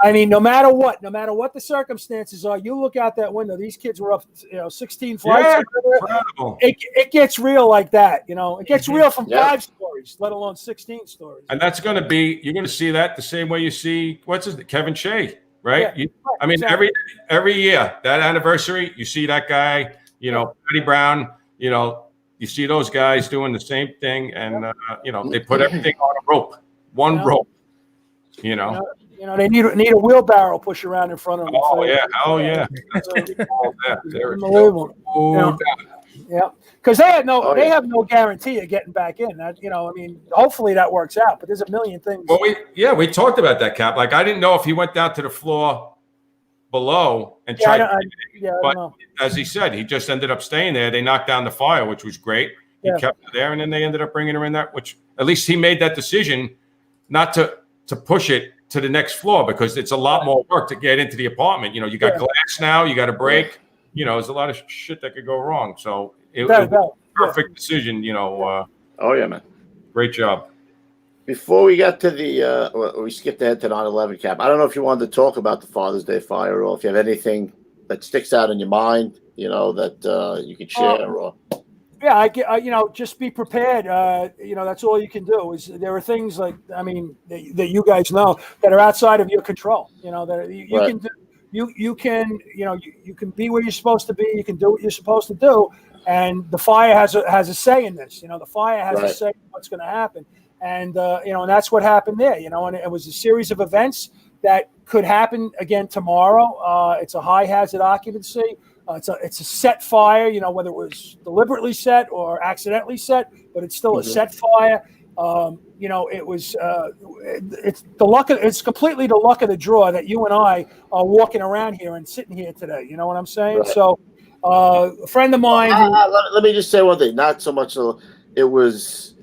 I mean, no matter what the circumstances are, you look out that window. These kids were up, 16 flights. Incredible. It gets real like that. It gets real from 5 stories, let alone 16 stories. And that's going to be, you're going to see that the same way you see Kevin Shea, right? I mean, every year that anniversary, you see that guy. Patty Brown. You see those guys doing the same thing, and they put everything on a rope, one rope. They need a wheelbarrow push around in front of them. Oh yeah. Unbelievable. Because they have no guarantee of getting back in. That I mean, hopefully that works out. But there's a million things. Well, we talked about that, Cap. Like I didn't know if he went down to the floor below and tried. But as he said, he just ended up staying there. They knocked down the fire, which was great. He kept her there, and then they ended up bringing her in there. Which at least he made that decision not to push it to the next floor, because it's a lot more work to get into the apartment. You got glass now, you got a break. There's a lot of shit that could go wrong. So it was a perfect decision. Oh yeah, man. Great job. Before we got to we skipped ahead to 9/11, Cap. I don't know if you wanted to talk about the Father's Day fire, or if you have anything that sticks out in your mind, that you could share. Just be prepared. That's all you can do. Is there are things like, I mean, that you guys know that are outside of your control. That you can do. You can be where you're supposed to be. You can do what you're supposed to do, and the fire has a say in this. The fire has a say in what's going to happen. And, and that's what happened there, and it was a series of events that could happen again tomorrow. It's a high hazard occupancy. It's a set fire, whether it was deliberately set or accidentally set, but it's still a set fire. you know, it was it's the luck of, it's completely the luck of the draw that you and I are walking around here and sitting here today. You know what I'm saying? Right. So a friend of mine. Let me just say one thing. Not so much. It was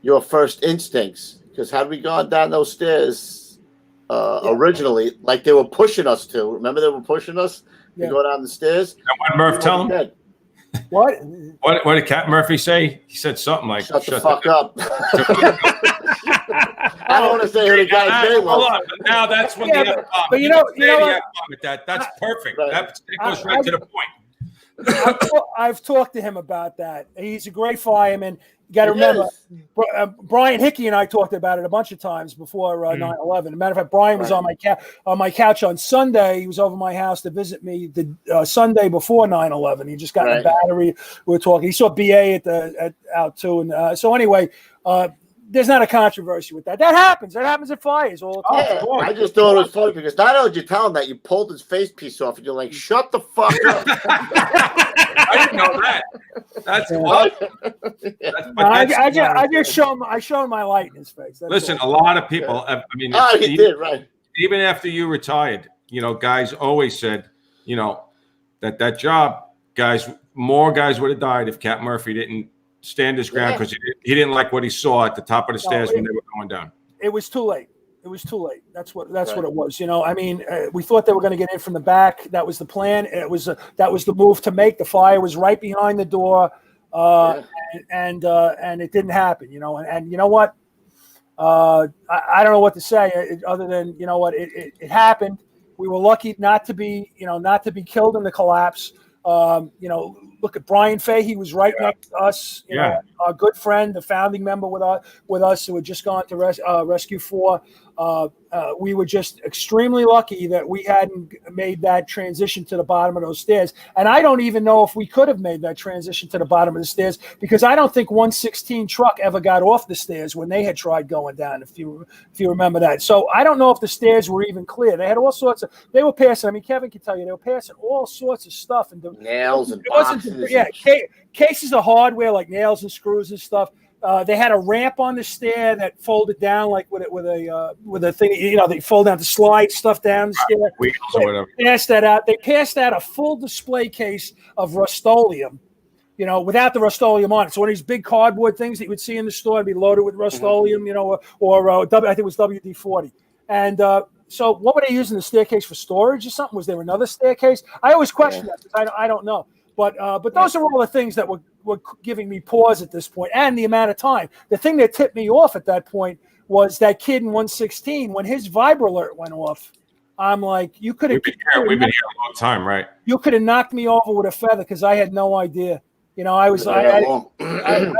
your first instincts, because had we gone down those stairs originally, like they were pushing us to. Remember they were pushing us to go down the stairs. And what Murph tell him? Dead. What did Captain Murphy say? He said something like, "Shut the fuck up." I don't want to say who the guy's name was. Now that's when Yeah, the F-bomb. but you know what? With that. That's perfect. Right. That goes right to the point. I've talked to him about that. He's a great fireman. You got to He remember, is. Brian Hickey and I talked about it a bunch of times before 9/11. As a matter of fact, Brian was on my couch on Sunday. He was over my house to visit me the Sunday before 9/11. He just got in a battery. We were talking. He saw BA out too. And so anyway, there's not a controversy with that. That happens. That happens at fires all the time. Yeah, I just thought it was funny because not only did you tell him that, you pulled his face piece off and you're like, "Shut the fuck up." I didn't know that. That's what. I just showed my light in his face. That's Listen, all. a lot of people. I mean, He did right. Even after you retired, you know, guys always said, you know, that job, more guys would have died if Cap Murphy didn't stand his ground because he didn't like what he saw at the top of the stairs when they were going down. It was too late. It was too late. That's what it was. You know, I mean, we thought they were going to get in from the back. That was the plan. That was the move to make. The fire was right behind the door, and it didn't happen. You know, and you know what? I don't know what to say other than, you know what, it happened. We were lucky not to be killed in the collapse. You know, look at Brian Fay. He was right next to us. You know, our good friend, the founding member with us, who had just gone to Rescue 4. We were just extremely lucky that we hadn't made that transition to the bottom of those stairs. And I don't even know if we could have made that transition to the bottom of the stairs, because I don't think 116 truck ever got off the stairs when they had tried going down, if you remember that. So I don't know if the stairs were even clear. They had all sorts of, they were passing, I mean, Kevin can tell you, they were passing all sorts of stuff. And nails and boxes. Yeah, cases of hardware like nails and screws and stuff. They had a ramp on the stair that folded down like with a thing, you know, they fold down to slide stuff down the stair. Wheels or whatever. They passed that out. They passed out a full display case of Rust-Oleum, you know, without the Rust-Oleum on it. So one of these big cardboard things that you would see in the store and be loaded with Rust-Oleum, you know, or I think it was WD-40. And so what were they using the staircase for, storage or something? Was there another staircase? I always question that because I don't know. But those are all the things that were giving me pause at this point, and the amount of time. The thing that tipped me off at that point was that kid in 116, when his Viber alert went off. I'm like, you could have. We've been here a long time, right? You could have knocked me over with a feather because I had no idea. You know, I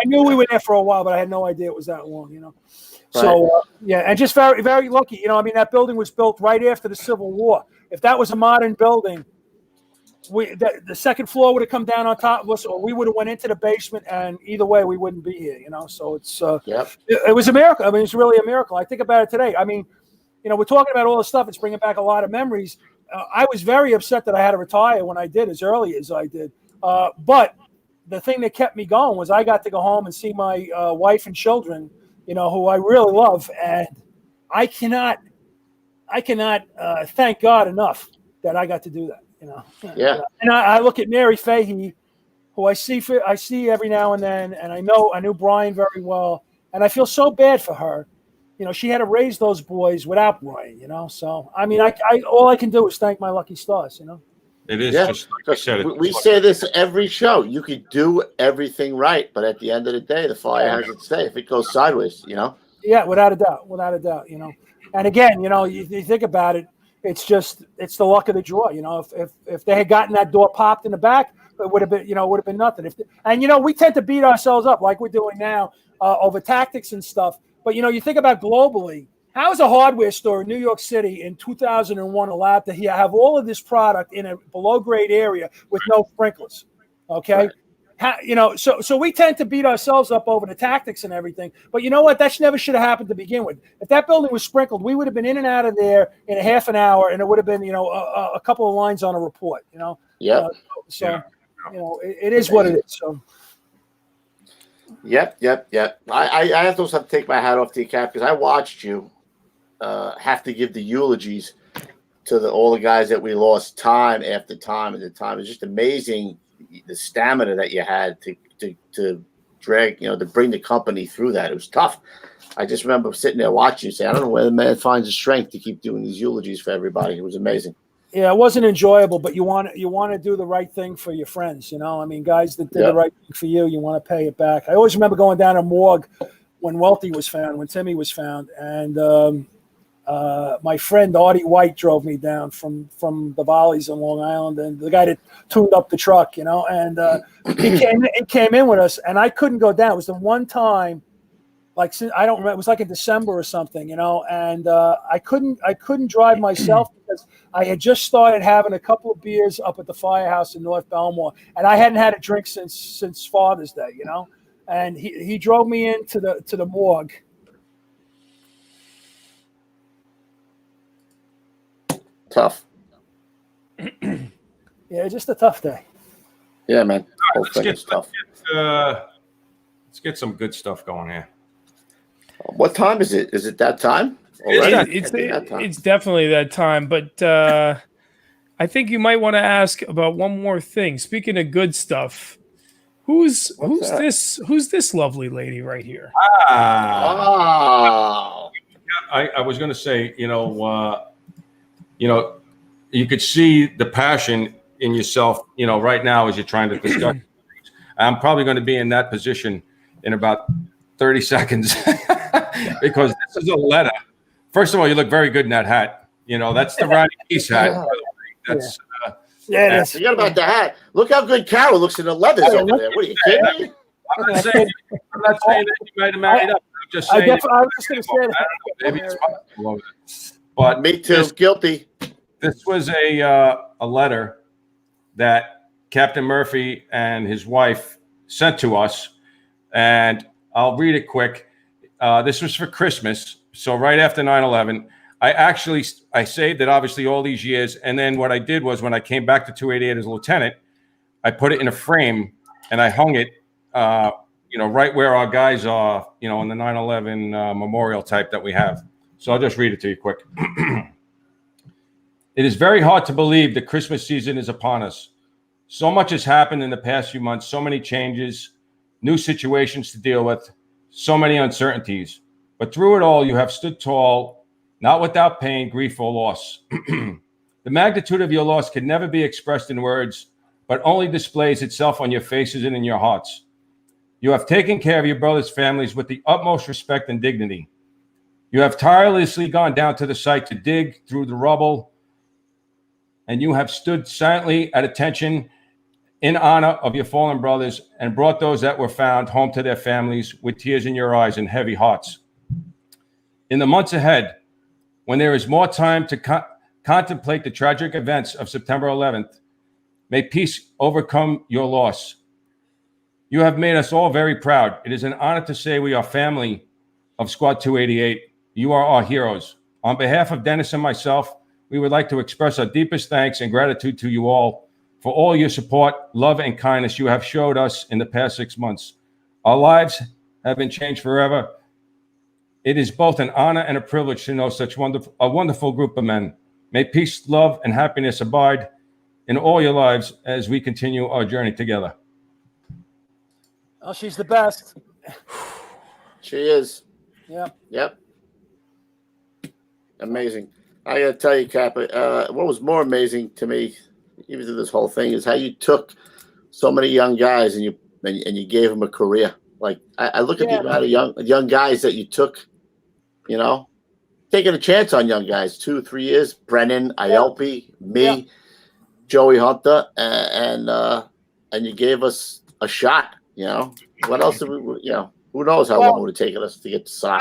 knew we were there for a while, but I had no idea it was that long. You know, so and just very, very lucky. You know, I mean, that building was built right after the Civil War. If that was a modern building, the second floor would have come down on top of us, or we would have went into the basement, and either way we wouldn't be here, you know. So it's it was a miracle. I mean, it's really a miracle. I think about it today. I mean, you know, we're talking about all this stuff. It's bringing back a lot of memories. I was very upset that I had to retire when I did, as early as I did. But the thing that kept me going was I got to go home and see my wife and children, you know, who I really love, and I cannot thank God enough that I got to do that. You know, and I look at Mary Fahey, who I see every now and then, and I knew Brian very well, and I feel so bad for her. You know, she had to raise those boys without Brian. You know, so I mean, I all I can do is thank my lucky stars. You know, it is just like I said. We say this every show. You could do everything right, but at the end of the day, the fire has its day if it goes sideways. You know. Yeah, without a doubt. You know, and again, you know, you think about it. It's the luck of the draw, you know. If they had gotten that door popped in the back, it would have been nothing. And you know, we tend to beat ourselves up like we're doing now over tactics and stuff. But you know, you think about globally, how is a hardware store in New York City in 2001 allowed to have all of this product in a below grade area with no sprinklers? Okay. Right. You know, so we tend to beat ourselves up over the tactics and everything. But you know what? That never should have happened to begin with. If that building was sprinkled, we would have been in and out of there in a half an hour, and it would have been, you know, a couple of lines on a report. You know. Yeah. You know, it is what it is. So. Yep. I have to take my hat off to you, Cap, because I watched you have to give the eulogies to all the guys that we lost time after time at the time. It's just amazing the stamina that you had to drag, to bring the company through that. It was tough. I just remember sitting there watching you say, I don't know where the man finds the strength to keep doing these eulogies for everybody. It was amazing. Yeah, it wasn't enjoyable, but you want to do the right thing for your friends. I mean, guys that did the right thing for you, you want to pay it back. I always remember going down to morgue when Welty was found, when Timmy was found, and my friend Artie White drove me down from the Volleys on Long Island, and the guy that tuned up the truck, and he came in with us, and I couldn't go down. It was the one time. Like, I don't remember, it was like in December or something, and I couldn't drive myself because I had just started having a couple of beers up at the firehouse in North Belmore, and I hadn't had a drink since Father's Day, and he drove me into the morgue. Tough. Yeah, just a tough day. Yeah, man. Let's get some good stuff going here. What time is it? Is it that time? It's definitely that time, but I think you might want to ask about one more thing. Speaking of good stuff, who's this lovely lady right here? Oh. I was going to say, you could see the passion in yourself, right now as you're trying to discuss. I'm probably going to be in that position in about 30 seconds because this is a letter. First of all, you look very good in that hat. That's the Ronnie Peace hat. By the way. That's yeah. Forget about the hat. Look how good Carol looks in the leathers over there. What are you kidding me? I'm not saying that you might have married up. I'm just saying. I was just going to say that. Maybe it's possible. But me too. Guilty. This was a letter that Captain Murphy and his wife sent to us, and I'll read it quick. This was for Christmas, so right after 9/11. I saved it obviously all these years, and then what I did was when I came back to 288 as a lieutenant, I put it in a frame and I hung it, right where our guys are, in the 9/11 memorial type that we have. So I'll just read it to you quick. It is very hard to believe the Christmas season is upon us. So much has happened in the past few months, so many changes, new situations to deal with, so many uncertainties. But through it all, you have stood tall, not without pain, grief, or loss. The magnitude of your loss can never be expressed in words, but only displays itself on your faces and in your hearts. You have taken care of your brothers' families with the utmost respect and dignity. You have tirelessly gone down to the site to dig through the rubble, and you have stood silently at attention in honor of your fallen brothers and brought those that were found home to their families with tears in your eyes and heavy hearts. In the months ahead, when there is more time to contemplate the tragic events of September 11th, may peace overcome your loss. You have made us all very proud. It is an honor to say we are family of Squad 288. You are our heroes. On behalf of Dennis and myself, we would like to express our deepest thanks and gratitude to you all for all your support, love, and kindness you have showed us in the past 6 months. Our lives have been changed forever. It is both an honor and a privilege to know such a wonderful group of men. May peace, love, and happiness abide in all your lives as we continue our journey together. Oh, she's the best. She is. Yep. Amazing. I got to tell you, Cap, what was more amazing to me, even through this whole thing, is how you took so many young guys and you gave them a career. Like I look at the amount of young guys that you took, taking a chance on young guys, 2-3 years. Brennan, Ielpi, me, Joey Hunter, and you gave us a shot. What else did we? Who knows how long it would have taken us to get to SOC?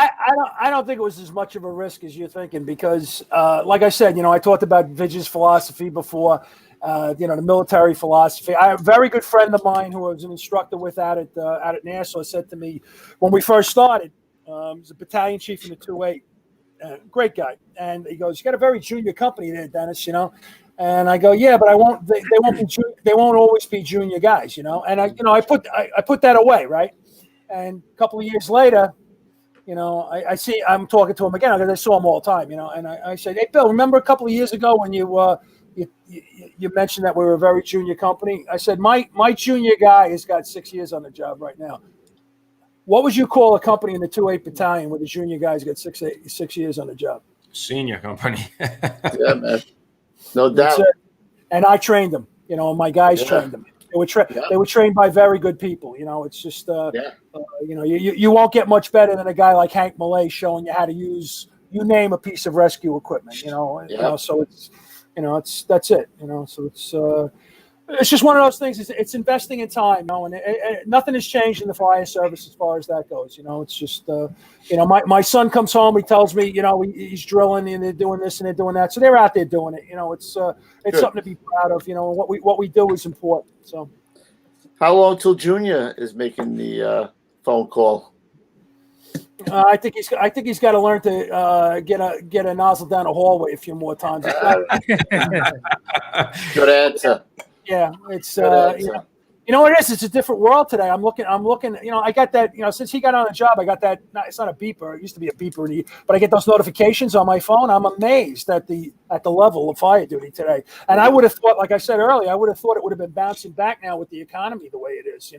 I don't think it was as much of a risk as you're thinking because, like I said, I talked about Vidge's philosophy before, the military philosophy. I have a very good friend of mine who I was an instructor with out at Nassau said to me when we first started, he was a battalion chief in the 2-8, great guy. And he goes, you got a very junior company there, Dennis, And I go, yeah, but I won't. They won't be. They won't always be junior guys, And I put that away, right? And a couple of years later, I'm talking to him again because I saw him all the time, and I said, "Hey, Bill, remember a couple of years ago when you mentioned that we were a very junior company?" I said, my junior guy has got 6 years on the job right now. What would you call a company in the 2-8 battalion where the junior guy's got 6 years on the job? Senior company. Yeah, man. No doubt. And I trained them, my guys trained them. They were trained by very good people. It's just, you won't get much better than a guy like Hank Millay showing you how to use, you name a piece of rescue equipment, so that's it, so it's just one of those things. It's investing in time, and nothing has changed in the fire service as far as that goes. It's just, my son comes home, he tells me, he's drilling and they're doing this and they're doing that. So they're out there doing it. It's something to be proud of. What we do is important. So, how long till Junior is making the phone call? I think he's got to learn to get a nozzle down a hallway a few more times. Good answer. Yeah, it's you know what it is. It's a different world today. I'm looking. I got that. Since he got on the job, I got that. It's not a beeper. It used to be a beeper, but I get those notifications on my phone. I'm amazed at the level of fire duty today. And I would have thought, like I said earlier, I would have thought it would have been bouncing back now with the economy the way it is.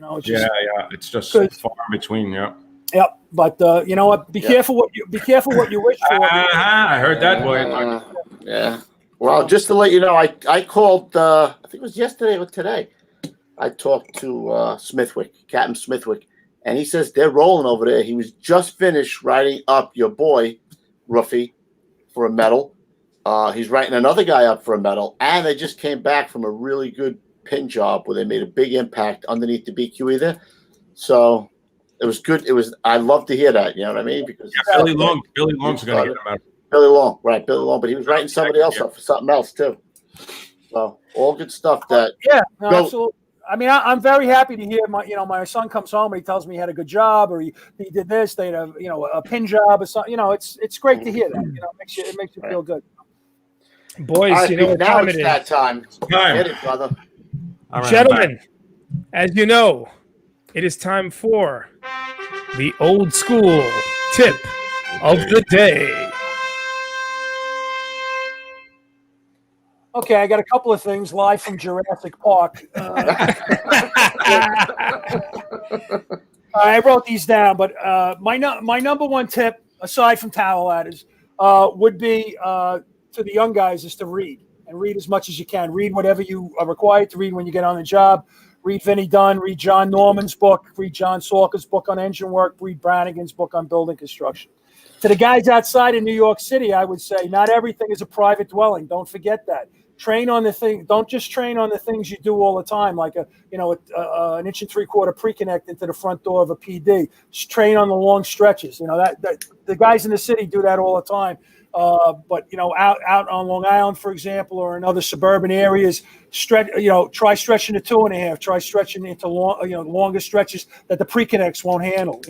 It's just far in between. Yeah. Yep. But you know what? Be careful what you wish for. I heard that, boy. Yeah. Well, just to let you know, I called, I think it was yesterday or today. I talked to Smithwick, Captain Smithwick, and he says they're rolling over there. He was just finished writing up your boy, Ruffy, for a medal. He's writing another guy up for a medal, and they just came back from a really good pin job where they made a big impact underneath the BQE there. So it was good. I love to hear that. You know what I mean? Because Billy Long's going to get a medal. Billy Long, right? Billy Long, but he was writing somebody else up for something else too. So all good stuff. Absolutely. I mean, I'm very happy to hear my son comes home and he tells me he had a good job or he did this. They had a pin job or something. It's great to hear that. It makes you feel good. Boys, right, what now time it's it is. that time. Get it, brother. All right, Gentlemen, as you know, it is time for the old school tip of the day. Okay, I got a couple of things live from Jurassic Park. I wrote these down, but my number one tip, aside from towel ladders, would be to the young guys is to read and read as much as you can. Read whatever you are required to read when you get on the job. Read Vinnie Dunn, read John Norman's book, read John Salker's book on engine work, read Brannigan's book on building construction. To the guys outside in New York City, I would say not everything is a private dwelling. Don't forget that. Train on the thing. Don't just train on the things you do all the time, like an 1 3/4 pre-connect into the front door of a PD. Just train on the long stretches. That the guys in the city do that all the time. But out on Long Island, for example, or in other suburban areas, try stretching to 2.5. Try stretching into longer stretches that the pre-connects won't handle.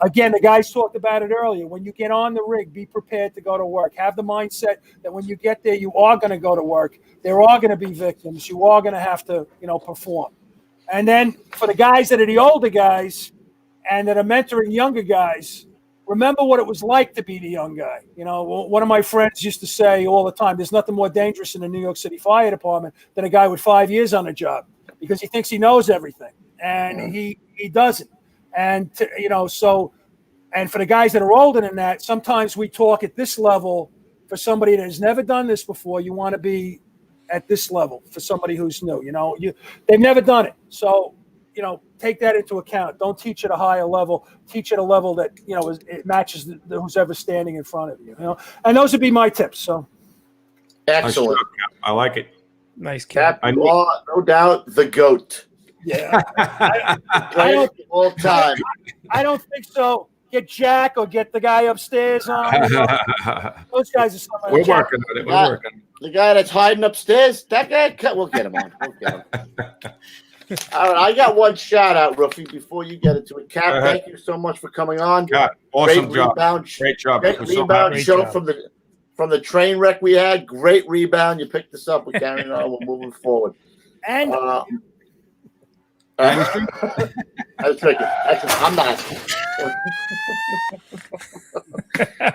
Again, the guys talked about it earlier. When you get on the rig, be prepared to go to work. Have the mindset that when you get there, you are going to go to work. There are going to be victims. You are going to have to, perform. And then for the guys that are the older guys and that are mentoring younger guys, remember what it was like to be the young guy. One of my friends used to say all the time, there's nothing more dangerous in the New York City Fire Department than a guy with 5 years on the job because he thinks he knows everything, and he doesn't. And and for the guys that are older than that, sometimes we talk at this level. For somebody that has never done this before, you want to be at this level. For somebody who's new, they've never done it. So, take that into account. Don't teach at a higher level. Teach at a level that it matches who's ever standing in front of you. And those would be my tips. So, excellent. I like it. Nice, Cap. No doubt, the GOAT. Yeah, all time. I don't think so. Get Jack or get the guy upstairs on. Those guys are somebody. We're working on it. We're working. The guy that's hiding upstairs, that guy, we'll get him on. All right, I got one shout out, Ruffy, before you get into it. Cap, thank you so much for coming on. God, awesome Great job. Rebound, great job. Great rebound show from the train wreck we had. Great rebound. You picked us up. We're carrying on. We're moving forward. And I was thinking, I'm not.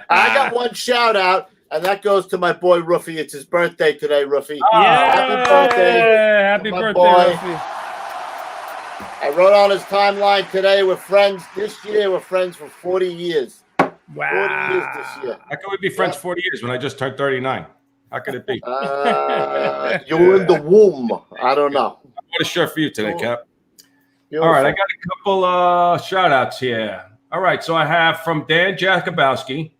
I got one shout out, and that goes to my boy Ruffy. It's his birthday today, Ruffy. Happy birthday. Happy my birthday, boy. Ruffy. I wrote on his timeline today. We're friends this year. We're friends for 40 years. Wow. 40 years this year. How can we be friends 40 years when I just turned 39? How could it be? You were in the womb. I don't know. What a shirt for you today, Cap. Beautiful. All right, I got a couple shout outs here. All right, so I have from Dan Jakubowski.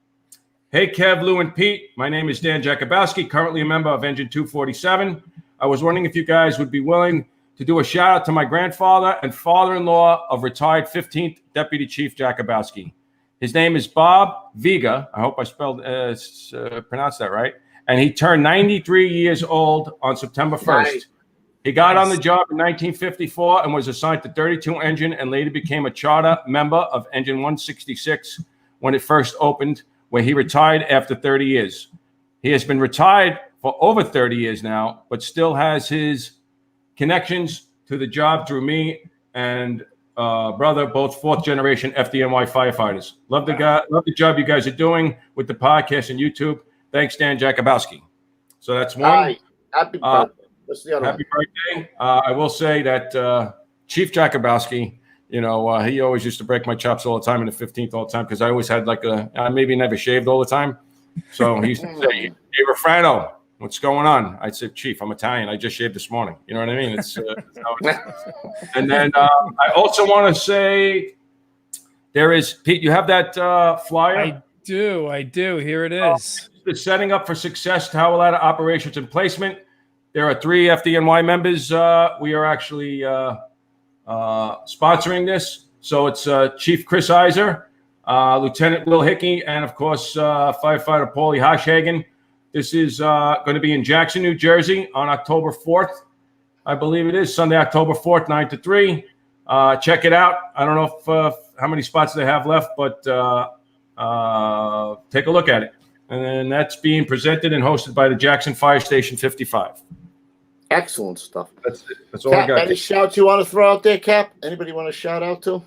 Hey, Kev, Lou, and Pete. My name is Dan Jakubowski, currently a member of Engine 247. I was wondering if you guys would be willing to do a shout out to my grandfather and father-in-law of retired 15th Deputy Chief Jakubowski. His name is Bob Vega. I hope I pronounced that right. And he turned 93 years old on September 1st. Nice. He got on the job in 1954 and was assigned to 32 Engine and later became a charter member of Engine 166 when it first opened, where he retired after 30 years. He has been retired for over 30 years now, but still has his connections to the job through me and brother, both fourth generation FDNY firefighters. Love the job you guys are doing with the podcast and YouTube. Thanks, Dan Jakubowski. So that's one. Hi. Happy birthday. What's the other Happy birthday. I will say that Chief Jakubowski, he always used to break my chops all the time in the 15th all the time because I always had maybe never shaved all the time. So he used to say, hey, Refrano, what's going on? I'd say, Chief, I'm Italian. I just shaved this morning. You know what I mean? It's how it is. And then I also want to say there is, Pete, you have that flyer? I do. Here it is. The Setting Up for Success Tower Ladder Operations and Placement. There are 3 FDNY members. We are actually sponsoring this. So it's Chief Chris Iser, Lieutenant Will Hickey, and, of course, Firefighter Paulie Hoshhagen. This is going to be in Jackson, New Jersey on October 4th. I believe it is Sunday, October 4th, 9 to 3. Check it out. I don't know if how many spots they have left, but take a look at it. And then that's being presented and hosted by the Jackson Fire Station 55. Excellent stuff. That's it. That's all Cap, I got. any shouts you want to throw out there, Cap? Anybody want to shout out to?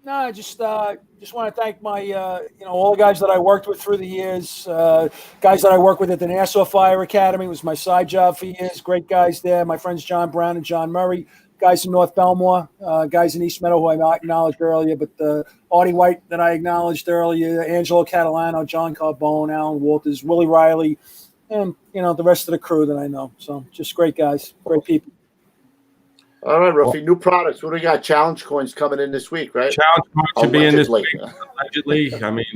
No, I just want to thank my, all the guys that I worked with through the years. Guys that I worked with at the Nassau Fire Academy. It was my side job for years. Great guys there. My friends John Brown and John Murray. Guys in North Belmore. Guys in East Meadow who I acknowledged earlier. But Artie White that I acknowledged earlier. Angelo Catalano, John Carbone, Alan Walters, Willie Riley. And, the rest of the crew that I know. So just great guys. Great people. All right, Ruffy. New products. What do we got? Challenge coins coming in this week, right? Challenge coins should be in this week. Allegedly. I mean,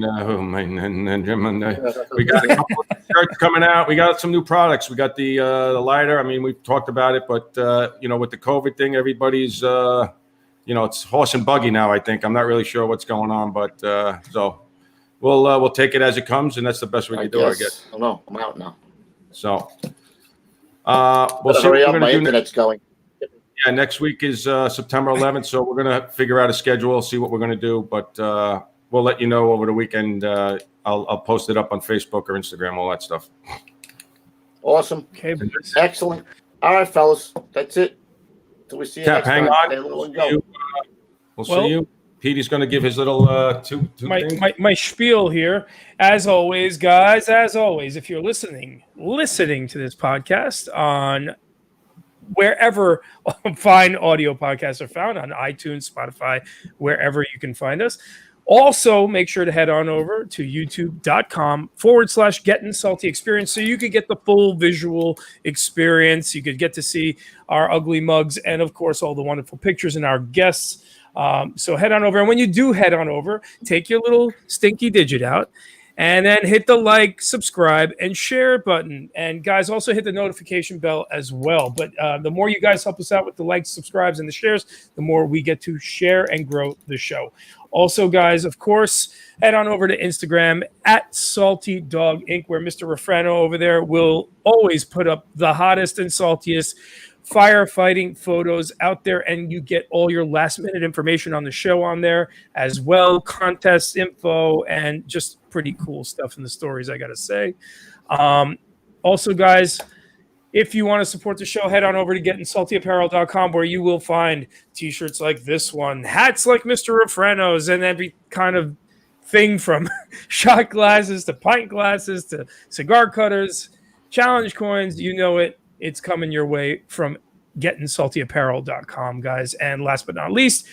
we got a couple of shirts coming out. We got some new products. We got the lighter. I mean, we've talked about it, but with the COVID thing, everybody's it's horse and buggy now. I think I'm not really sure what's going on, but so we'll take it as it comes, and that's the best we can do. I guess. Oh no, I'm out now. So we'll see. Hurry up! My internet's going. Yeah, next week is September 11th, so we're going to figure out a schedule, see what we're going to do, but we'll let you know over the weekend. I'll post it up on Facebook or Instagram, all that stuff. Awesome. Okay. Excellent. All right, fellas. That's it. Till we see you Cap, next hang time. on. Stay low and go. We'll see you. Petey's going to give his little two things. My spiel here. As always, guys, if you're listening to this podcast on wherever fine audio podcasts are found, on iTunes, Spotify, wherever you can find us. Also, make sure to head on over to youtube.com/Gettin Salty Experience so you could get the full visual experience. You could get to see our ugly mugs and, of course, all the wonderful pictures and our guests. So head on over. And when you do head on over, take your little stinky digit out and then hit the like, subscribe, and share button. And guys, also hit the notification bell as well. But the more you guys help us out with the likes, subscribes, and the shares, the more we get to share and grow the show. Also, guys, of course, head on over to Instagram at Salty Dog Inc., where Mr. Refrano over there will always put up the hottest and saltiest firefighting photos out there, and you get all your last-minute information on the show on there as well, contest info, and just pretty cool stuff in the stories, I gotta say. Also, guys, If you want to support the show, head on over to gettingsaltyapparel.com, where you will find t-shirts like this one, hats like Mr. Refreno's, and every kind of thing from shot glasses to pint glasses to cigar cutters, challenge coins. You know it. It's coming your way from gettingsaltyapparel.com, guys. And last but not least,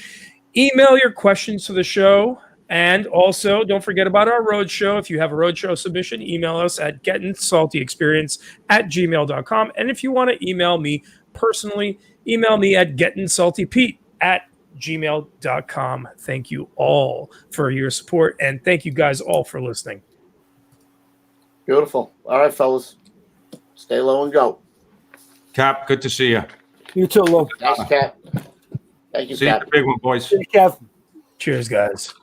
email your questions to the show. And also, don't forget about our roadshow. If you have a roadshow submission, email us at gettingsaltyexperience@gmail.com. And if you want to email me personally, email me at gettingsaltypete@gmail.com. Thank you all for your support, and thank you guys all for listening. Beautiful. All right, fellas. Stay low and go. Cap, good to see you. You too, Lou. Thanks, Cap. Thank you, See you Cap. at the big one, boys. Kev. Cheers, guys.